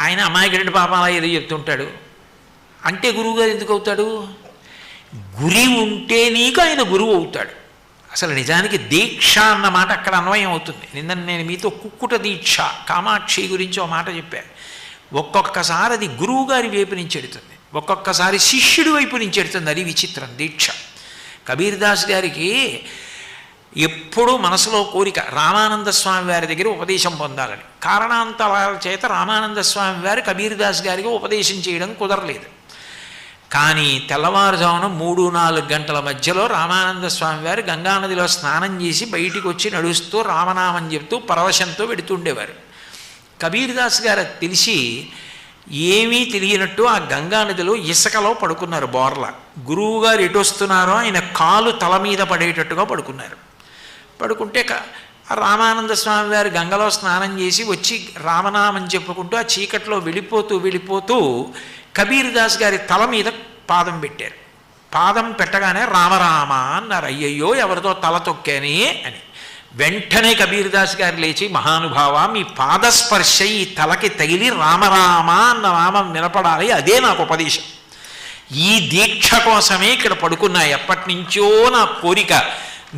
ఆయన అమాయకుడి పాపాల ఏదో చెప్తుంటాడు అంటే గురువుగారు ఎందుకు అవుతాడు? గురి ఉంటే నీకు ఆయన గురువు అవుతాడు. అసలు నిజానికి దీక్ష అన్న మాట అక్కడ అన్వయం అవుతుంది. నిన్న నేను మీతో కుక్కుట దీక్ష కామాక్షి గురించి ఒక మాట చెప్పాను. ఒక్కొక్కసారి అది గురువు గారి వైపు నుంచి ఎడుతుంది, ఒక్కొక్కసారి శిష్యుడి వైపు నుంచి ఎడుతుంది. అది విచిత్రం దీక్ష. కబీర్ దాస్ గారికి ఎప్పుడూ మనసులో కోరిక రామానంద స్వామి వారి దగ్గర ఉపదేశం పొందాలని. కారణాంతరాల చేత రామానంద స్వామి వారు కబీర్దాస్ గారికి ఉపదేశం చేయడం కుదరలేదు. కానీ తెల్లవారుజామున 3-4 గంటల మధ్యలో రామానంద స్వామి వారు గంగానదిలో స్నానం చేసి బయటికి వచ్చి నడుస్తూ రామనామం చెప్తూ పరవశంతో వెడుతుండేవారు. కబీర్దాస్ గారు తెలిసి ఏమీ తెలియనట్టు ఆ గంగానదిలో ఇసుకలో పడుకున్నారు బోర్ల. గురువుగారు ఎటు వస్తున్నారో ఆయన కాలు తల మీద పడేటట్టుగా పడుకున్నారు. పడుకుంటే రామానంద స్వామి వారు గంగలో స్నానం చేసి వచ్చి రామనామం చెప్పుకుంటూ ఆ చీకట్లో వెళ్ళిపోతూ కబీర్దాస్ గారి తల మీద పాదం పెట్టారు. పాదం పెట్టగానే రామరామ అన్నారు. అయ్యయ్యో ఎవరితో తల తొక్కానే అని. వెంటనే కబీర్దాస్ గారు లేచి, మహానుభావ మీ పాదస్పర్శ ఈ తలకి తగిలి రామరామ అన్న నామం వినపడాలి, అదే నాకు ఉపదేశం. ఈ దీక్ష కోసమే ఇక్కడ పడుకున్నా, ఎప్పటి నుంచో నా కోరిక,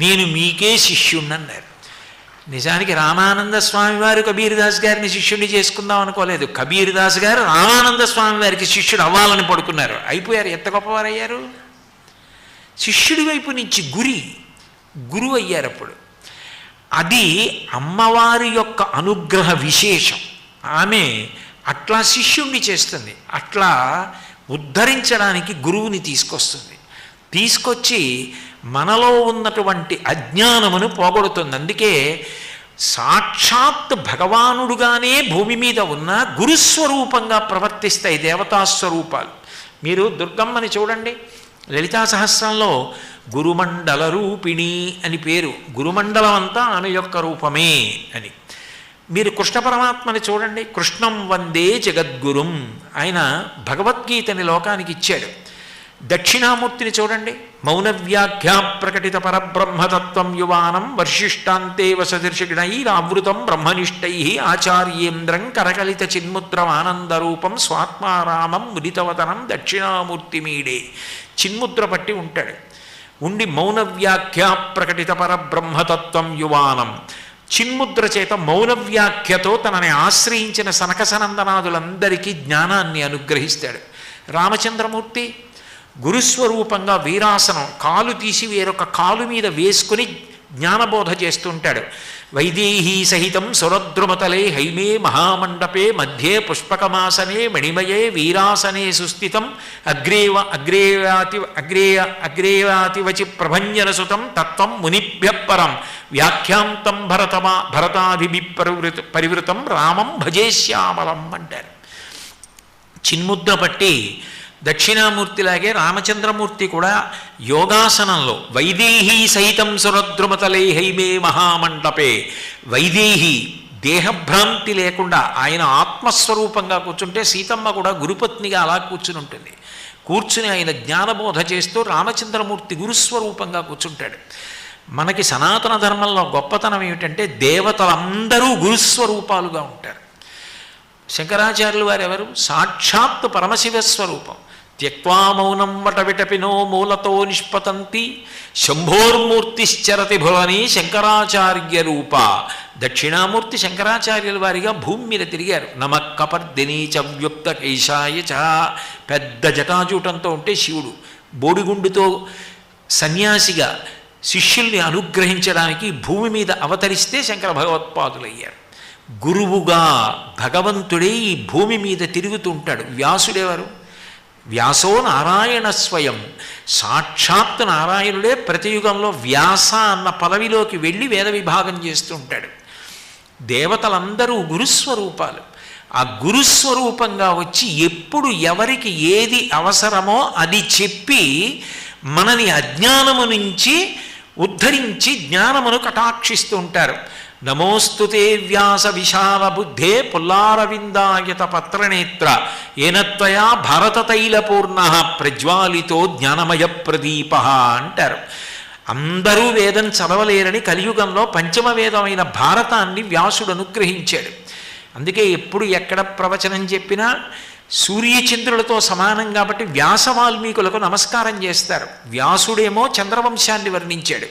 నేను మీకే శిష్యుణ్ణన్నారు. నిజానికి రామానంద స్వామి వారు కబీర్దాస్ గారిని శిష్యుడిని చేసుకుందాం అనుకోలేదు. కబీర్దాస్ గారు రామానంద స్వామి వారికి శిష్యుడు అవ్వాలని పడుకున్నారు. అయిపోయారు. ఎంత గొప్పవారయ్యారు! శిష్యుడి వైపు నుంచి గురువు అయ్యారు. అప్పుడు అది అమ్మవారి యొక్క అనుగ్రహ విశేషం. ఆమె అట్లా శిష్యుణ్ణి చేస్తుంది, అట్లా ఉద్ధరించడానికి గురువుని తీసుకొచ్చి మనలో ఉన్నటువంటి అజ్ఞానమును పోగొడుతుంది. అందుకే సాక్షాత్ భగవానుడుగానే భూమి మీద ఉన్న గురుస్వరూపంగా ప్రవర్తిస్తాయి దేవతాస్వరూపాలు. మీరు దుర్గమ్మని చూడండి, లలితా సహస్రంలో గురుమండల రూపిణి అని పేరు. గురుమండలం అంతా ఆమె యొక్క రూపమే అని. మీరు కృష్ణ పరమాత్మని చూడండి, కృష్ణం వందే జగద్గురుం, ఆయన భగవద్గీతని లోకానికి ఇచ్చాడు. దక్షిణామూర్తిని చూడండి, మౌన వ్యాఖ్యా ప్రకటిత పరబ్రహ్మతత్వం యువానం వర్షిష్టాంతే వసదర్శిణైరావృతం బ్రహ్మనిష్టై ఆచార్యేంద్రం కరకలిత చిన్ముద్రమానందరూపం స్వాత్మారామం ముదితవతనం దక్షిణామూర్తి మీడే. చిన్ముద్ర పట్టి ఉంటాడు. ఉండి మౌన వ్యాఖ్యా ప్రకటిత పరబ్రహ్మతత్వం యువానం, చిన్ముద్ర చేత మౌన వ్యాఖ్యతో తనని ఆశ్రయించిన సనకసనందనాదులందరికీ జ్ఞానాన్ని అనుగ్రహిస్తాడు. రామచంద్రమూర్తి గురుస్వరూపంగా వీరాసనం, కాలు తీసి వేరొక కాలు మీద వేసుకుని జ్ఞానబోధ చేస్తుంటాడు. వైదేహీ సహితం సురద్రుమతలే హైమే మహామండపే మధ్యే పుష్పకమాసనే మణిమయే వీరాసనే సుస్థితం అగ్రేయాతివచి ప్రభంజనసుతం తత్వం మునిభ్య పరం వ్యాఖ్యాంతం భరతాదిభి పరివృతం రామం భజేశ్యామలం అంటారు. చిన్ముద్ర పట్టి దక్షిణామూర్తిలాగే రామచంద్రమూర్తి కూడా యోగాసనంలో వైదేహీ సహితం సురద్రుమతలే హైమే మహామండపే, వైదేహి దేహభ్రాంతి లేకుండా ఆయన ఆత్మస్వరూపంగా కూర్చుంటే సీతమ్మ కూడా గురుపత్నిగా అలా కూర్చుని ఉంటుంది. కూర్చుని ఆయన జ్ఞానబోధ చేస్తూ రామచంద్రమూర్తి గురుస్వరూపంగా కూర్చుంటాడు. మనకి సనాతన ధర్మంలో గొప్పతనం ఏమిటంటే దేవతలందరూ గురుస్వరూపాలుగా ఉంటారు. శంకరాచార్యులు వారు ఎవరు? సాక్షాత్ పరమశివస్వరూపం. త్యక్వా మౌనం వటవిటపినో మూలతో నిష్పతంతి శంభోర్మూర్తిశ్చరతి భువని శంకరాచార్య రూప. దక్షిణామూర్తి శంకరాచార్యుల వారిగా భూమి మీద తిరిగారు. నమక్కపర్దినీ చ వ్యుక్త కేశాయ చ, పెద్ద జటాజూటంతో ఉంటే శివుడు, బోడిగుండుతో సన్యాసిగా శిష్యుల్ని అనుగ్రహించడానికి భూమి మీద అవతరిస్తే శంకర భగవత్పాదులయ్యారు. గురువుగా భగవంతుడే ఈ భూమి మీద తిరుగుతుంటాడు. వ్యాసుడెవరు? వ్యాసో నారాయణ స్వయం, సాక్షాత్ నారాయణుడే ప్రతి యుగంలో వ్యాస అన్న పదవిలోకి వెళ్ళి వేద విభాగం చేస్తూ ఉంటాడు. దేవతలందరూ గురుస్వరూపాలు. ఆ గురుస్వరూపంగా వచ్చి ఎప్పుడు ఎవరికి ఏది అవసరమో అది చెప్పి మనని అజ్ఞానము నుంచి ఉద్ధరించి జ్ఞానమును కటాక్షిస్తూ ఉంటారు. నమోస్తుతే వ్యాస విశాల బుద్ధే పుల్లారవిందాయత పత్రనేత్ర ఏనత్వయా భారతతైలపూర్ణ ప్రజ్వాలితో జ్ఞానమయ ప్రదీప అంటారు. అందరూ వేదం చదవలేరని కలియుగంలో పంచమ వేదమైన భారతాన్ని వ్యాసుడు అనుగ్రహించాడు. అందుకే ఎప్పుడు ఎక్కడ ప్రవచనం చెప్పినా సూర్యచంద్రులతో సమానం కాబట్టి వ్యాస వాల్మీకులకు నమస్కారం చేస్తారు. వ్యాసుడేమో చంద్రవంశాన్ని వర్ణించాడు,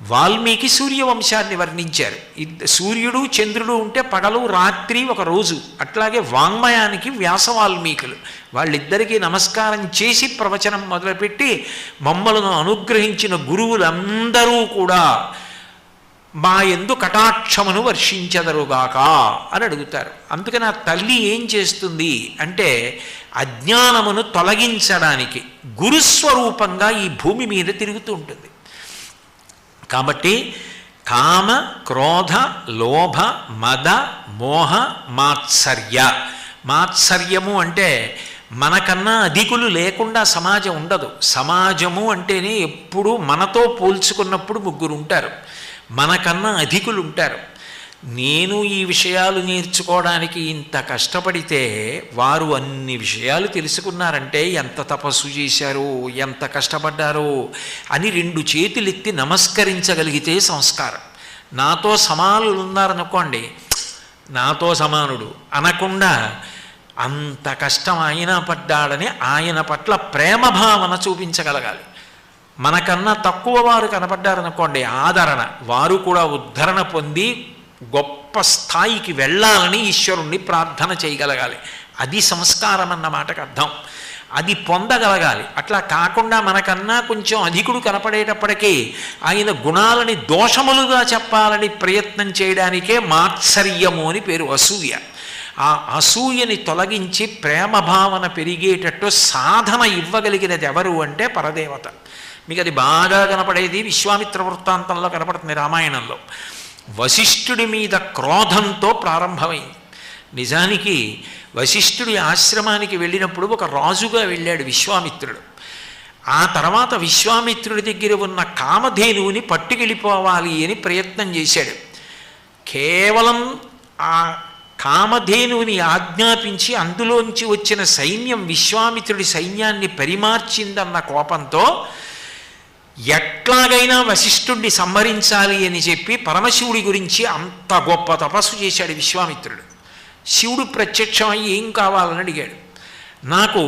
వాల్మీకి సూర్యవంశాన్ని వర్ణించారు. సూర్యుడు చంద్రుడు ఉంటే పగలు రాత్రి ఒక రోజు. అట్లాగే వాంగ్మయానికి వ్యాస వాల్మీకులు వాళ్ళిద్దరికీ నమస్కారం చేసి ప్రవచనం మొదలుపెట్టి మమ్మలను అనుగ్రహించిన గురువులందరూ కూడా మా యందు కటాక్షమును వర్షించెదరుగాక అని అడుగుతారు. అందుకని ఆ తల్లి ఏం చేస్తుంది అంటే అజ్ఞానమును తొలగించడానికి గురుస్వరూపంగా ఈ భూమి మీద తిరుగుతూ ఉంటుంది. కాబట్టి కామ, క్రోధ, లోభ, మద, మోహ, మాత్సర్య. మాత్సర్యము అంటే మనకన్నా అధికులు లేకుండా సమాజం ఉండదు. సమాజము అంటేనే ఎప్పుడూ మనతో పోల్చుకున్నప్పుడు ముగ్గురు ఉంటారు, మనకన్నా అధికులు ఉంటారు. నేను ఈ విషయాలు నేర్చుకోవడానికి ఇంత కష్టపడితే వారు అన్ని విషయాలు తెలుసుకున్నారంటే ఎంత తపస్సు చేశారో, ఎంత కష్టపడ్డారో అని 2 చేతులెత్తి నమస్కరించగలిగితే సంస్కారం. నాతో సమానులు ఉన్నారనుకోండి, నాతో సమానుడు అనకుండా అంత కష్టం ఆయన పడ్డాడని ఆయన పట్ల ప్రేమ భావన చూపించగలగాలి. మనకన్నా తక్కువ వారు కనపడ్డారనుకోండి, ఆదరణ, వారు కూడా ఉద్ధరణ పొంది గొప్ప స్థాయికి వెళ్ళాలని ఈశ్వరుణ్ణి ప్రార్థన చేయగలగాలి. అది సంస్కారం అన్న మాటకు అర్థం. అది పొందగలగాలి. అట్లా కాకుండా మనకన్నా కొంచెం అధికుడు కనపడేటప్పటికీ ఆయన గుణాలని దోషములుగా చెప్పాలని ప్రయత్నం చేయడానికే మాత్సర్యము అని పేరు, అసూయ. ఆ అసూయని తొలగించి ప్రేమ భావన పెరిగేటట్టు సాధన ఇవ్వగలిగినది ఎవరు అంటే పరదేవత. మీకు అది బాగా కనపడేది విశ్వామిత్ర వృత్తాంతంలో కనపడుతుంది, రామాయణంలో. వశిష్ఠుడి మీద క్రోధంతో ప్రారంభమైంది. నిజానికి వశిష్ఠుడి ఆశ్రమానికి వెళ్ళినప్పుడు ఒక రాజుగా వెళ్ళాడు విశ్వామిత్రుడు. ఆ తర్వాత విశ్వామిత్రుడి దగ్గర ఉన్న కామధేనువుని పట్టుకెళ్ళిపోవాలి అని ప్రయత్నం చేశాడు. కేవలం ఆ కామధేనువుని ఆజ్ఞాపించి అందులోంచి వచ్చిన సైన్యం విశ్వామిత్రుడి సైన్యాన్ని పరిమార్చిందన్న కోపంతో ఎట్లాగైనా వశిష్ఠుడిని సంహరించాలి అని చెప్పి పరమశివుడి గురించి అంత గొప్ప తపస్సు చేశాడు విశ్వామిత్రుడు. శివుడు ప్రత్యక్షమై ఏం కావాలని అడిగాడు. నాకు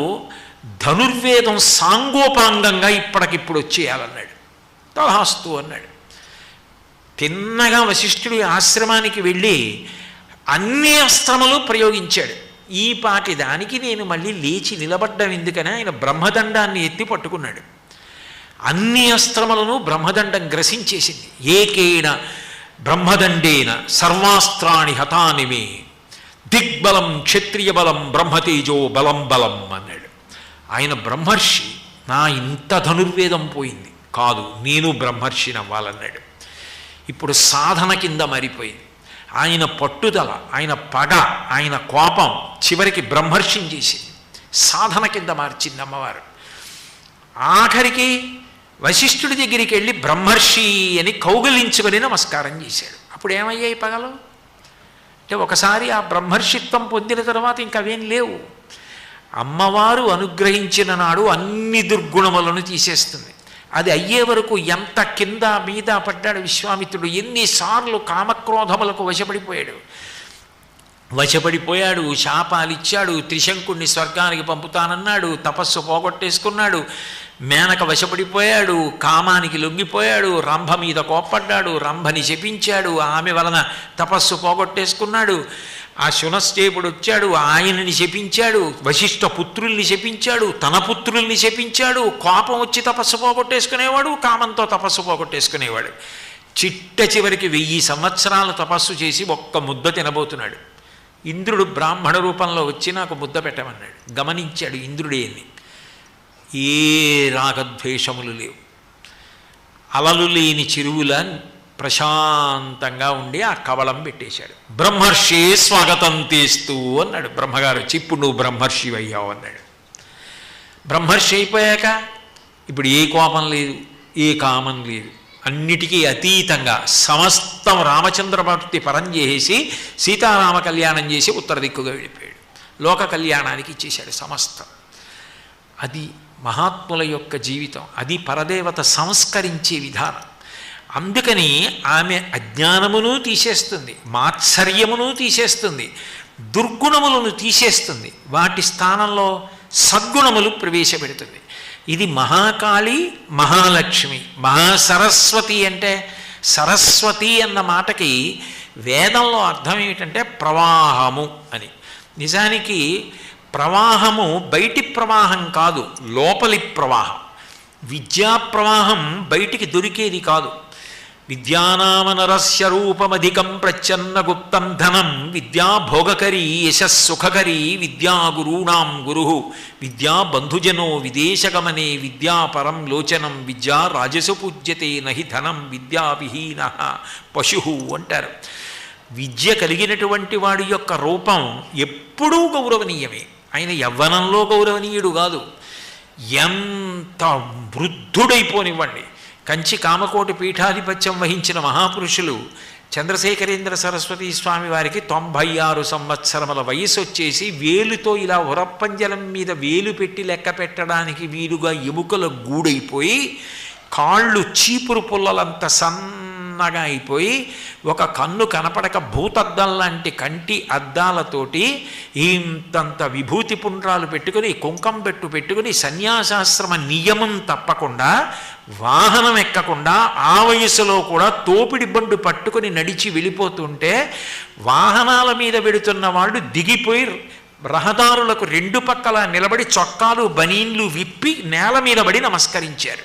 ధనుర్వేదం సాంగోపాంగంగా ఇప్పటికిప్పుడు వచ్చేయాలన్నాడు. తథాస్తు అన్నాడు. తిన్నగా వశిష్ఠుడి ఆశ్రమానికి వెళ్ళి అన్ని అస్త్రములు ప్రయోగించాడు. ఈ పాటి దానికి నేను మళ్ళీ లేచి నిలబడ్డం ఎందుకని ఆయన బ్రహ్మదండాన్ని ఎత్తి పట్టుకున్నాడు. అన్ని అస్త్రములను బ్రహ్మదండం గ్రసించేసింది. ఏకేన బ్రహ్మదండేన సర్వాస్త్రాణి హతానిమే దిగ్బలం క్షత్రియ బలం బ్రహ్మతేజో బలం బలం అన్నాడు. ఆయన బ్రహ్మర్షి, నా ఇంత ధనుర్వేదం పోయింది కాదు, నేను బ్రహ్మర్షిని అవ్వాలన్నాడు. ఇప్పుడు సాధన కింద మారిపోయింది. ఆయన పట్టుదల, ఆయన పగ, ఆయన కోపం చివరికి బ్రహ్మర్షిని చేసింది, సాధన కింద మార్చింది అమ్మవారు. ఆఖరికి వశిష్ఠుడి దగ్గరికి వెళ్ళి బ్రహ్మర్షి అని కౌగిలించుకొని నమస్కారం చేశాడు. అప్పుడు ఏమయ్యాయి పగలు అంటే ఒకసారి ఆ బ్రహ్మర్షిత్వం పొందిన తర్వాత ఇంకవేం లేవు. అమ్మవారు అనుగ్రహించిన నాడు అన్ని దుర్గుణములను తీసేస్తుంది. అది అయ్యే వరకు ఎంత కింద మీద పడ్డాడు విశ్వామిత్రుడు. ఎన్నిసార్లు కామక్రోధములకు వశపడిపోయాడు, శాపాలిచ్చాడు, త్రిశంకుణ్ణి స్వర్గానికి పంపుతానన్నాడు, తపస్సు పోగొట్టేసుకున్నాడు, మేనక వశపడిపోయాడు, కామానికి లొంగిపోయాడు, రంభ మీద కోప్పడ్డాడు, రంభని శపించాడు, ఆమె వలన తపస్సు పోగొట్టేసుకున్నాడు. ఆ శునశ్చేపుడు వచ్చాడు, ఆయనని శపించాడు, వశిష్ఠ పుత్రుల్ని శపించాడు, తన పుత్రుల్ని శపించాడు. కోపం వచ్చి తపస్సు పోగొట్టేసుకునేవాడు, కామంతో తపస్సు పోగొట్టేసుకునేవాడు. చిట్ట చివరికి 1000 సంవత్సరాలు తపస్సు చేసి ఒక్క ముద్ద తినబోతున్నాడు. ఇంద్రుడు బ్రాహ్మణ రూపంలో వచ్చి నాకు ముద్ద పెట్టమన్నాడు. గమనించాడు ఇంద్రుడేని, ఏ రాగద్వేషములు లేవు, అలలు లేని చెరువుల ప్రశాంతంగా ఉండి ఆ కవళం పెట్టేశాడు. బ్రహ్మర్షి స్వాగతం తీస్తూ అన్నాడు బ్రహ్మగారు వచ్చి, ఇప్పుడు నువ్వు బ్రహ్మర్షి అయ్యావు అన్నాడు. బ్రహ్మర్షి అయిపోయాక ఇప్పుడు ఏ కోపం లేదు, ఏ కామం లేదు, అన్నిటికీ అతీతంగా సమస్తం రామచంద్రమూర్తి పరం చేసి సీతారామ కళ్యాణం చేసి ఉత్తర దిక్కుగా వెళ్ళిపోయాడు. లోక కళ్యాణానికి ఇచ్చేశాడు సమస్తం. అది మహాత్ముల యొక్క జీవితం, అది పరదేవత సంస్కరించే విధానం. అందుకని ఆమె అజ్ఞానమును తీసేస్తుంది, మాత్సర్యమును తీసేస్తుంది, దుర్గుణములను తీసేస్తుంది, వాటి స్థానంలో సద్గుణములు ప్రవేశపెడుతుంది. ఇది మహాకాళి, మహాలక్ష్మి. మహాసరస్వతి అంటే సరస్వతి అన్న మాటకి వేదంలో అర్థం ఏమిటంటే ప్రవాహము అని. నిజానికి ప్రవాహము బయటి ప్రవాహం కాదు, లోపలి ప్రవాహం. విద్యా ప్రవాహం బయటికి దొరికేది కాదు. విద్యానామనరస్య రూపమధికం ప్రచ్ఛన్న గుప్తం ధనం విద్యా భోగకరీ యశస్సుఖకరీ విద్యా గురూణాం గురు విద్యా బంధుజనో విదేశగమనే విద్యా పరం లోచనం విద్యా రాజసు పూజ్యతే నహి ధనం విద్యా విహీన పశు అంటారు. విద్య కలిగినటువంటి వాడి యొక్క రూపం ఎప్పుడూ గౌరవనీయమే. ఆయన యవ్వనంలో గౌరవనీయుడు కాదు, ఎంత వృద్ధుడైపోనివ్వండి. కంచి కామకోటి పీఠాధిపత్యం వహించిన మహాపురుషులు చంద్రశేఖరేంద్ర సరస్వతీ స్వామి వారికి 96 సంవత్సరముల వయసు వచ్చేసి వేలుతో ఇలా ఉరప్పంజలం మీద వేలు పెట్టి లెక్క పెట్టడానికి వీలుగా ఎముకల గూడైపోయి, కాళ్ళు చీపురు పుల్లలంత సన్నగా అయిపోయి, ఒక కన్ను కనపడక భూతద్దం లాంటి కంటి అద్దాలతోటి ఇంతంత విభూతి పుండ్రాలు పెట్టుకుని కుంకం పెట్టుకుని సన్యాసాశ్రమ నియమం తప్పకుండా వాహనం ఎక్కకుండా ఆ వయసులో కూడా తోపిడి బండు పట్టుకుని నడిచి వెళ్ళిపోతుంటే వాహనాల మీద వెడుతున్న వాళ్ళు దిగిపోయి రహదారులకు రెండు పక్కల నిలబడి చొక్కాలు బనీన్లు విప్పి నేల మీద పడి నమస్కరించారు.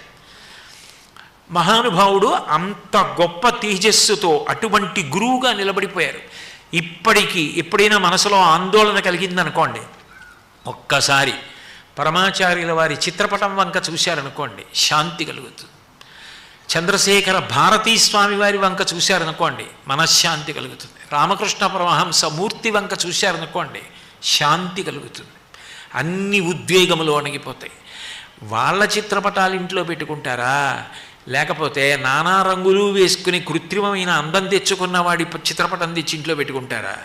మహానుభావుడు అంత గొప్ప తేజస్సుతో అటువంటి గురువుగా నిలబడిపోయారు. ఇప్పటికీ ఎప్పుడైనా మనసులో ఆందోళన కలిగిందనుకోండి, ఒక్కసారి పరమాచార్యుల వారి చిత్రపటం వంక చూశారనుకోండి, శాంతి కలుగుతుంది. చంద్రశేఖర భారతీ స్వామి వారి వంక చూశారనుకోండి, మనశ్శాంతి కలుగుతుంది. రామకృష్ణ పరమహంస మూర్తి వంక చూశారనుకోండి, శాంతి కలుగుతుంది. అన్ని ఉద్వేగములు అణగిపోతాయి. వాళ్ళ చిత్రపటాలు ఇంట్లో పెట్టుకుంటారా, లేకపోతే నానా రంగులు వేసుకుని కృత్రిమమైన అందం తెచ్చుకున్న వాడి చిత్రపటం తెచ్చి ఇంట్లో పెట్టుకుంటారా?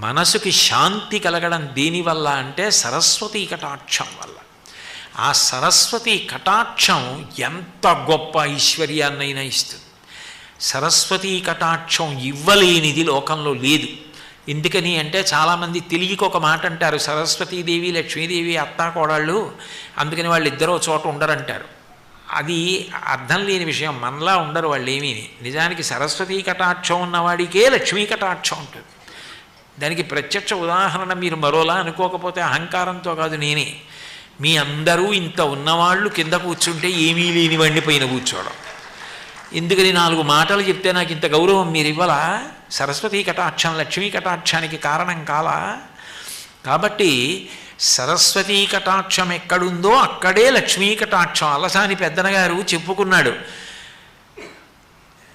మనసుకి శాంతి కలగడం దేనివల్ల అంటే సరస్వతీ కటాక్షం వల్ల. ఆ సరస్వతీ కటాక్షం ఎంత గొప్ప ఐశ్వర్యాన్నైనా ఇస్తుంది. సరస్వతీ కటాక్షం ఇవ్వలేనిది లోకంలో లేదు. ఎందుకని అంటే చాలామంది తెలియక ఒక మాట అంటారు, సరస్వతీదేవి లక్ష్మీదేవి అత్తాకోడళ్ళు, అందుకని వాళ్ళు ఇద్దరూ చోట ఉండరంటారు. అది అర్థం లేని విషయం. మనలా ఉండరు వాళ్ళు ఏమీ. నిజానికి సరస్వతీ కటాక్షం ఉన్నవాడికే లక్ష్మీ కటాక్షం ఉంటుంది. దానికి ప్రత్యక్ష ఉదాహరణ మీరు మరోలా అనుకోకపోతే అహంకారంతో కాదు, నేనే. మీ అందరూ ఇంత ఉన్నవాళ్ళు కింద కూర్చుంటే ఏమీ లేనివాడిని పైన కూర్చోవడం ఎందుకని? 4 మాటలు చెప్తే నాకు ఇంత గౌరవం మీరు ఇవ్వాలా? సరస్వతీ కటాక్షం లక్ష్మీ కటాక్షానికి కారణం కాలా? కాబట్టి సరస్వతీ కటాక్షం ఎక్కడుందో అక్కడే లక్ష్మీ కటాక్షం. అలసాని పెద్దనగారు చెప్పుకున్నాడు.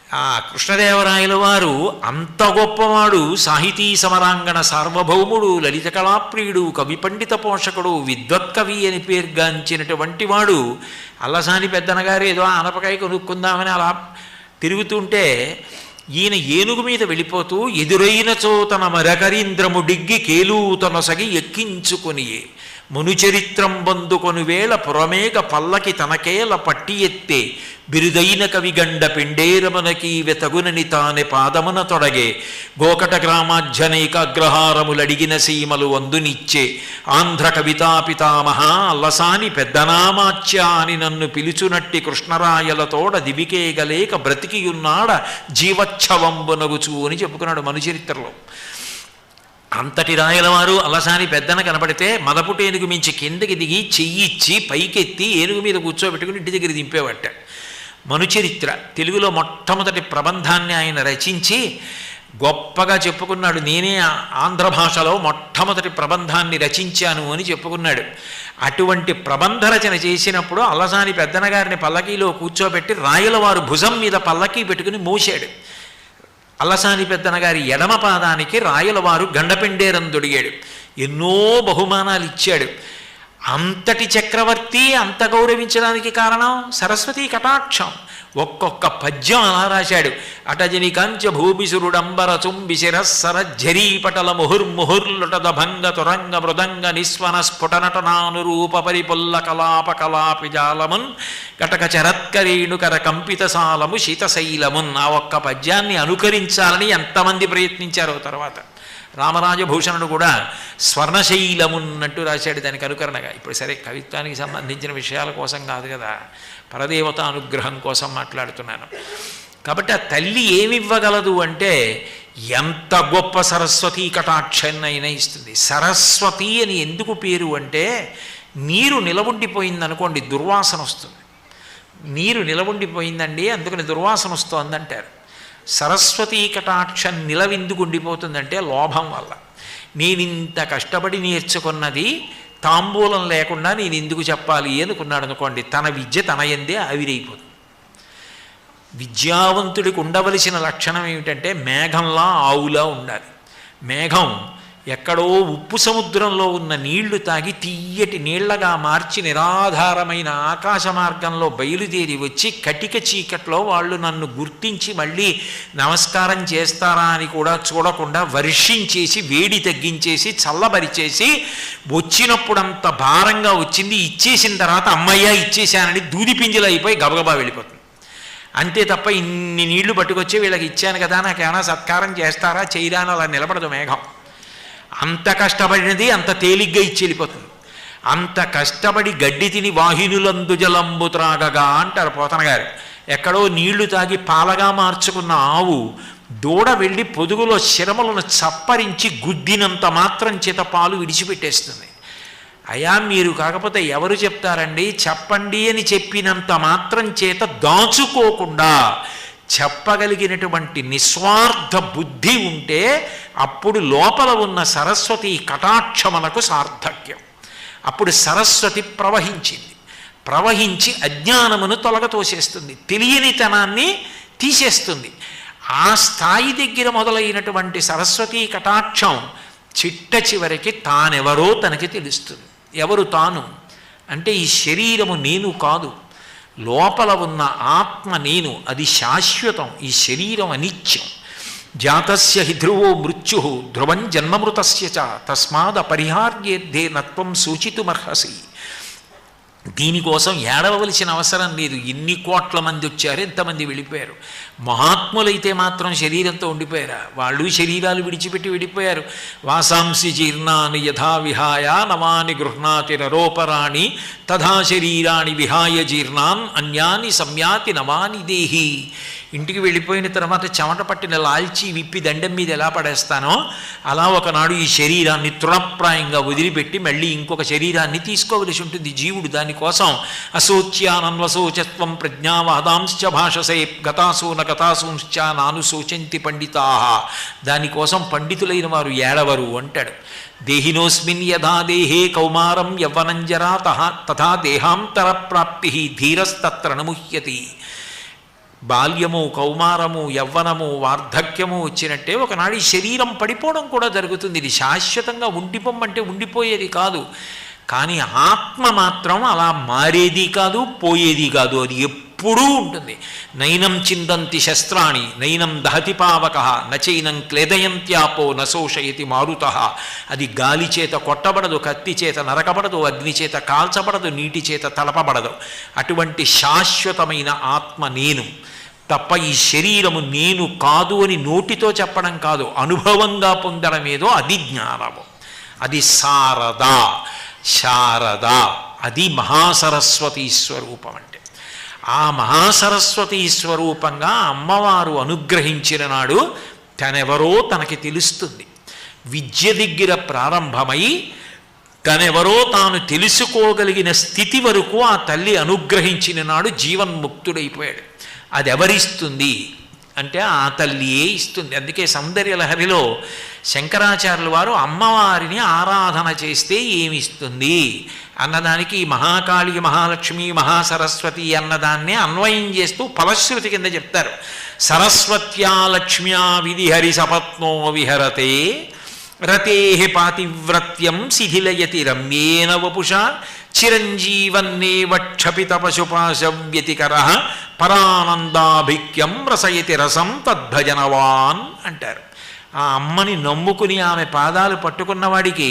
ఆ కృష్ణదేవరాయల వారు అంత గొప్పవాడు, సాహితీ సమరాంగణ సార్వభౌముడు, లలిత కళాప్రియుడు, కవి పండిత పోషకుడు, విద్వత్కవి అని పేర్గాంచినటువంటి వాడు. అల్లసాని పెద్దనగారు ఏదో ఆనపకాయ కొనుక్కుందామని అలా తిరుగుతుంటే ఈయన ఏనుగు మీద వెళ్ళిపోతూ ఎదురైనచో తన మరకరీంద్రము డిగ్గి కేలూతనొసగి ఎక్కించుకొనియే మునుచరిత్రం బందుకొని వేళ పురమేగ పల్లకి తనకేల పట్టి ఎత్తే బిరుదైన కవిగండ పిండేరమునకి వెతగునని తానే పాదమున తొడగే గోకట గ్రామాధ్యనైకాగ్రహారములడిగిన సీమలు వందునిచ్చే ఆంధ్ర కవితా పితామహ అల్లసాని పెద్దనామాచ్య అని నన్ను పిలుచునట్టి కృష్ణరాయలతోడ దివికేగలేక బ్రతికియున్నాడ జీవచ్ఛవంబునగుచు అని చెప్పుకున్నాడు మనుచరిత్రలో. అంతటి రాయలవారు అలసాని పెద్దన కనపడితే మదపుట ఏనుగు మించి కిందకి దిగి చెయ్యిచ్చి పైకెత్తి ఏనుగు మీద కూర్చోబెట్టుకుని ఇంటి దగ్గర దింపేవట. మనుచరిత్ర తెలుగులో మొట్టమొదటి ప్రబంధాన్ని ఆయన రచించి గొప్పగా చెప్పుకున్నాడు. నేనే ఆంధ్ర భాషలో మొట్టమొదటి ప్రబంధాన్ని రచించాను అని చెప్పుకున్నాడు. అటువంటి ప్రబంధ రచన చేసినప్పుడు అలసాని పెద్దన గారిని పల్లకీలో కూర్చోబెట్టి రాయలవారు భుజం మీద పల్లకీ పెట్టుకుని మోసాడు. అల్లసాని పెద్దన గారి ఎడమ పాదానికి రాయలవారు గండపెండేరం దొడిగాడు. ఎన్నో బహుమానాలు ఇచ్చాడు. అంతటి చక్రవర్తి అంత గౌరవించడానికి కారణం సరస్వతీ కటాక్షం. ఒక్కొక్క పద్యం అలా రాశాడు. అటజని కంచ భూమిసురుడంబర చుంబి శిరస్సర ఝరీపటల ముహుర్ముహుర్లుటద భంగ తురంగ మృదంగ నిస్వన స్ఫుటనటనానురూప పరిపుల్ల కలాప కలాపిజాలమున్ కటక చరత్కరేణుకర కంపిత సాలము శీతశైలమున్. ఆ ఒక్క పద్యాన్ని అనుకరించాలని ఎంతమంది ప్రయత్నించారో తర్వాత. రామరాజభూషణుడు కూడా స్వర్ణశైలమున్నట్టు రాశాడు దానికి అనుకరణగా. ఇప్పుడు సరే కవిత్వానికి సంబంధించిన విషయాల కోసం కాదు కదా, పరదేవత అనుగ్రహం కోసం మాట్లాడుతున్నాను. కాబట్టి ఆ తల్లి ఏమివ్వగలదు అంటే ఎంత గొప్ప సరస్వతీ కటాక్షన్నైనా ఇస్తుంది. సరస్వతి అని ఎందుకు పేరు అంటే నీరు నిలవుండిపోయిందనుకోండి దుర్వాసన వస్తుంది. నీరు నిలవుండిపోయిందండి అందుకని దుర్వాసన వస్తుందంటారు. సరస్వతీ కటాక్షం నిలవెందుకు ఉండిపోతుందంటే లోభం వల్ల. నేనింత కష్టపడి నేర్చుకున్నది తాంబూలం లేకుండా నేను ఎందుకు చెప్పాలి అనుకున్నాడు అనుకోండి, తన విద్య తన యందే ఆవిరైపోతుంది. విద్యావంతుడికి ఉండవలసిన లక్షణం ఏమిటంటే మేఘంలా ఆవులా ఉండాలి. మేఘం ఎక్కడో ఉప్పు సముద్రంలో ఉన్న నీళ్లు తాగి తీయటి నీళ్లగా మార్చి నిరాధారమైన ఆకాశ మార్గంలో బయలుదేరి వచ్చి కటిక చీకట్లో వాళ్ళు నన్ను గుర్తించి మళ్ళీ నమస్కారం చేస్తారా అని కూడా చూడకుండా వర్షించేసి వేడి తగ్గించేసి చల్లబరిచేసి వచ్చినప్పుడంత భారంగా వచ్చింది, ఇచ్చేసిన తర్వాత అమ్మయ్య ఇచ్చేశానని దూదిపింజలు అయిపోయి గబగబా వెళ్ళిపోతుంది. అంతే తప్ప ఇన్ని నీళ్లు పట్టుకొచ్చి వీళ్ళకి ఇచ్చాను కదా నాకేమైనా సత్కారం చేస్తారా చేయరా అని అలా నిలబడదు మేఘం. అంత కష్టపడినది అంత తేలిగ్గా ఇచ్చి వెళ్ళిపోతుంది. అంత కష్టపడి గడ్డి తిని వాహినులందు జలంబు త్రాగగా అంటారు పోతన గారు. ఎక్కడో నీళ్లు తాగి పాలగా మార్చుకున్న ఆవు దూడ వెళ్ళి పొదుగులో శిరములను చప్పరించి గుద్దినంత మాత్రం చేత పాలు విడిచిపెట్టేస్తుంది. అయా మీరు కాకపోతే ఎవరు చెప్తారండి, చెప్పండి అని చెప్పినంత మాత్రం చేత దాచుకోకుండా చెప్పగలిగినటువంటి నిస్వార్థ బుద్ధి ఉంటే అప్పుడు లోపల ఉన్న సరస్వతి కటాక్షమనకు సార్థక్యం. అప్పుడు సరస్వతి ప్రవహించి అజ్ఞానమును తొలగతోసేస్తుంది, తెలియనితనాన్ని తీసేస్తుంది. ఆ స్థాయి దగ్గర మొదలైనటువంటి సరస్వతీ కటాక్షం చిట్ట చివరికి తానెవరో తనకి తెలుస్తుంది. ఎవరు తాను అంటే ఈ శరీరము నేను కాదు, లోపల ఉన్న ఆత్మ నేను, అది శాశ్వతం. ఈ శరీరం అనిత్యం. జాతస్య హి ధ్రువో మృత్యు ధ్రువం జన్మమృతస్య చ తస్మాద్ అపరిహార్యేర్థే నత్వం సూచితుమర్హసి. దీనికోసం ఏడవలసిన అవసరం లేదు. ఎన్ని కోట్ల మంది వచ్చారు, ఎంతమంది వెళ్ళిపోయారు. మహాత్ములైతే మాత్రం శరీరంతో ఉండిపోయారా? వాళ్ళు శరీరాలు విడిచిపెట్టి వెళ్ళిపోయారు. వాసాంసి జీర్ణాని యథా విహాయ నవాని గృహ్ణాతి నరోపరాణి తథా శరీరాన్ని విహాయ జీర్ణాన్ అన్యాని సంయాతి నవాని దేహి. ఇంటికి వెళ్ళిపోయిన తర్వాత చెమట పట్టిన లాల్చి విప్పి దండం మీద ఎలా పడేస్తానో అలా ఒకనాడు ఈ శరీరాన్ని తృణప్రాయంగా వదిలిపెట్టి మళ్ళీ ఇంకొక శరీరాన్ని తీసుకోవలసి ఉంటుంది జీవుడు. దానికోసం అశోచ్యానన్వశోచత్వం ప్రజ్ఞావాదాంశ్చ భాషసే గతాసూన గతాసూంశ్చ నానుశోచంతి పండితా. దానికోసం పండితులైన వారు ఏడవరు అంటాడు. దేహినోస్మిన్ యథా దేహే కౌమారం యవ్వనం జరా తథా దేహాంతర ప్రాప్తి ధీరస్తత్ర నముహ్యతి. బాల్యము, కౌమారము, యవ్వనము, వార్ధక్యము వచ్చినట్టే ఒకనాడు ఈ శరీరం పడిపోవడం కూడా జరుగుతుంది. ఇది శాశ్వతంగా ఉండిపోమంటే ఉండిపోయేది కాదు. కానీ ఆత్మ మాత్రం అలా మారేది కాదు, పోయేది కాదు. అది ఎప్పుడూ ఉంటుంది. నైనం చిందంతి శస్త్రాణి నైనం దహతి పావక నచైనం క్లేదయంత్యాపో నశోషయతి మారుత. అది గాలి చేత కొట్టబడదు, కత్తి చేత నరకబడదు, అగ్ని చేత కాల్చబడదు, నీటి చేత తలపబడదు. అటువంటి శాశ్వతమైన ఆత్మ నేను తప్ప ఈ శరీరము నేను కాదు అని నోటితో చెప్పడం కాదు, అనుభవంగా పొందడం ఏదో అది జ్ఞానము. అది శారద, అది మహాసరస్వతీ స్వరూపం. అంటే ఆ మహాసరస్వతీ స్వరూపంగా అమ్మవారు అనుగ్రహించిన నాడు తనెవరో తనకి తెలుస్తుంది. విద్య దగ్గర ప్రారంభమై తనెవరో తాను తెలుసుకోగలిగిన స్థితి వరకు ఆ తల్లి అనుగ్రహించిన నాడు జీవన్ముక్తుడైపోయాడు. అది ఎవరిస్తుంది అంటే ఆ తల్లియే ఇస్తుంది. అందుకే సౌందర్యలహరిలో శంకరాచార్యుల వారు అమ్మవారిని ఆరాధన చేస్తే ఏమిస్తుంది అన్నదానికి మహాకాళి, మహాలక్ష్మి, మహాసరస్వతి అన్నదాన్నే అన్వయం చేస్తూ ఫలశ్రుతి కింద చెప్తారు. సరస్వత్యా లక్ష్మ్యా విధిహరి సపత్నో విహరతే రతే పాతివ్రత్యం శిథిలయతి రమ్యేన వపుష చిరంజీవన్నేవ క్షపిత పశుపాశవ్యతికర పరానందాభిక్యం రసయతి రసం తద్భజనవాన్ అంటారు. ఆ అమ్మని నమ్ముకుని ఆమె పాదాలు పట్టుకున్నవాడికి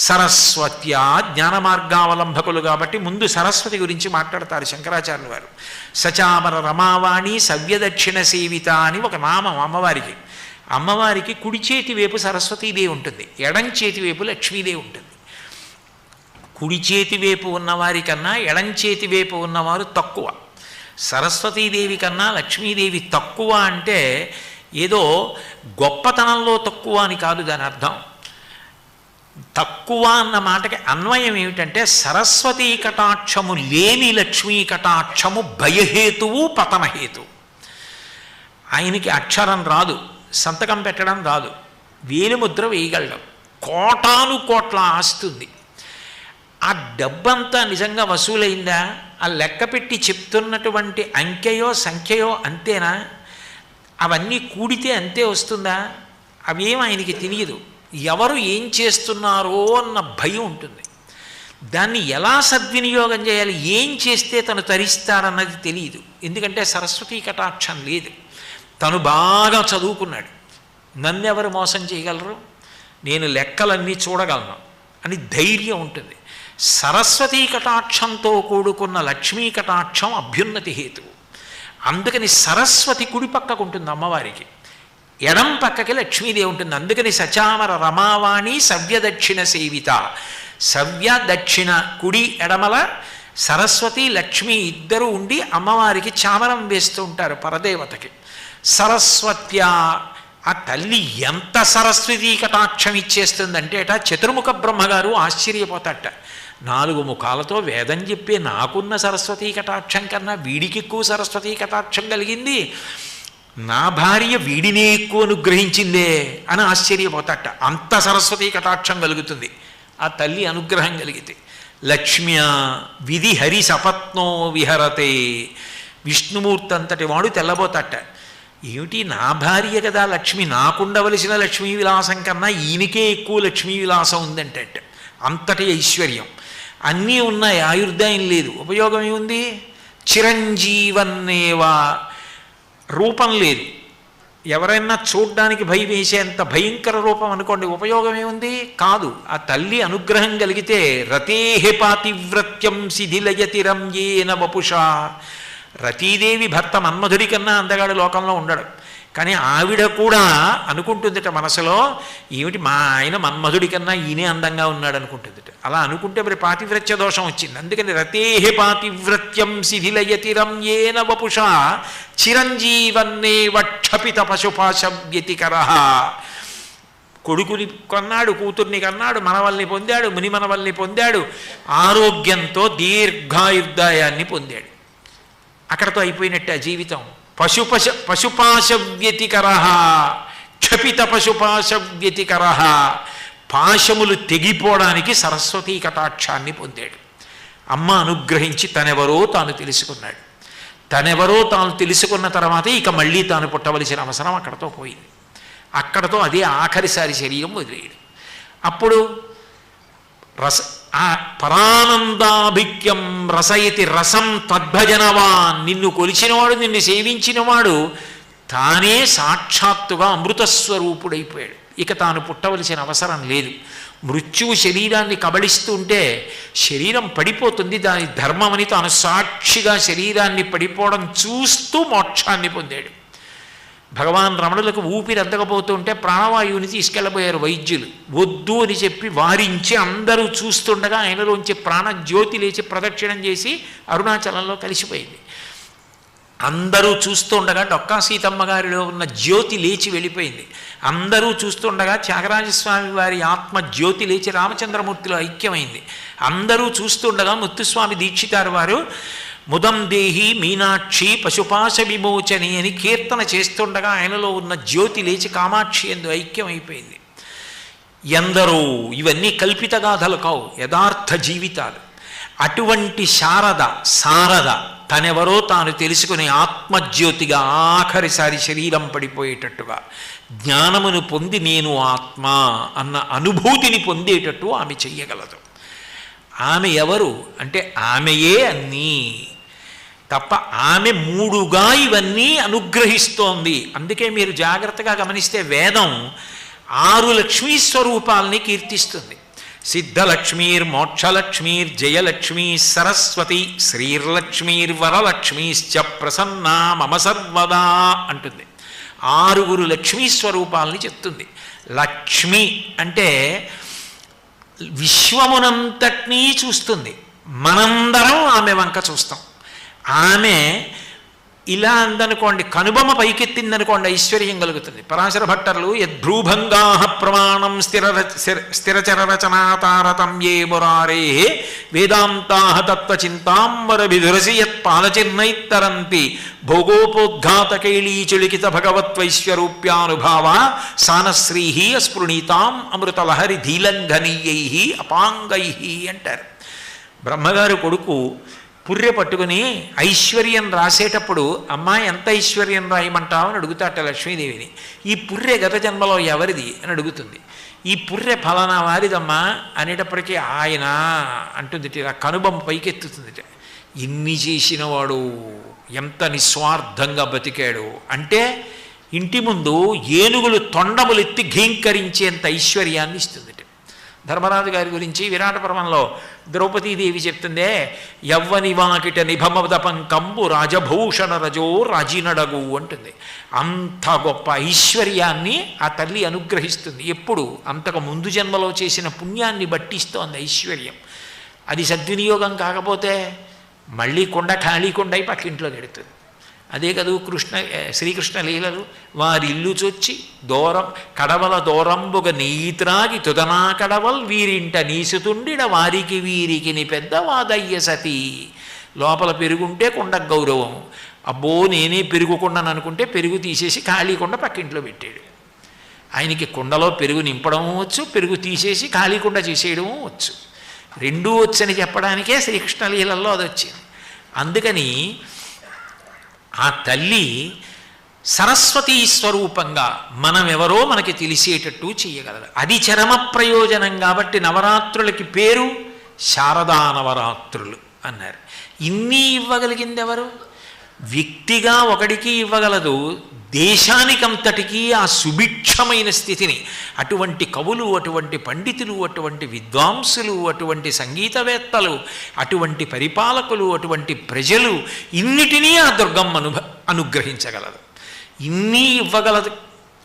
సరస్వత్యా జ్ఞాన మార్గావలంబకులు కాబట్టి ముందు సరస్వతి గురించి మాట్లాడతారు శంకరాచార్యుల వారు. సచామర రమావాణి సవ్యదక్షిణ సేవిత అని ఒక నామం అమ్మవారికి. అమ్మవారికి కుడి చేతి వైపు సరస్వతీదేవి ఉంటుంది, ఎడం చేతి వైపు లక్ష్మీదేవి ఉంటుంది. కుడి చేతి వైపు ఉన్నవారికన్నా ఎడం చేతి వైపు ఉన్నవారు తక్కువ. సరస్వతీదేవి కన్నా లక్ష్మీదేవి తక్కువ అంటే ఏదో గొప్పతనంలో తక్కువ అని కాదు దాని అర్థం. తక్కువ అన్న మాటకి అన్వయం ఏమిటంటే సరస్వతీ కటాక్షము లేని లక్ష్మీ కటాక్షము భయహేతువు పతనహేతువు. ఆయనకి అక్షరం రాదు, సంతకం పెట్టడం రాదు, వేలిముద్ర వేయగలడం, కోటాను కోట్ల ఆస్తుంది. ఆ డబ్బంతా నిజంగా వసూలైందా? ఆ లెక్క పెట్టి చెప్తున్నటువంటి అంకెయో సంఖ్యయో అంతేనా? అవన్నీ కూడితే అంతే వస్తుందా? అవేం ఆయనకి తెలియదు. ఎవరు ఏం చేస్తున్నారో అన్న భయం ఉంటుంది. దాన్ని ఎలా సద్వినియోగం చేయాలి, ఏం చేస్తే తను తరిస్తాడన్నది తెలియదు. ఎందుకంటే సరస్వతీ కటాక్షం లేదు. తను బాగా చదువుకున్నాడు, నన్నెవరు మోసం చేయగలరు, నేను లెక్కలన్నీ చూడగలను అని ధైర్యం ఉంటుంది. సరస్వతీ కటాక్షంతో కూడుకున్న లక్ష్మీ కటాక్షం అభ్యున్నతి హేతువు. అందుకని సరస్వతి కుడి పక్కకు ఉంటుంది అమ్మవారికి, ఎడం పక్కకి లక్ష్మీదేవి ఉంటుంది. అందుకని సచామర రమావాణి సవ్యదక్షిణ సేవిత. సవ్య దక్షిణ కుడి ఎడమల సరస్వతి లక్ష్మి ఇద్దరు ఉండి అమ్మవారికి చామరం వేస్తూ ఉంటారు పరదేవతకి. సరస్వత్యా ఆ తల్లి ఎంత సరస్వతీ కటాక్షం ఇచ్చేస్తుందంటే చతుర్ముఖ బ్రహ్మగారు ఆశ్చర్యపోతాట. 4 ముఖాలతో వేదం చెప్పే నాకున్న సరస్వతీ కటాక్షం కన్నా వీడికి ఎక్కువ సరస్వతీ కటాక్షం కలిగింది, నా భార్య వీడినే ఎక్కువ అనుగ్రహించిందే అని ఆశ్చర్యపోతాట. అంత సరస్వతీ కటాక్షం కలుగుతుంది ఆ తల్లి అనుగ్రహం కలిగితే. లక్ష్మ్యా విధి హరి సపత్నో విహరతే. విష్ణుమూర్తి అంతటి వాడు తెల్లబోతాట. ఏమిటి, నా భార్య కదా లక్ష్మి, నాకుండవలసిన లక్ష్మీ విలాసం కన్నా ఈయనకే ఎక్కువ లక్ష్మీ విలాసం ఉందంటే అంతటి ఐశ్వర్యం. అన్నీ ఉన్నాయి, ఆయుర్దాయం లేదు, ఉపయోగం ఏముంది? చిరంజీవన్నేవా, రూపం లేదు, ఎవరైనా చూడ్డానికి భయం వేసేంత భయంకర రూపం అనుకోండి, ఉపయోగం ఏముంది? కాదు. ఆ తల్లి అనుగ్రహం కలిగితే రతేహే పాతివ్రత్యం శిథిలయతి రమ్యేన వపుషా. రతీదేవి భర్త మన్మధుడి కన్నా అందగాడు లోకంలో ఉండడు, కానీ ఆవిడ కూడా అనుకుంటుందిట మనసులో, ఏమిటి మా ఆయన మన్మధుడి కన్నా ఈయనే అందంగా ఉన్నాడు అనుకుంటుందిట. అలా అనుకుంటే మరి పాతివ్రత్య దోషం వచ్చింది. అందుకని రతేహే పాతివ్రత్యం శిథిలయతి రమ్యేన వపుషా చిరంజీవన్నే వక్షపిత పశుపాశవ్యతికర. కొడుకుని కన్నాడు, కూతుర్ని కన్నాడు, మనవల్ని పొందాడు, ముని మనవల్ని పొందాడు, ఆరోగ్యంతో దీర్ఘాయుర్దాయాన్ని పొందాడు. అక్కడతో అయిపోయినట్టే ఆ జీవితం. పశుపాశవ్యతికర క్షపిత పశుపాశవ్యతికర. పాశములు తెగిపోవడానికి సరస్వతీ కటాక్షాన్ని పొందాడు. అమ్మ అనుగ్రహించి తనెవరో తాను తెలుసుకున్నాడు. తనెవరో తాను తెలుసుకున్న తర్వాత ఇక మళ్ళీ తాను పుట్టవలసిన అవసరం అక్కడతో పోయింది. అక్కడతో అదే ఆఖరిసారి శరీరం వదిలేయడు. అప్పుడు పరానందాభిక్యం రసయతి రసం తద్భజనవాన్. నిన్ను కొలిచినవాడు, నిన్ను సేవించినవాడు తానే సాక్షాత్తుగా అమృతస్వరూపుడైపోయాడు. ఇక తాను పుట్టవలసిన అవసరం లేదు. మృత్యువు శరీరాన్ని కబళిస్తుంటే శరీరం పడిపోతుంది, దాని ధర్మమని తాను సాక్షిగా శరీరాన్ని పడిపోవడం చూస్తూ మోక్షాన్ని పొందాడు. భగవాన్ రమణులకు ఊపిరి అందకపోతుంటే ప్రాణవాయువుని తీసుకెళ్ళబోయారు వైద్యులు. వద్దు అని చెప్పి వారించి అందరూ చూస్తుండగా ఆయనలోంచి ప్రాణజ్యోతి లేచి ప్రదక్షిణం చేసి అరుణాచలంలో కలిసిపోయింది. అందరూ చూస్తుండగా డొక్కా సీతమ్మ గారిలో ఉన్న జ్యోతి లేచి వెళ్ళిపోయింది. అందరూ చూస్తుండగా త్యాగరాజస్వామి వారి ఆత్మ జ్యోతి లేచి రామచంద్రమూర్తిలో ఐక్యమైంది. అందరూ చూస్తుండగా ముత్తుస్వామి దీక్షితారు వారు ముదం దేహి మీనాక్షి పశుపాశ విమోచని అని కీర్తన చేస్తుండగా ఆయనలో ఉన్న జ్యోతి లేచి కామాక్షి ఎందు ఐక్యమైపోయింది. ఎందరో, ఇవన్నీ కల్పిత గాథలు కావు, యథార్థ జీవితాలు. అటువంటి సారద తనెవరో తాను తెలుసుకుని ఆత్మజ్యోతిగా ఆఖరిసారి శరీరం పడిపోయేటట్టుగా జ్ఞానమును పొంది నేను ఆత్మ అన్న అనుభూతిని పొందేటట్టు ఆమె చెయ్యగలదు. ఆమె ఎవరు అంటే ఆమెయే అన్నీ తప్ప ఆమె మూడుగా ఇవన్నీ అనుగ్రహిస్తోంది. అందుకే మీరు జాగ్రత్తగా గమనిస్తే వేదం 6 లక్ష్మీ స్వరూపాలని కీర్తిస్తుంది. సిద్ధలక్ష్మీర్ మోక్షలక్ష్మీర్ జయలక్ష్మీ సరస్వతి శ్రీర్లక్ష్మీర్వరలక్ష్మీశ్చ ప్రసన్నా మమ సర్వదా అంటుంది. 6 లక్ష్మీ స్వరూపాలని చెప్తుంది. లక్ష్మి అంటే విశ్వమునంతటినీ చూస్తుంది, మనందరం ఆమె వంక చూస్తాం. ఆమె ఇలా అందనుకోండి, కనుబొమ్మ పైకెత్తిందనుకోండి ఐశ్వర్యం కలుగుతుంది. పరాశర భట్టర్లు యద్భ్రూభంగా ప్రమాణం స్థిరచర రచనా తారతమ్యే మురారే వేదాంతా తత్వచింతాంబర విధురసి యత్పాలచిన్నైత్తరంతి భోగోపోద్ఘాతకైళీచులికిత భగవత్వైశ్వరూప్యానుభావ సానశ్రీ అస్పృణీతాం అమృతలహరి ధీలంఘనీయై అపాంగై అంటారు. బ్రహ్మగారు కొడుకు పుర్రె పట్టుకుని ఐశ్వర్యం రాసేటప్పుడు అమ్మా ఎంత ఐశ్వర్యం రాయమంటావు అని అడుగుతాట లక్ష్మీదేవిని. ఈ పుర్రె గత జన్మలో ఎవరిది అని అడుగుతుంది. ఈ పుర్రె ఫలానా వారిదమ్మా అనేటప్పటికీ ఆయన అంటుంది, ఆ కనుబొమ్మ పైకెత్తుతుంది. ఇన్ని చేసినవాడు ఎంత నిస్వార్థంగా బతికాడు అంటే ఇంటి ముందు ఏనుగులు తొండములెత్తి ఘీంకరించేంత ఐశ్వర్యాన్ని ఇస్తుంది. ధర్మరాజు గారి గురించి విరాట పర్వంలో ద్రౌపదీదేవి చెప్తుందే, యవ్వని వాకిట నిభమదపం కంబు రాజభూషణ రజో రాజినడగు అంటుంది. అంత గొప్ప ఐశ్వర్యాన్ని ఆ తల్లి అనుగ్రహిస్తుంది. ఎప్పుడు? అంతకు ముందు జన్మలో చేసిన పుణ్యాన్ని బట్టిస్తోంది ఐశ్వర్యం. అది సద్వినియోగం కాకపోతే మళ్ళీ కొండ ఖాళీ కొండై పక్కింట్లో గెడుతుంది. అదే కదూ శ్రీకృష్ణ లీలలు. వారి ఇల్లు చొచ్చి దూరం కడవల దూరంబుగ నెయ్యి త్రాగి తుదనా కడవల్ వీరింట నీసుతుండిడ వారికి వీరికి ని పెద్ద వాదయ్య సతీ. లోపల పెరుగుంటే కొండ గౌరవం. అబ్బో నేనే పెరుగుకుండాను అనుకుంటే పెరుగు తీసేసి ఖాళీ కొండ పక్కింట్లో పెట్టాడు. ఆయనకి కుండలో పెరుగు నింపడము వచ్చు, పెరుగు తీసేసి ఖాళీ కొండ చేసేయడము వచ్చు. రెండూ వచ్చని చెప్పడానికే శ్రీకృష్ణ లీలల్లో అది వచ్చింది. అందుకని ఆ తల్లి సరస్వతీ స్వరూపంగా మనమెవరో మనకి తెలిసేటట్టు చేయగలదు. అది చరమ ప్రయోజనం. కాబట్టి నవరాత్రులకి పేరు శారదా నవరాత్రులు అన్నారు. ఇన్ని ఇవ్వగలిగింది ఎవరు? వ్యక్తిగా ఒకడికి ఇవ్వగలదు, దేశానికంతటికీ ఆ సుభిక్షమైన స్థితిని. అటువంటి కవులు, అటువంటి పండితులు, అటువంటి విద్వాంసులు, అటువంటి సంగీతవేత్తలు, అటువంటి పరిపాలకులు, అటువంటి ప్రజలు, ఇన్నిటినీ ఆ దుర్గమ్మ అనుగ్రహించగలదు. ఇన్ని ఇవ్వగలదు.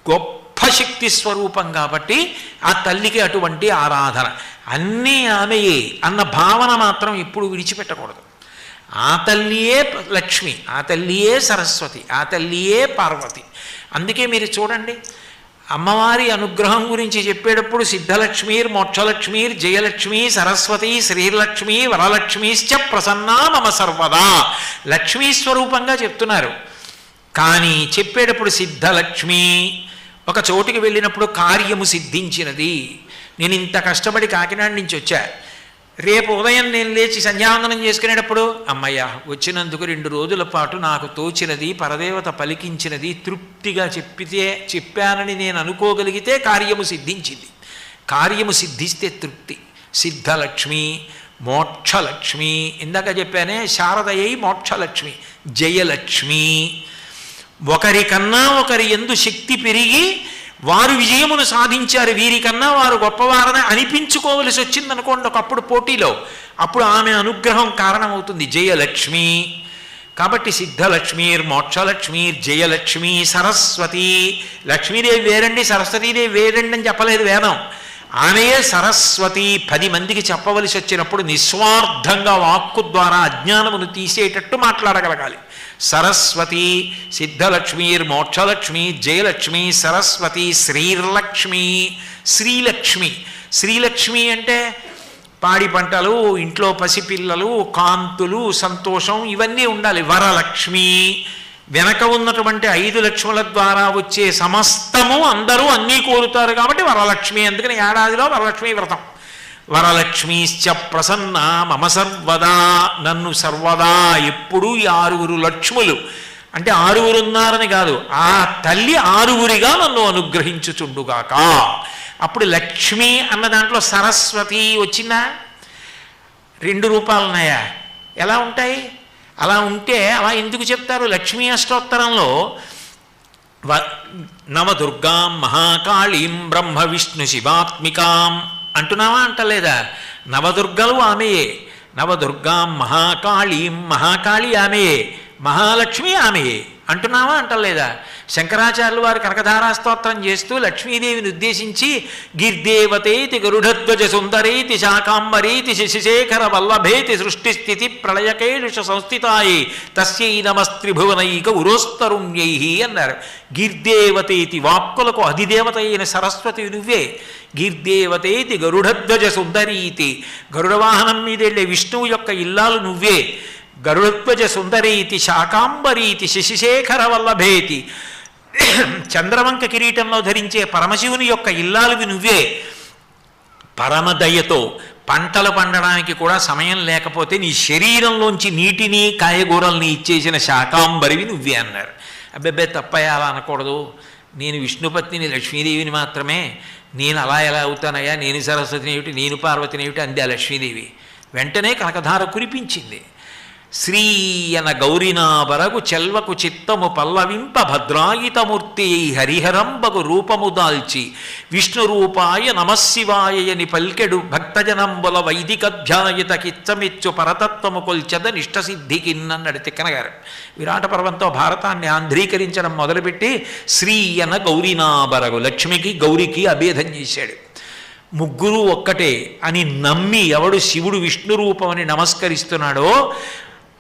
గొప్ప శక్తి స్వరూపం కాబట్టి ఆ తల్లికి అటువంటి ఆరాధన. అన్నీ ఆమెయే అన్న భావన మాత్రం ఎప్పుడు విడిచిపెట్టకూడదు. ఆ తల్లియే లక్ష్మి, ఆ తల్లియే సరస్వతి, ఆ తల్లియే పార్వతి. అందుకే మీరు చూడండి, అమ్మవారి అనుగ్రహం గురించి చెప్పేటప్పుడు సిద్ధలక్ష్మీర్ మోక్షలక్ష్మీర్ జయలక్ష్మి సరస్వతి శ్రీలక్ష్మి వరలక్ష్మీశ్చ ప్రసన్నా మమ సర్వదా లక్ష్మీ స్వరూపంగా చెప్తున్నారు. కానీ చెప్పేటప్పుడు సిద్ధలక్ష్మి, ఒక చోటికి వెళ్ళినప్పుడు కార్యము సిద్ధించినది. నేను ఇంత కష్టపడి కాకినాడ నుంచి వచ్చా, రేపు ఉదయం నేను లేచి సంధ్యావందనం చేసుకునేటప్పుడు అమ్మయ్య వచ్చినందుకు 2 రోజుల పాటు నాకు తోచినది పరదేవత పలికించినది తృప్తిగా చెప్పానని నేను అనుకోగలిగితే కార్యము సిద్ధించింది. కార్యము సిద్ధిస్తే తృప్తి. సిద్ధలక్ష్మి మోక్షలక్ష్మి, ఇందాక చెప్పానే శారదయ్యి మోక్షలక్ష్మి జయలక్ష్మి. ఒకరికన్నా ఒకరి యందు శక్తి పెరిగి వారు విజయమును సాధించారు, వీరికన్నా వారు గొప్పవారని అనిపించుకోవలసి వచ్చిందనుకోండి ఒకప్పుడు పోటీలో, అప్పుడు ఆమె అనుగ్రహం కారణమవుతుంది. జయలక్ష్మి. కాబట్టి సిద్ధలక్ష్మీర్ మోక్షలక్ష్మీర్ జయలక్ష్మి సరస్వతి. లక్ష్మీదేవి వేరండి, సరస్వతీదేవి వేరండి అని చెప్పలేదు వేదం. ఆమెయే సరస్వతి. 10 మందికి చెప్పవలసి వచ్చినప్పుడు నిస్వార్థంగా వాక్కు ద్వారా అజ్ఞానమును తీసేటట్టు మాట్లాడగలగాలి. సరస్వతి సిద్ధలక్ష్మీర్ మోక్షలక్ష్మి జయలక్ష్మి సరస్వతి శ్రీలక్ష్మి. శ్రీలక్ష్మి. శ్రీలక్ష్మి అంటే పాడి పంటలు, ఇంట్లో పసిపిల్లలు, కాంతులు, సంతోషం ఇవన్నీ ఉండాలి. వరలక్ష్మి, వెనక ఉన్నటువంటి 5 లక్ష్ముల ద్వారా వచ్చే సమస్తము అందరూ అన్నీ కోరుతారు కాబట్టి వరలక్ష్మి. అందుకని ఏడాదిలో వరలక్ష్మి వ్రతం. వరలక్ష్మీశ్చ ప్రసన్న మమ సర్వదా, నన్ను సర్వదా ఎప్పుడూ ఈ 6 లక్ష్ములు అంటే 6 ఉన్నారని కాదు, ఆ తల్లి 6గా నన్ను అనుగ్రహించుచుండుగాక. అప్పుడు లక్ష్మి అన్న దాంట్లో సరస్వతి వచ్చిందా? 2 రూపాలు ఉన్నాయా? ఎలా ఉంటాయి? అలా ఉంటే అలా ఎందుకు చెప్తారు? లక్ష్మీ అష్టోత్తరంలో నవదుర్గాం మహాకాళీం బ్రహ్మ విష్ణు శివాత్మికాం అంటున్నావా అంటలేదా? నవదుర్గలు ఆమెయే. నవదుర్గాం మహాకాళీం, మహాకాళి ఆమెయే, మహాలక్ష్మి ఆమెయే. అంటున్నావా అంటలేదా? శంకరాచార్యులు వారు కనకధారా స్తోత్రం చేస్తూ లక్ష్మీదేవిని ఉద్దేశించి గిర్దేవతేతి గరుడధ్వజ సుందరేతి శాకాంబరేతి శశిశేఖర వల్లభేతి సృష్టిస్థితి ప్రళయకేష సంస్థితాయే తస్యై నమస్త్రిభువనైక ఉరోస్తరుణ్యై అన్నారు. గిర్దేవతేతి వాక్కులకు అధిదేవత అయిన సరస్వతి నువ్వే. గిర్దేవతేతి గరుడధ్వజ సుందరీతి గరుడవాహనం మీద వెళ్ళే విష్ణువు యొక్క ఇల్లాలు నువ్వే. గరుడధ్వజ సుందరీతి శాకాంబరీతి శశిశేఖర వల్లభేతి చంద్రవంక కిరీటంలో ధరించే పరమశివుని యొక్క ఇల్లాలువి నువ్వే. పరమదయతో పంటలు పండడానికి కూడా సమయం లేకపోతే నీ శరీరంలోంచి నీటిని కాయగూరల్ని ఇచ్చేసిన శాకాంబరివి నువ్వే అన్నారు. అబ్బెబ్బే తప్పయ్యా అలా అనకూడదు, నేను విష్ణుపత్నిని లక్ష్మీదేవిని మాత్రమే, నేను అలా ఎలా అవుతానయ్యా, నేను సరస్వతిని ఏమిటి, నేను పార్వతిని ఏమిటి అంది ఆ లక్ష్మీదేవి. వెంటనే కనకధార కురిపించింది. శ్రీయన గౌరినాబరగు చెల్వకు చిత్తము పల్లవింప భద్రాయితమూర్తి హరిహరంబగు రూపము దాల్చి విష్ణు రూపాయ నమశివాయని పల్కెడు భక్తజనంబుల వైదికధ్యాయత కిచ్చమెచ్చు పరతత్వము కొల్చెద నిష్టసిద్ధికిన్నన్నాడు తిక్కనగారు. విరాట పర్వంతో భారతాన్ని ఆంధ్రీకరించడం మొదలుపెట్టి శ్రీయన గౌరినాబరగు లక్ష్మికి గౌరికి అభేదం చేశాడు. ముగ్గురు ఒక్కటే అని నమ్మి ఎవడు శివుడు విష్ణు రూపమని నమస్కరిస్తున్నాడో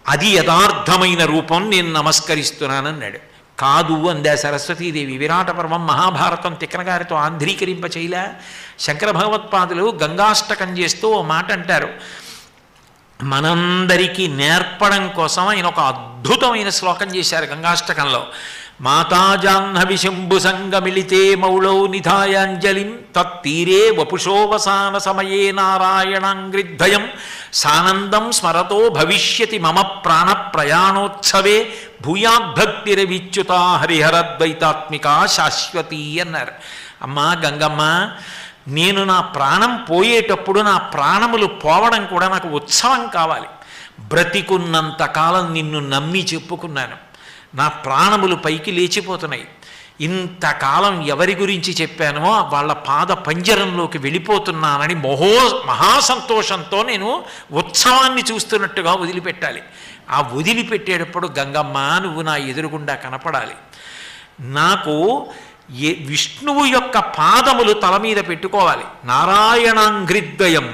అది యథార్థమైన రూపం, నేను నమస్కరిస్తున్నానన్నాడు. కాదు అందా సరస్వతీదేవి. విరాట పర్వం మహాభారతం తిక్కనగారితో ఆంధ్రీకరింప చేయలే. శంకర భగవత్పాదులు గంగాష్టకం చేస్తూ ఓ మాట అంటారు. మనందరికీ నేర్పడం కోసం ఆయన ఒక అద్భుతమైన శ్లోకం చేశారు గంగాష్టకంలో. మాతాజాహ్నవి శంభు సంగమిళితే మౌళౌ నిధాయాంజలిం తత్తీరే వపుషోవసాన సమయే నారాయణాంగ్రిద్ధయం సానందం స్మరతో భవిష్యతి మమ ప్రాణ ప్రయాణోత్సవే భూయాద్భక్తిరవిచ్యుత హరిహరద్వైతాత్మిక శాశ్వతీ అన్నారు. అమ్మా గంగమ్మ, నేను నా ప్రాణం పోయేటప్పుడు నా ప్రాణములు పోవడం కూడా నాకు ఉత్సవం కావాలి. బ్రతికున్నంత కాలం నిన్ను నమ్మి చెప్పుకున్నాను, నా ప్రాణములు పైకి లేచిపోతున్నాయి. ఇంతకాలం ఎవరి గురించి చెప్పానో వాళ్ళ పాద పంజరంలోకి వెళ్ళిపోతున్నానని మహాసంతోషంతో నేను ఉత్సవాన్ని చూస్తున్నట్టుగా వదిలిపెట్టాలి. ఆ వదిలిపెట్టేటప్పుడు గంగమ్మ నువ్వు నా ఎదురుగుండా కనపడాలి. నాకు విష్ణువు యొక్క పాదములు తల మీద పెట్టుకోవాలి. నారాయణాంఘ్రిద్వయం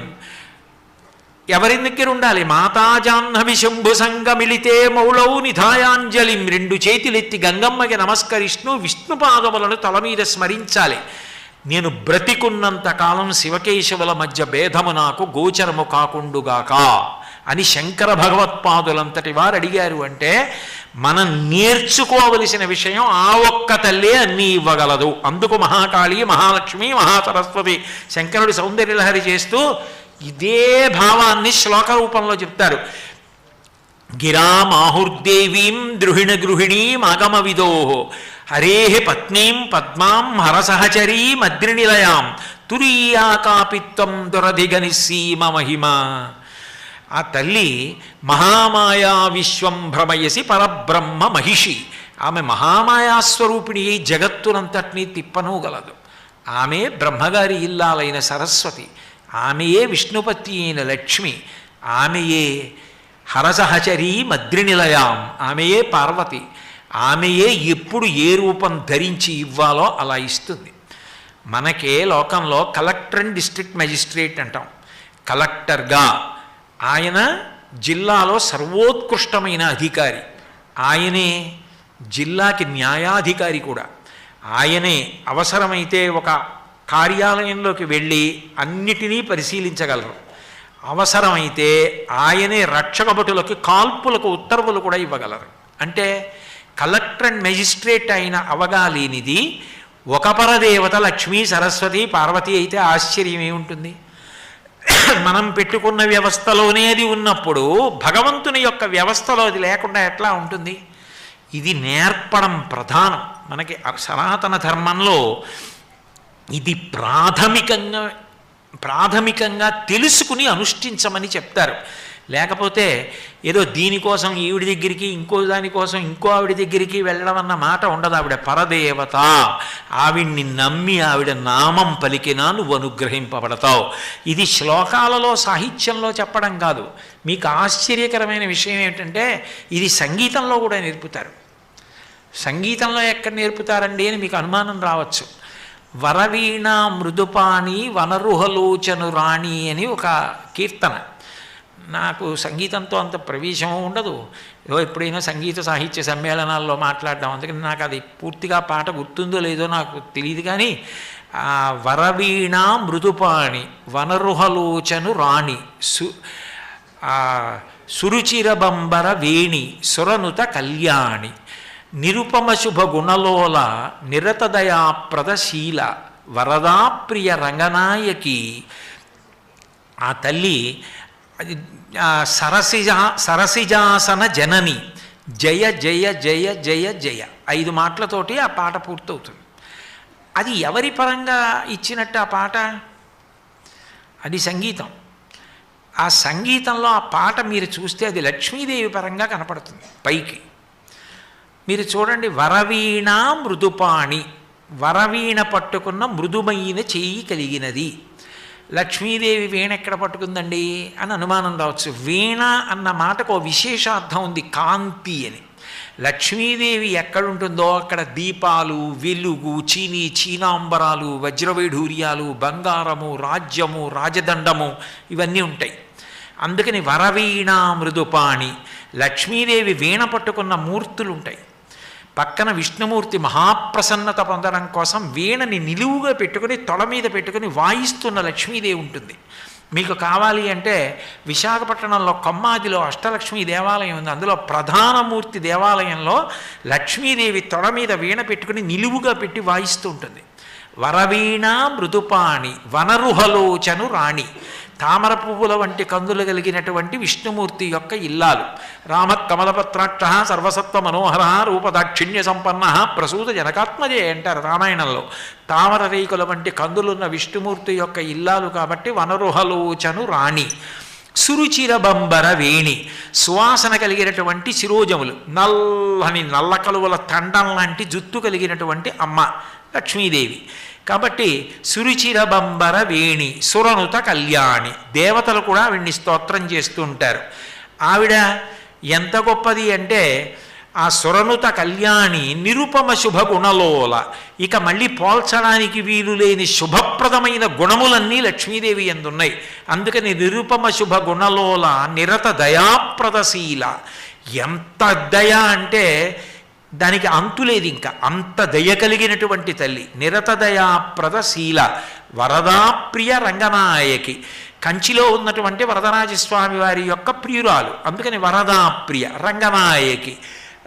ఎవరి దగ్గర ఉండాలి? మాతాజాహ్నవి శంభు సంగమిళితే మౌళౌ నిధాయాంజలిం, రెండు చేతులెత్తి గంగమ్మకి నమస్కరిస్తూ విష్ణు పాదములను తల మీద స్మరించాలి. నేను బ్రతికున్నంత కాలం శివకేశవుల మధ్య భేదము నాకు గోచరము కాకుండుగాక అని శంకర భగవత్పాదులంతటి వారు అడిగారు. అంటే మనం నేర్చుకోవలసిన విషయం ఆ ఒక్క తల్లే అన్నీ ఇవ్వగలదు. అందుకు మహాకాళి, మహాలక్ష్మి, మహాసరస్వతి శంకరుడు సౌందర్యలహరి చేస్తూ ఇదే భావాన్ని శ్లోక రూపంలో చెప్తారు. గిరామాహుర్దేవీం ద్రుహిణ గృహిణీం ఆగమ విదో హరే పత్నీం పద్మాం హరసహచరీ మద్రినిలయాం తురీయాకాపిత్వం దురధిగనిసీమ మహిమ. ఆ తల్లి మహామాయా విశ్వం భ్రమయసి పరబ్రహ్మ మహిషి. ఆమె మహామాయాస్వరూపిణి అయి జగత్తునంతటినీ తిప్పనూగలదు. ఆమె బ్రహ్మగారి ఇల్లాలైన సరస్వతి, ఆమెయే విష్ణుపత్ని అయిన లక్ష్మి, ఆమెయే హరసహచరీ మద్రినిలయాం, ఆమెయే పార్వతి. ఆమెయే ఎప్పుడు ఏ రూపం ధరించి ఇవ్వాలో అలా ఇస్తుంది. మనకే లోకంలో కలెక్టర్ అండ్ డిస్ట్రిక్ట్ మెజిస్ట్రేట్ అంటాం. కలెక్టర్గా ఆయన జిల్లాలో సర్వోత్కృష్టమైన అధికారి, ఆయనే జిల్లాకి న్యాయాధికారి కూడా. ఆయనే అవసరమైతే ఒక కార్యాలయంలోకి వెళ్ళి అన్నిటినీ పరిశీలించగలరు. అవసరమైతే ఆయనే రక్షక భటులకు కాల్పులకు ఉత్తర్వులు కూడా ఇవ్వగలరు. అంటే కలెక్టర్ అండ్ మెజిస్ట్రేట్ అయిన అవగాలేనిది ఒక పరదేవత లక్ష్మీ సరస్వతి పార్వతి అయితే ఆశ్చర్యం ఏముంటుంది? మనం పెట్టుకున్న వ్యవస్థలోనే అది ఉన్నప్పుడు భగవంతుని యొక్క వ్యవస్థలో అది లేకుండా ఎట్లా ఉంటుంది? ఇది నేర్పడం ప్రధానం. మనకి సనాతన ధర్మంలో ఇది ప్రాథమికంగా తెలుసుకుని అనుష్ఠించమని చెప్తారు. లేకపోతే ఏదో దీనికోసం ఈవిడి దగ్గరికి, ఇంకో దానికోసం ఇంకో ఆవిడ దగ్గరికి వెళ్ళడం అన్న మాట ఉండదు. ఆవిడ పరదేవత, ఆవిడ్ని నమ్మి ఆవిడ నామం పలికినా నువ్వు అనుగ్రహింపబడతావు. ఇది శ్లోకాలలో సాహిత్యంలో చెప్పడం కాదు. మీకు ఆశ్చర్యకరమైన విషయం ఏమిటంటే ఇది సంగీతంలో కూడా నేర్పుతారు. సంగీతంలో ఎక్కడ నేర్పుతారండి అని మీకు అనుమానం రావచ్చు. వరవీణ మృదుపాణి వనరుహలోచను రాణి అని ఒక కీర్తన. నాకు సంగీతంతో అంత ప్రవేశం ఉండదు, ఏదో ఎప్పుడైనా సంగీత సాహిత్య సమ్మేళనాల్లో మాట్లాడడం, అందుకని నాకు అది పూర్తిగా పాట గుర్తుందో లేదో నాకు తెలియదు. కానీ వరవీణ మృదుపాణి వనరుహలోచను రాణి సురుచిరబంబర వేణి సురనుత కళ్యాణి నిరుపమ శుభ గుణలోల నిరతదయాప్రదశీల వరదాప్రియ రంగనాయకి. ఆ తల్లి సరసిజాసన జనని జయ జయ జయ జయ జయ 5 మాటలతోటి ఆ పాట పూర్తవుతుంది. అది ఎవరి పరంగా ఇచ్చినట్టు ఆ పాట? అది సంగీతం. ఆ సంగీతంలో ఆ పాట మీరు చూస్తే అది లక్ష్మీదేవి పరంగా కనపడుతుంది పైకి. మీరు చూడండి, వరవీణ మృదుపాణి, వరవీణ పట్టుకున్న మృదుమైన చెయ్యి కలిగినది. లక్ష్మీదేవి వీణ ఎక్కడ పట్టుకుందండి అని అనుమానం రావచ్చు. వీణ అన్న మాటకు ఓ విశేషార్థం ఉంది, కాంతి అని. లక్ష్మీదేవి ఎక్కడుంటుందో అక్కడ దీపాలు, వెలుగు, చీనాంబరాలు, వజ్రవైఢూర్యాలు, బంగారము, రాజ్యము, రాజదండము ఇవన్నీ ఉంటాయి. అందుకని వరవీణ మృదుపాణి, లక్ష్మీదేవి వీణ పట్టుకున్న మూర్తులు ఉంటాయి. పక్కన విష్ణుమూర్తి మహాప్రసన్నత పొందడం కోసం వీణని నిలువుగా పెట్టుకుని తొడ మీద పెట్టుకుని వాయిస్తున్న లక్ష్మీదేవి ఉంటుంది. మీకు కావాలి అంటే విశాఖపట్నంలో కొమ్మాదిలో అష్టలక్ష్మీ దేవాలయం ఉంది. అందులో ప్రధానమూర్తి దేవాలయంలో లక్ష్మీదేవి తొడ మీద వీణ పెట్టుకుని నిలువుగా పెట్టి వాయిస్తూ ఉంటుంది. వరవీణ మృదుపాణి వనరుహలోచను రాణి, తామర పువ్వుల వంటి కందులు కలిగినటువంటి విష్ణుమూర్తి యొక్క ఇల్లాలు. రామ కమలపత్రాక్ష సర్వసత్వ మనోహర రూపదాక్షిణ్య సంపన్న ప్రసూత జనకాత్మజే అంటారు రామాయణంలో. తామర రేకుల వంటి కందులున్న విష్ణుమూర్తి యొక్క ఇల్లాలు కాబట్టి వనరుహలోచను రాణి. సురుచిరబంబర వేణి, సువాసన కలిగినటువంటి శిరోజములు, నల్లని నల్ల కలువల తండం లాంటి జుత్తు కలిగినటువంటి అమ్మ లక్ష్మీదేవి. కాబట్టి సురుచిరబంబర వేణి సురనుత కళ్యాణి, దేవతలు కూడా ఆవిడ్ని స్తోత్రం చేస్తూ ఉంటారు. ఆవిడ ఎంత గొప్పది అంటే ఆ సురనుత కళ్యాణి నిరుపమ శుభ గుణలోల, ఇక మళ్ళీ పోల్చడానికి వీలు లేని శుభప్రదమైన గుణములన్నీ లక్ష్మీదేవి ఎందున్నాయి. అందుకని నిరుపమ శుభ గుణలోల నిరత దయాప్రదశీల, ఎంత దయ అంటే దానికి అంతులేదు, ఇంకా అంత దయ కలిగినటువంటి తల్లి. నిరత దయాప్రదశీల వరదాప్రియ రంగనాయకి, కంచిలో ఉన్నటువంటి వరదరాజస్వామి వారి యొక్క ప్రియురాలు, అందుకని వరదాప్రియ రంగనాయకి.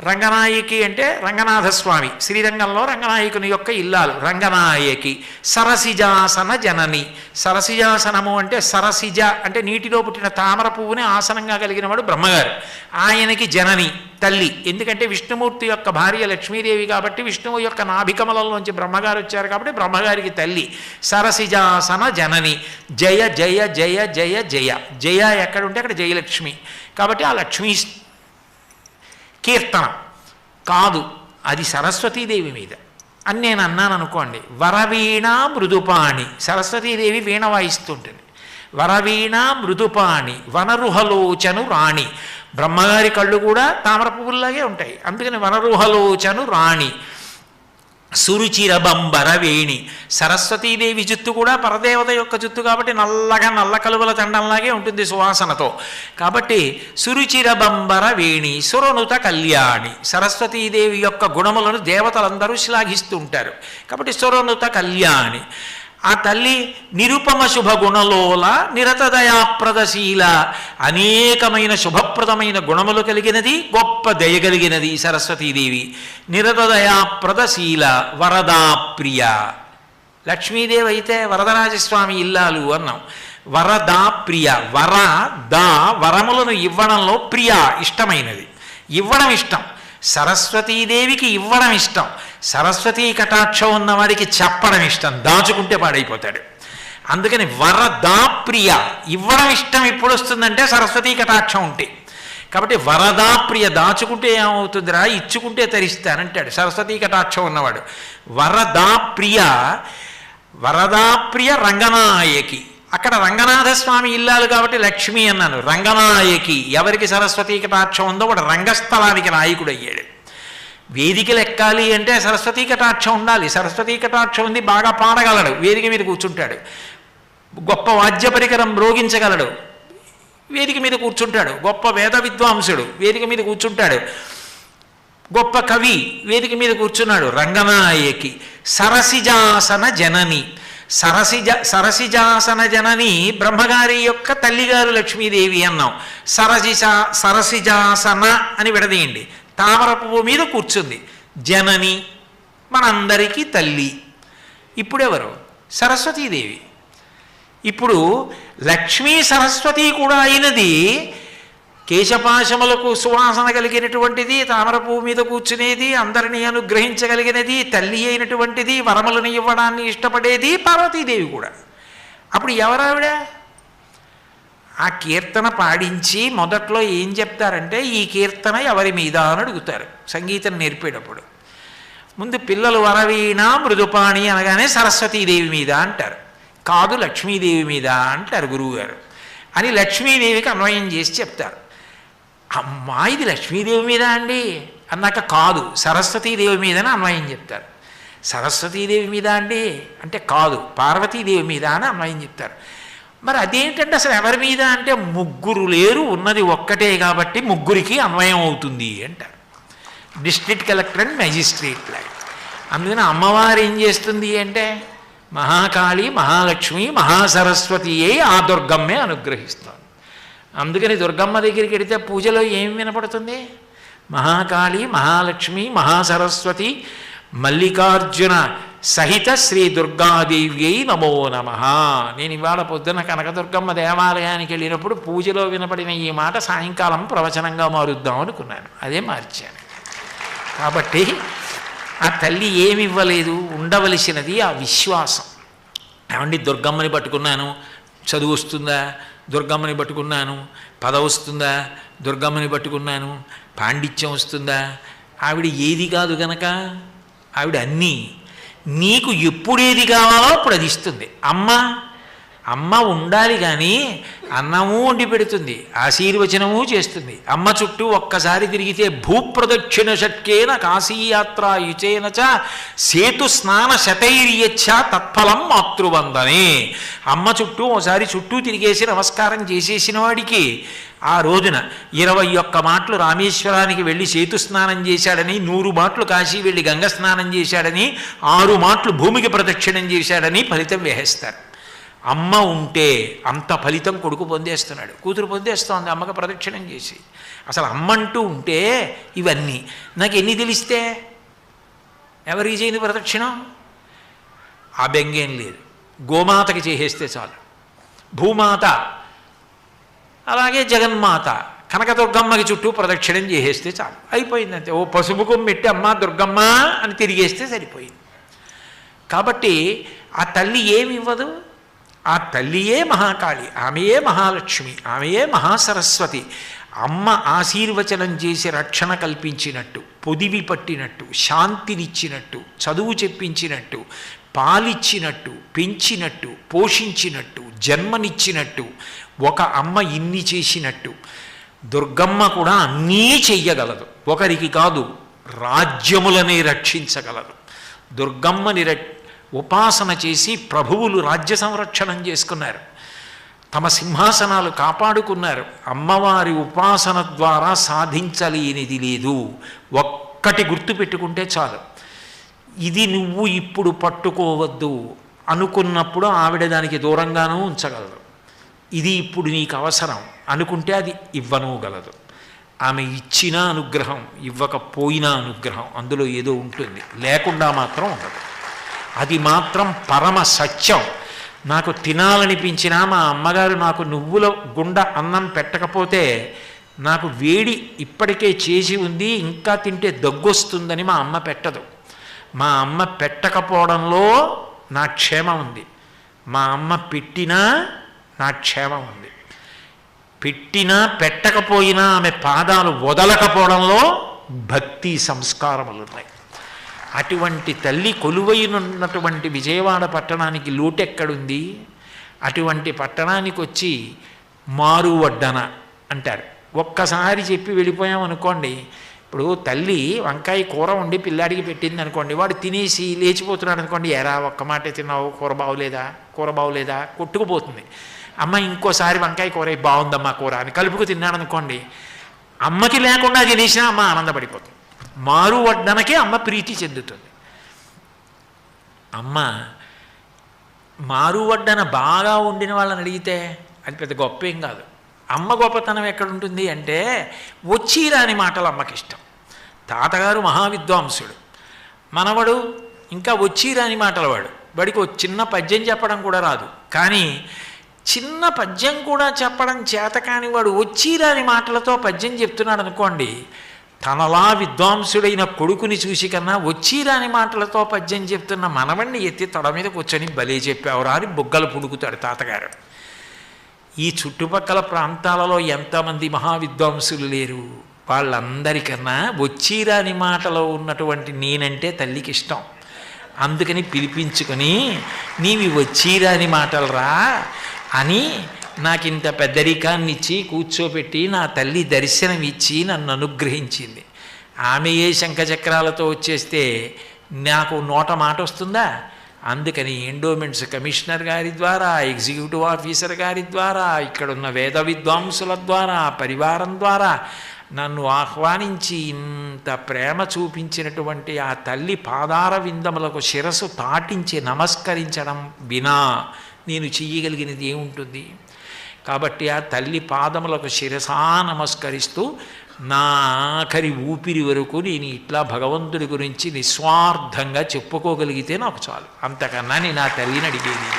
రంగనాయకి అంటే రంగనాథస్వామి, శ్రీరంగంలో రంగనాయకుని యొక్క ఇల్లాలు రంగనాయకి. సరసిజాసన జనని, సరసిజాసనము అంటే సరసిజ అంటే నీటిలో పుట్టిన తామర పువ్వుని ఆసనంగా కలిగిన వాడు బ్రహ్మగారు. ఆయనకి జనని తల్లి, ఎందుకంటే విష్ణుమూర్తి యొక్క భార్య లక్ష్మీదేవి కాబట్టి విష్ణువు యొక్క నాభికమలంలోంచి బ్రహ్మగారు వచ్చారు కాబట్టి బ్రహ్మగారికి తల్లి. సరసిజాసన జనని జయ జయ జయ జయ జయ. జయ ఎక్కడుంటే అక్కడ జయలక్ష్మి కాబట్టి ఆ లక్ష్మీ కీర్తన కాదు, అది సరస్వతీదేవి మీద అని నేను అన్నాను అనుకోండి. వరవీణ మృదుపాణి, సరస్వతీదేవి వీణ వాయిస్తుంటుంది. వరవీణ మృదుపాణి వనరుహలోచను రాణి, బ్రహ్మగారి కళ్ళు కూడా తామర పువ్వుల్లాగే ఉంటాయి, అందుకని వనరుహలోచను రాణి. సురుచిరబంబర వేణి, సరస్వతీదేవి జుత్తు కూడా పరదేవత యొక్క జుత్తు కాబట్టి నల్లగా నల్ల కలువల తండంలాగే ఉంటుంది సువాసనతో. కాబట్టి సురుచిరబంబర వేణి సురనుత కళ్యాణి, సరస్వతీదేవి యొక్క గుణములను దేవతలందరూ శ్లాఘిస్తూ ఉంటారు కాబట్టి సురనుత కళ్యాణి. ఆ తల్లి నిరుపమ శుభ గుణలోల నిరతదయాప్రదశీల, అనేకమైన శుభప్రదమైన గుణములు కలిగినది, గొప్ప దయ కలిగినది సరస్వతీదేవి. నిరతదయాప్రదశీల వరదాప్రియ. లక్ష్మీదేవి అయితే వరదరాజస్వామి ఇల్లాలు అన్నాం. వరదాప్రియ, వర దా వరములను ఇవ్వడంలో ప్రియ ఇష్టమైనది, ఇవ్వడం ఇష్టం. సరస్వతీదేవికి ఇవ్వడం ఇష్టం, సరస్వతీ కటాక్షం ఉన్నవాడికి చెప్పడం ఇష్టం, దాచుకుంటే పాడైపోతాడు. అందుకని వరదాప్రియ, ఇవ్వడం ఇష్టం ఎప్పుడు వస్తుందంటే సరస్వతీ కటాక్షం ఉంటే. కాబట్టి వరదాప్రియ, దాచుకుంటే ఏమవుతుందిరా, ఇచ్చుకుంటే తరిస్తానంటాడు సరస్వతీ కటాక్షం ఉన్నవాడు. వరదాప్రియ, వరదాప్రియ రంగనాయకి, అక్కడ రంగనాథస్వామి ఇల్లాలు కాబట్టి లక్ష్మి అన్నాను. రంగనాయకి, ఎవరికి సరస్వతీ కటాక్షం ఉందో వాడు రంగస్థలానికి నాయకుడు అయ్యాడు. వేదికలు ఎక్కాలి అంటే సరస్వతీ కటాక్షం ఉండాలి. సరస్వతీ కటాక్షం ఉంది, బాగా పాడగలడు, వేదిక మీద కూర్చుంటాడు. గొప్ప వాద్య పరికరం మ్రోగించగలడు, వేదిక మీద కూర్చుంటాడు. గొప్ప వేద విద్వాంసుడు వేదిక మీద కూర్చుంటాడు. గొప్ప కవి వేదిక మీద కూర్చున్నాడు. రంగనాయకి సరసిజాసన జనని, సరసిజాసన జనని బ్రహ్మగారి యొక్క తల్లిగారు లక్ష్మీదేవి అన్నాం. సరసిజాసన అని విడదీయండి. తామర పువ్వు మీద కూర్చుంది. జనని మనందరికీ తల్లి. ఇప్పుడెవరు? సరస్వతీదేవి. ఇప్పుడు లక్ష్మీ సరస్వతి కూడా అయినది కేశపాశములకు సువాసన కలిగినటువంటిది, తామర పువ్వు మీద కూర్చునేది, అందరినీ అనుగ్రహించగలిగినది, తల్లి అయినటువంటిది, వరములను ఇవ్వడాన్ని ఇష్టపడేది పార్వతీదేవి కూడా. అప్పుడు ఎవరావిడ? ఆ కీర్తన పాడించి మొదట్లో ఏం చెప్తారంటే, ఈ కీర్తన ఎవరి మీద అని అడుగుతారు సంగీతం నేర్పేటప్పుడు. ముందు పిల్లలు వరవీణ మృదుపాణి అనగానే సరస్వతీదేవి మీద అంటారు, కాదు లక్ష్మీదేవి మీద అంటారు గురువుగారు అని లక్ష్మీదేవికి అన్వయం చేసి చెప్తారు. అమ్మా ఇది లక్ష్మీదేవి మీద అండి అన్నాక కాదు సరస్వతీదేవి మీదని అన్వయం చెప్తారు. సరస్వతీదేవి మీద అండి అంటే కాదు పార్వతీదేవి మీద అని అన్వయం చెప్తారు. మరి అదేంటంటే అసలు ఎవరి మీద అంటే ముగ్గురు లేరు, ఉన్నది ఒక్కటే కాబట్టి ముగ్గురికి అన్వయం అవుతుంది అంటారు. డిస్ట్రిక్ట్ కలెక్టర్ అండ్ మెజిస్ట్రేట్ లాగా. అందుకని అమ్మవారు ఏం చేస్తుంది అంటే మహాకాళి, మహాలక్ష్మి, మహాసరస్వతియే ఆ దుర్గమ్మే అనుగ్రహిస్తుంది. అందుకని దుర్గమ్మ దగ్గరికి వెడితే పూజలో ఏం వినపడుతుంది? మహాకాళి, మహాలక్ష్మి, మహాసరస్వతి, మల్లికార్జున సహిత శ్రీ దుర్గాదేవ్యై నమో నమః. నేను ఇవాళ పొద్దున్న కనకదుర్గమ్మ దేవాలయానికి వెళ్ళినప్పుడు పూజలో వినపడిన ఈ మాట సాయంకాలం ప్రవచనంగా మారుద్దాం అనుకున్నాను, అదే మార్చాను. కాబట్టి ఆ తల్లి ఏమి ఇవ్వలేదు, ఉండవలసినది ఆ విశ్వాసం. ఏమండి దుర్గమ్మని పట్టుకున్నాను చదువు వస్తుందా, దుర్గమ్మని పట్టుకున్నాను పదవి వస్తుందా, దుర్గమ్మని పట్టుకున్నాను పాండిత్యం వస్తుందా? ఆవిడ ఏది కాదు గనక ఆవిడ అన్నీ. నీకు ఎప్పుడేది కావాలో అప్పుడు అది ఇస్తుంది. అమ్మ ఉండాలి కానీ అన్నము వండి పెడుతుంది, ఆశీర్వచనము చేస్తుంది. అమ్మ చుట్టూ ఒక్కసారి తిరిగితే భూప్రదక్షిణ షట్కేన కాశీయాత్ర యుచేన చ సేతు స్నాన శతైర్యచ్చ తత్ఫలం మాతృవందనే. అమ్మ చుట్టూ ఒకసారి చుట్టూ తిరిగేసి నమస్కారం చేసేసిన వాడికి ఆ రోజున 21 మాటలు రామేశ్వరానికి వెళ్ళి సేతు స్నానం చేశాడని, 100 మాటలు కాశీ వెళ్ళి గంగ స్నానం చేశాడని, 6 మాటలు భూమికి ప్రదక్షిణం చేశాడని ఫలితం వేసేస్తారు. అమ్మ ఉంటే అంత ఫలితం కొడుకు పొందేస్తున్నాడు, కూతురు పొందేస్తోంది అమ్మకి ప్రదక్షిణం చేసి. అసలు అమ్మ అంటూ ఉంటే ఇవన్నీ నాకు ఎన్ని తెలిస్తే ఎవరికి చేయింది ప్రదక్షిణం? ఆ బెంగేం లేదు, గోమాతకి చేసేస్తే చాలు. భూమాత అలాగే జగన్మాత కనకదుర్గమ్మకి చుట్టూ ప్రదక్షిణం చేసేస్తే చాలు, అయిపోయిందంతే. ఓ పసుపు కొమ్మెట్టి అమ్మ దుర్గమ్మ అని తిరిగేస్తే సరిపోయింది. కాబట్టి ఆ తల్లి ఏమి ఇవ్వదు, ఆ తల్లియే మహాకాళి, ఆమెయే మహాలక్ష్మి, ఆమెయే మహాసరస్వతి. అమ్మ ఆశీర్వచనం చేసి రక్షణ కల్పించినట్టు, పొదివి పట్టినట్టు, శాంతినిచ్చినట్టు, చదువు చెప్పించినట్టు, పాలిచ్చినట్టు, పెంచినట్టు, పోషించినట్టు, జన్మనిచ్చినట్టు, ఒక అమ్మ ఇన్ని చేసినట్టు దుర్గమ్మ కూడా అన్నీ చెయ్యగలదు. ఒకరికి కాదు, రాజ్యములనే రక్షించగలదు. దుర్గమ్మని ఉపాసన చేసి ప్రభువులు రాజ్య సంరక్షణం చేసుకున్నారు, తమ సింహాసనాలు కాపాడుకున్నారు. అమ్మవారి ఉపాసన ద్వారా సాధించలేనిది లేదు. ఒక్కటి గుర్తుపెట్టుకుంటే చాలు, ఇది నువ్వు ఇప్పుడు పట్టుకోవద్దు అనుకున్నప్పుడు ఆవిడ దానికి దూరంగానూ ఉంచగలదు. ఇది ఇప్పుడు నీకు అవసరం అనుకుంటే అది ఇవ్వనూగలదు. ఆమె ఇచ్చిన అనుగ్రహం, ఇవ్వకపోయినా అనుగ్రహం, అందులో ఏదో ఉంటుంది, లేకుండా మాత్రం ఉండదు. అది మాత్రం పరమ సత్యం. నాకు తినాలనిపించినా మా అమ్మగారు నాకు నువ్వుల గుండ అన్నం పెట్టకపోతే నాకు వేడి ఇప్పటికే చేసి ఉంది, ఇంకా తింటే దగ్గొస్తుందని మా అమ్మ పెట్టదు. మా అమ్మ పెట్టకపోవడంలో నా క్షేమం ఉంది, మా అమ్మ పెట్టినా నా క్షేమం ఉంది. పెట్టినా పెట్టకపోయినా ఆమె పాదాలు వదలకపోవడంలో భక్తి సంస్కారములు ఉన్నాయి. అటువంటి తల్లి కొలువైనటువంటి విజయవాడ పట్టణానికి లోటెక్కడుంది? అటువంటి పట్టణానికి వచ్చి మారు వడ్డన అంటారు. ఒక్కసారి చెప్పి వెళ్ళిపోయామనుకోండి, ఇప్పుడు తల్లి వంకాయ కూర వండి పిల్లాడికి పెట్టింది అనుకోండి, వాడు తినేసి లేచిపోతున్నాడు అనుకోండి, ఎరా ఒక్క మాటే తిన్నావు, కూర బాగోలేదా కొట్టుకుపోతుంది. అమ్మ ఇంకోసారి వంకాయ కూర బాగుందమ్మా కూర అని కలుపుకు తిన్నాడు అనుకోండి, అమ్మకి లేకుండా తినేసినా అమ్మ ఆనందపడిపోతుంది. మారు వడ్డనకే అమ్మ ప్రీతి చెందుతుంది. అమ్మ మారు వడ్డన బాగా వండిన వాళ్ళని అడిగితే అది పెద్ద గొప్ప ఏం కాదు. అమ్మ గొప్పతనం ఎక్కడుంటుంది అంటే వచ్చి రాని మాటలు అమ్మకి ఇష్టం. తాతగారు మహావిద్వాంసుడు, మనవడు ఇంకా వచ్చి రాని మాటలు వాడికి చిన్న పద్యం చెప్పడం కూడా రాదు. కానీ చిన్న పద్యం కూడా చెప్పడం చేత కాని వాడు వచ్చి రాని మాటలతో పద్యం చెప్తున్నాడు అనుకోండి, తనలా విద్వాంసుడైన కొడుకుని చూసి కన్నా వచ్చి రాని మాటలతో పద్యం చెప్తున్న మనవణ్ణి ఎత్తి తొడ మీద కూర్చొని భలే చెప్పావురా అని బుగ్గలు పుడుకుతాడు తాతగారు. ఈ చుట్టుపక్కల ప్రాంతాలలో ఎంతమంది మహావిద్వాంసులు లేరు? వాళ్ళందరికన్నా వచ్చి రాని మాటలో ఉన్నటువంటి నేనంటే తల్లికి ఇష్టం. అందుకని పిలిపించుకొని నీవి వచ్చి రాని మాటలు రా అని నాకింత పెద్దరికాన్ని ఇచ్చి కూర్చోబెట్టి నా తల్లి దర్శనం ఇచ్చి నన్ను అనుగ్రహించింది. ఆమె ఏ శంఖచక్రాలతో వచ్చేస్తే నాకు నోట మాట వస్తుందా? అందుకని ఎండోమెంట్స్ కమిషనర్ గారి ద్వారా, ఎగ్జిక్యూటివ్ ఆఫీసర్ గారి ద్వారా, ఇక్కడున్న వేద విద్వాంసుల ద్వారా, పరివారం ద్వారా నన్ను ఆహ్వానించి ఇంత ప్రేమ చూపించినటువంటి ఆ తల్లి పాదార విందములకు శిరస్సు తాటించి నమస్కరించడం వినా నేను చెయ్యగలిగినది ఏముంటుంది? కాబట్టి ఆ తల్లి పాదములకు శిరసా నమస్కరిస్తూ నా ఆఖరి ఊపిరి వరకు నేను ఇట్లా భగవంతుడి గురించి నిస్వార్థంగా చెప్పుకోగలిగితే నాకు చాలు. అంతకన్నా నేను ఆ తల్లిని అడిగేది.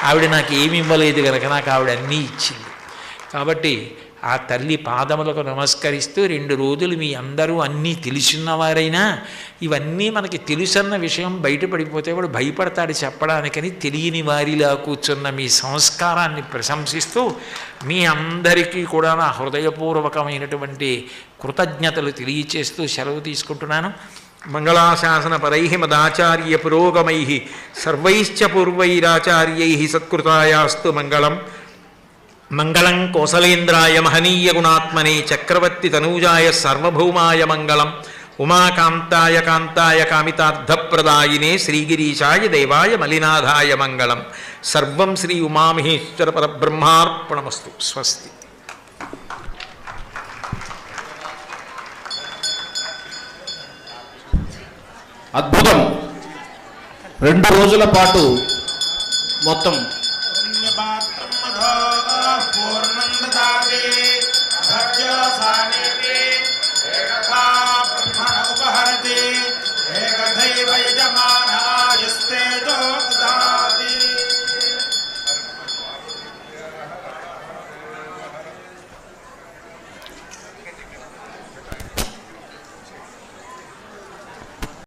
ఆవిడ నాకు ఏమి ఇవ్వలేదు కనుక నాకు ఆవిడ అన్నీ ఇచ్చింది. కాబట్టి ఆ తల్లి పాదములకు నమస్కరిస్తూ 2 రోజులు మీ అందరూ అన్నీ తెలుసున్నవారైనా ఇవన్నీ మనకి తెలుసన్న విషయం బయటపడిపోతే వాడు భయపడతాడు చెప్పడానికని తెలియని వారిలా కూర్చున్న మీ సంస్కారాన్ని ప్రశంసిస్తూ మీ అందరికీ కూడా నా హృదయపూర్వకమైనటువంటి కృతజ్ఞతలు తెలియచేస్తూ సెలవు తీసుకుంటున్నాను. మంగళాశాసన పరై మదాచార్య పురోగమై సర్వైశ్చ పూర్వైరాచార్యై సత్కృతాయాస్తు మంగళం. మంగళం కోసలేంద్రాయ మహనీయ గుణాత్మనే చక్రవర్తి తనూజాయ సార్వభౌమాయ మంగళం. ఉమాకాంతాయ కాంతాయ కామితార్థప్రదాయినే శ్రీగిరీశాయ దేవాయ మలినాథాయ మంగళం. సర్వం శ్రీ ఉమామహేశ్వర పరబ్రహ్మార్పణమస్తు. స్వస్తి. అద్భుతం. 2 రోజుల పాటు మొత్తం